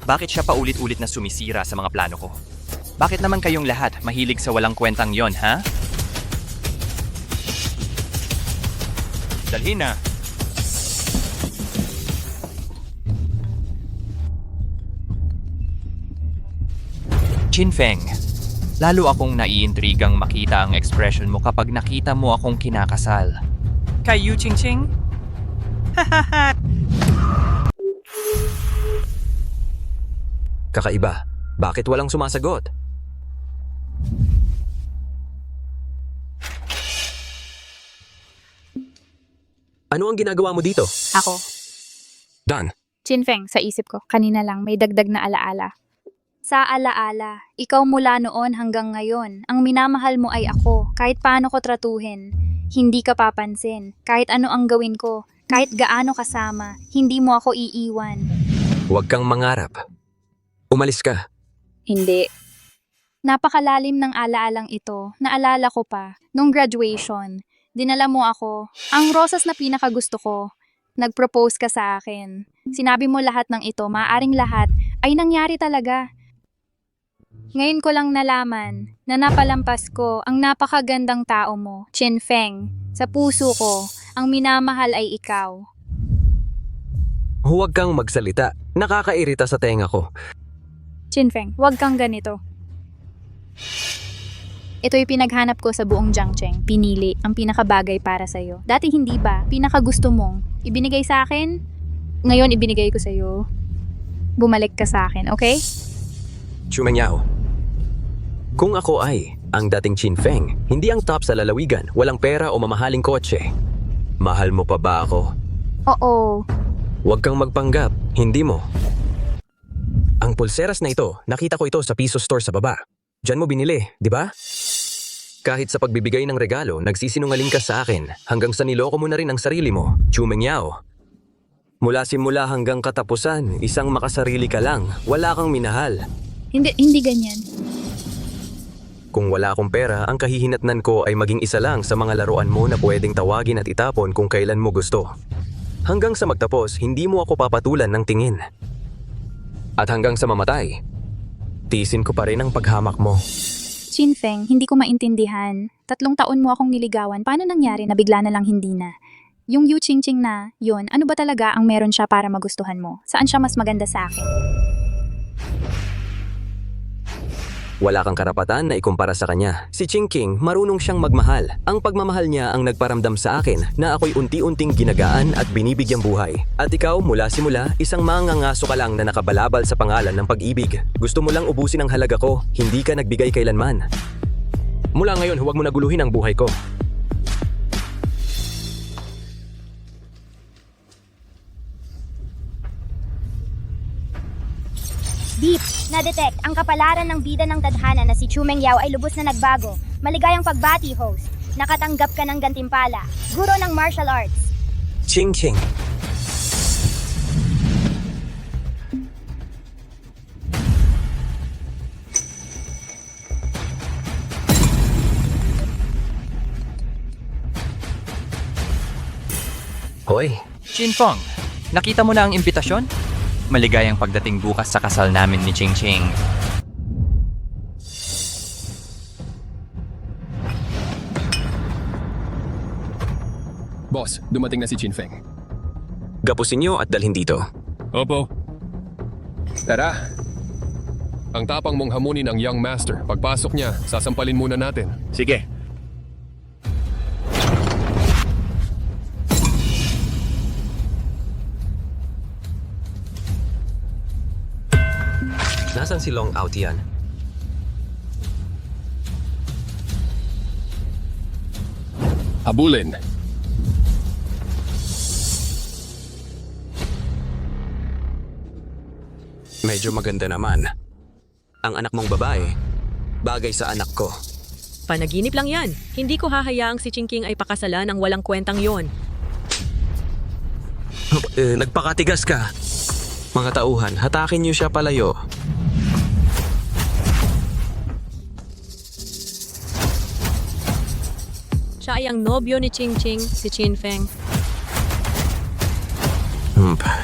Bakit siya paulit-ulit na sumisira sa mga plano ko? Bakit naman kayong lahat mahilig sa walang kwentang yon, ha? Dalhin na. Chin Feng, lalo akong naiintrigang makita ang expression mo kapag nakita mo akong kinakasal. Kay Yu Ching? Kakaiba. Bakit walang sumasagot? Ano ang ginagawa mo dito? Ako. Dan. Chin Feng, sa isip ko, kanina lang may dagdag na alaala. Sa alaala, ikaw mula noon hanggang ngayon, ang minamahal mo ay ako. Kahit paano ko tratuhin, hindi ka papansin. Kahit ano ang gawin ko, kahit gaano kasama, hindi mo ako iiwan. Huwag kang mangarap. Umalis ka. Hindi. Napakalalim ng alaalang ito, naalala ko pa, nung graduation. Dinala mo ako, ang rosas na pinakagusto ko. Nag-propose ka sa akin. Sinabi mo lahat ng ito, maaring lahat, ay nangyari talaga. Ngayon ko lang nalaman na napalampas ko ang napakagandang tao mo, Chin Feng. Sa puso ko, ang minamahal ay ikaw. Huwag kang magsalita. Nakakairita sa tenga ko. Chin Feng, huwag kang ganito. Ito'y pinaghanap ko sa buong Jiangcheng. Pinili ang pinakabagay para sa'yo. Dati hindi ba? Pinakagusto mong ibinigay sa akin? Ngayon ibinigay ko sa'yo. Bumalik ka sa akin, okay? Chumeng Yao. Kung ako ay ang dating Chin Feng, hindi ang top sa lalawigan, walang pera o mamahaling kotse. Mahal mo pa ba ako? Oo. Huwag kang magpanggap, hindi mo. Ang pulseras na ito, nakita ko ito sa Piso Store sa baba. Diyan mo binili, di ba? Kahit sa pagbibigay ng regalo, nagsisinungaling ka sa akin hanggang sa niloko mo na rin ang sarili mo, Chumeng Yao. Mula simula hanggang katapusan, isang makasarili ka lang, wala kang minahal. Hindi ganyan. Kung wala akong pera, ang kahihinatnan ko ay maging isa lang sa mga laruan mo na pwedeng tawagin at itapon kung kailan mo gusto. Hanggang sa magtapos, hindi mo ako papatulan ng tingin. At hanggang sa mamatay, tiisin ko pa rin ang paghamak mo. Chin Feng, hindi ko maintindihan. 3 taon mo akong niligawan. Paano nangyari na bigla na lang hindi na? Yung Yu Ching na, yun, ano ba talaga ang meron siya para magustuhan mo? Saan siya mas maganda sa akin? Wala kang karapatan na ikumpara sa kanya. Si Ching King, marunong siyang magmahal. Ang pagmamahal niya ang nagparamdam sa akin na ako'y unti-unting ginagaan at binibigyang buhay. At ikaw, mula simula, isang mangangaso ka lang na nakabalabal sa pangalan ng pag-ibig. Gusto mo lang ubusin ang halaga ko, hindi ka nagbigay kailanman. Mula ngayon, huwag mo naguluhin ang buhay ko. Deep, na-detect ang kapalaran ng bida ng tadhana na si Chumeng Yao ay lubos na nagbago. Maligayang pagbati, host. Nakatanggap ka ng gantimpala. Guro ng martial arts. Ching King. Hoy. Chin Feng, nakita mo na ang imbitasyon? Maligayang pagdating bukas sa kasal namin ni Ching Ching. Boss, dumating na si Chin Feng. Gapusin niyo at dalhin dito. Opo. Tara. Ang tapang mong hamunin ang young master. Pagpasok niya, sasampalin muna natin. Sige. Nasaan si Long Out yan? Habulin. Medyo maganda naman. Ang anak mong babae, bagay sa anak ko. Panaginip lang yan. Hindi ko hahayaang si Chingking ay pakasalan ng walang kwentang yon. Nagpakatigas ka. Mga tauhan, hatakin niyo siya palayo. Siya ay ang nobyo ni Chingching, si Chinfeng.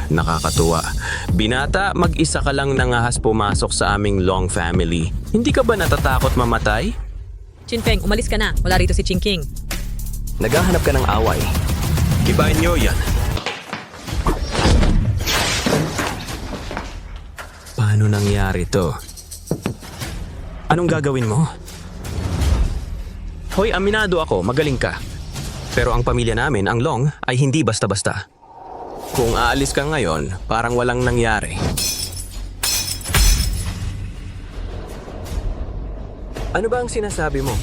Nakakatuwa. Binata, mag-isa ka lang nangahas pumasok sa aming Long family. Hindi ka ba natatakot mamatay? Chinfeng, umalis ka na. Wala rito si Chingking. Naghahanap ka ng away. Kibahin niyo yan. Paano nangyari to? Anong gagawin mo? Hoy, aminado ako, magaling ka. Pero ang pamilya namin, ang Long, ay hindi basta-basta. Kung aalis ka ngayon, parang walang nangyari. Ano ba ang sinasabi mo?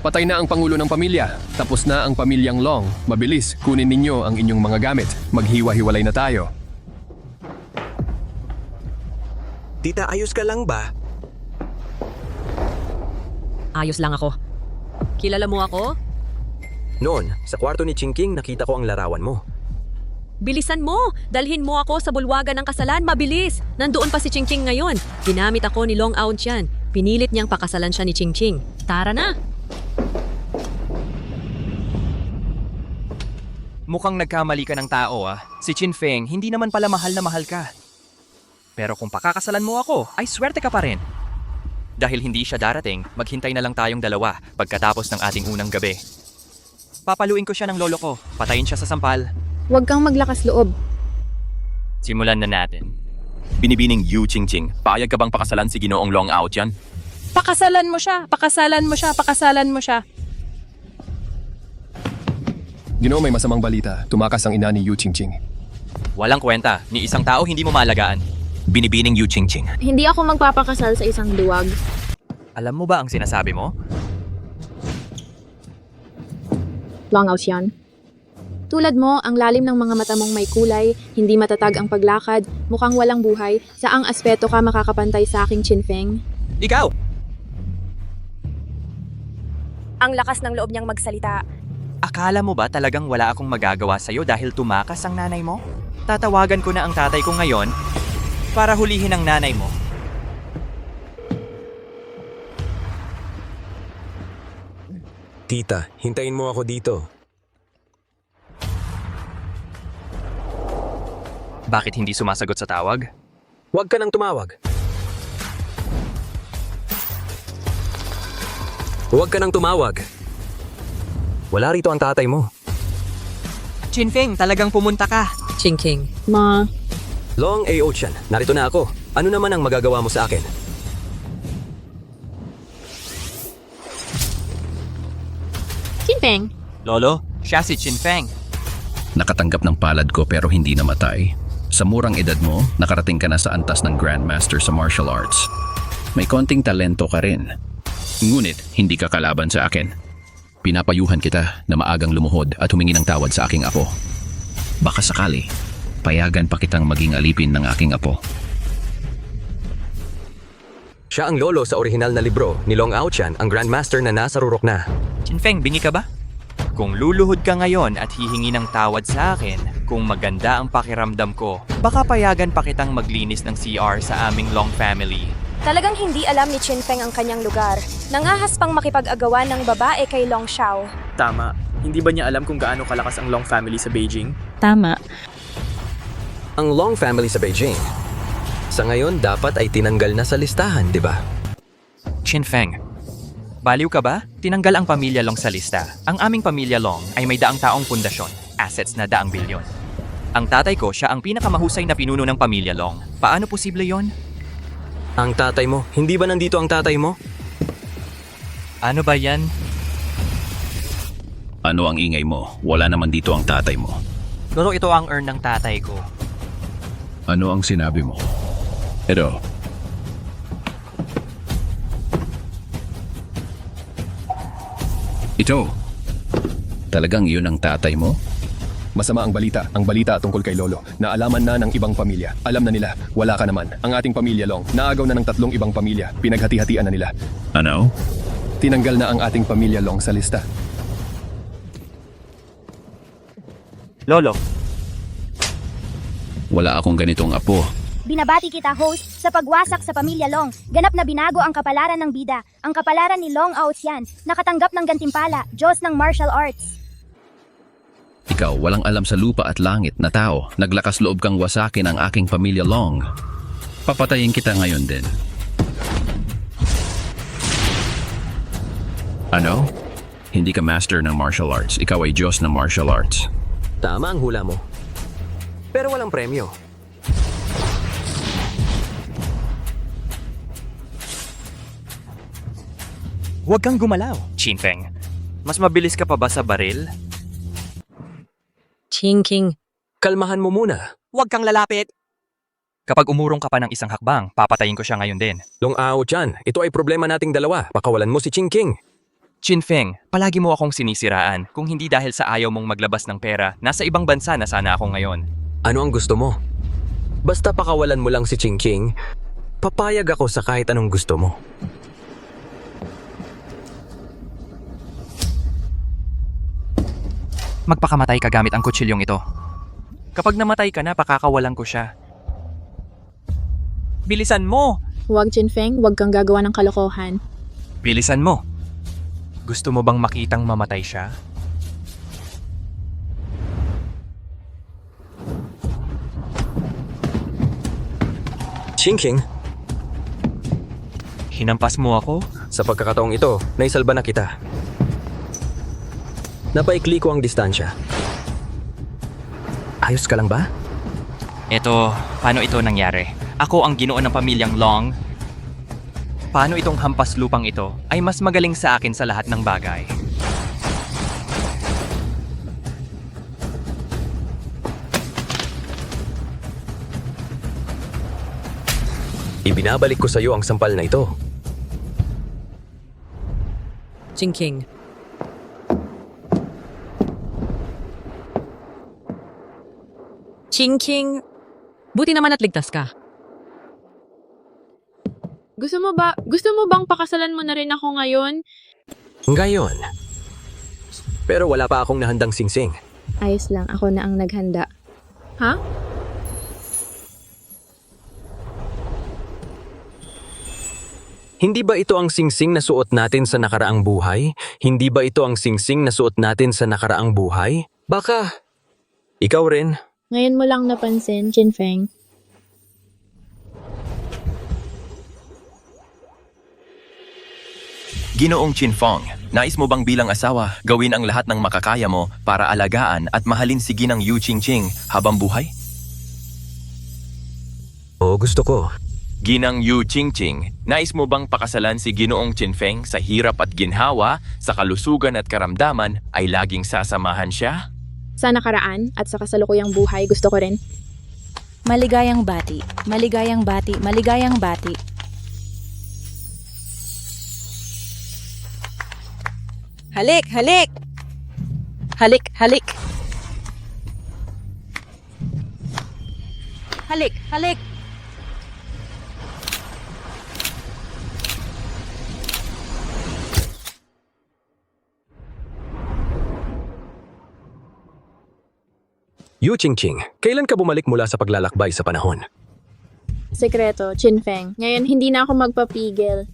Patay na ang pangulo ng pamilya. Tapos na ang pamilyang Long. Mabilis, kunin ninyo ang inyong mga gamit. Maghiwa-hiwalay na tayo. Tita, ayos ka lang ba? Ayos lang ako. Kilala mo ako? Noon, sa kwarto ni Chingking, nakita ko ang larawan mo. Bilisan mo! Dalhin mo ako sa bulwagan ng kasalan, mabilis! Nandoon pa si Chingching ngayon. Ginamit ako ni Long Aotian. Pinilit niyang pakasalan siya ni Chingching. Tara na! Mukhang nagkamali ka ng tao Si Chinfeng, hindi naman pala mahal na mahal ka. Pero kung pakakasalan mo ako, ay swerte ka pa rin. Dahil hindi siya darating, maghintay na lang tayong dalawa pagkatapos ng ating unang gabi. Papaluin ko siya ng lolo ko, patayin siya sa sampal. Huwag kang maglakas loob. Simulan na natin. Binibining Yu Chingching, payag ka bang pakasalan si Ginoong Long Aotian? Pakasalan mo siya! Pakasalan mo siya! Pakasalan mo siya! Ginoo, may masamang balita. Tumakas ang ina ni Yu Chingching. Walang kwenta, ni isang tao hindi mo malagaan. Binibining Yu Chingching. Hindi ako magpapakasal sa isang duwag. Alam mo ba ang sinasabi mo? Long Aotian. Tulad mo, ang lalim ng mga mata mong may kulay, hindi matatag ang paglakad, mukhang walang buhay, saang aspeto ka makakapantay sa aking Chinfeng? Ikaw! Ang lakas ng loob niyang magsalita. Akala mo ba talagang wala akong magagawa sa'yo dahil tumakas ang nanay mo? Tatawagan ko na ang tatay ko ngayon para hulihin ang nanay mo. Tita, hintayin mo ako dito. Bakit hindi sumasagot sa tawag? Huwag ka nang tumawag. Huwag ka nang tumawag. Wala rito ang tatay mo. Chinfeng, talagang pumunta ka. Chingking. Ma. Long Aotian, narito na ako. Ano naman ang magagawa mo sa akin? Chinfeng. Lolo, siya si Chinfeng. Nakatanggap ng palad ko pero hindi namatay. Sa murang edad mo, nakarating ka na sa antas ng Grandmaster sa martial arts. May konting talento ka rin. Ngunit, hindi ka kalaban sa akin. Pinapayuhan kita na maagang lumuhod at humingi ng tawad sa aking apo. Baka sakali, payagan pa kitang maging alipin ng aking apo. Siya ang lolo sa orihinal na libro ni Long Aotian, ang Grandmaster na nasa rurok na. Chinfeng, bingi ka ba? Kung luluhod ka ngayon at hihingi ng tawad sa akin, kung maganda ang pakiramdam ko, baka payagan pa kitang maglinis ng CR sa aming Long family. Talagang hindi alam ni Chinfeng ang kanyang lugar. Nangahas pang makipag-agawan ng babae kay Long Xiao. Tama. Hindi ba niya alam kung gaano kalakas ang Long family sa Beijing? Tama. Ang Long family sa Beijing. Sa ngayon, dapat ay tinanggal na sa listahan, di ba? Chinfeng, baliw ka ba? Tinanggal ang pamilya Long sa lista. Ang aming pamilya Long ay may daang taong pundasyon, assets na daang bilyon. Ang tatay ko, siya ang pinakamahusay na pinuno ng pamilya Long. Paano posible yon? Ang tatay mo? Hindi ba nandito ang tatay mo? Ano ba yan? Ano ang ingay mo? Wala naman dito ang tatay mo. Lolo, ito ang urn ng tatay ko. Ano ang sinabi mo? Ito. Ito. Talagang yun ang tatay mo? Masama ang balita tungkol kay Lolo. Naalaman na ng ibang pamilya. Alam na nila, wala ka naman. Ang ating pamilya, Long, naagaw na ng 3 ibang pamilya. Pinaghati-hatian na nila. Ano? Tinanggal na ang ating pamilya, Long, sa lista. Lolo, Wala akong ganitong apo. Binabati kita, host, sa pagwasak sa pamilya Long. Ganap na binago ang kapalaran ng bida. Ang kapalaran ni Long Aotian, nakatanggap ng gantimpala, Diyos ng martial arts. Ikaw, walang alam sa lupa at langit na tao. Naglakas loob kang wasakin ang aking pamilya Long. Papatayin kita ngayon din. Ano? Hindi ka master ng martial arts. Ikaw ay Diyos ng martial arts. Tama ang hula mo. Pero walang premyo. huwag kang gumalaw. Chinfeng, mas mabilis ka pa ba sa baril? Chingking. Kalmahan mo muna. Huwag kang lalapit. Kapag umurong ka pa ng isang hakbang, papatayin ko siya ngayon din. Long Ao-chan, ito ay problema nating dalawa. Pakawalan mo si Chingking. Chinfeng, palagi mo akong sinisiraan. Kung hindi dahil sa ayaw mong maglabas ng pera, nasa ibang bansa na sana ako ngayon. Ano ang gusto mo? Basta pakawalan mo lang si Chingking, papayag ako sa kahit anong gusto mo. Magpakamatay ka gamit ang kutsilyong ito. Kapag namatay ka na, pakakawalan ko siya. Bilisan mo! Huwag, Chinfeng. Huwag kang gagawa ng kalokohan. Bilisan mo! Gusto mo bang makitang mamatay siya? Chingking, hinampas mo ako? sa pagkakataong ito, naisalba na kita. Napaikli ko ang distansya. Ayos ka lang ba? Paano ito nangyari? Ako ang ginoo ng pamilyang Long. Paano itong hampas lupang ito ay mas magaling sa akin sa lahat ng bagay? Ibinabalik ko sa iyo ang sampal na ito. Chingking. Chingking. Buti naman at ligtas ka. Gusto mo bang pakasalan mo na rin ako ngayon? Ngayon. Pero wala pa akong nahandang singsing. Ayos lang, ako na ang naghanda. Ha? Hindi ba ito ang singsing na suot natin sa nakaraang buhay? Hindi ba ito ang singsing na suot natin sa nakaraang buhay? Baka, ikaw rin. Ngayon mo lang napansin, Chinfeng. Ginoong Chinfeng, nais mo bang bilang asawa gawin ang lahat ng makakaya mo para alagaan at mahalin si Ginang Yu Qingqing habang buhay? Oo, gusto ko. Ginang Yu Qingqing, nais mo bang pakasalan si Ginoong Chinfeng sa hirap at ginhawa, sa kalusugan at karamdaman ay laging sasamahan siya? Sa nakaraan at sa kasalukuyang buhay, gusto ko rin. Maligayang bati, maligayang bati, maligayang bati. Halik! Halik! Halik! Halik! Halik! Halik! Yu Qingqing, kailan ka bumalik mula sa paglalakbay sa panahon? Sekreto, Chinfeng. Ngayon hindi na ako magpapigil.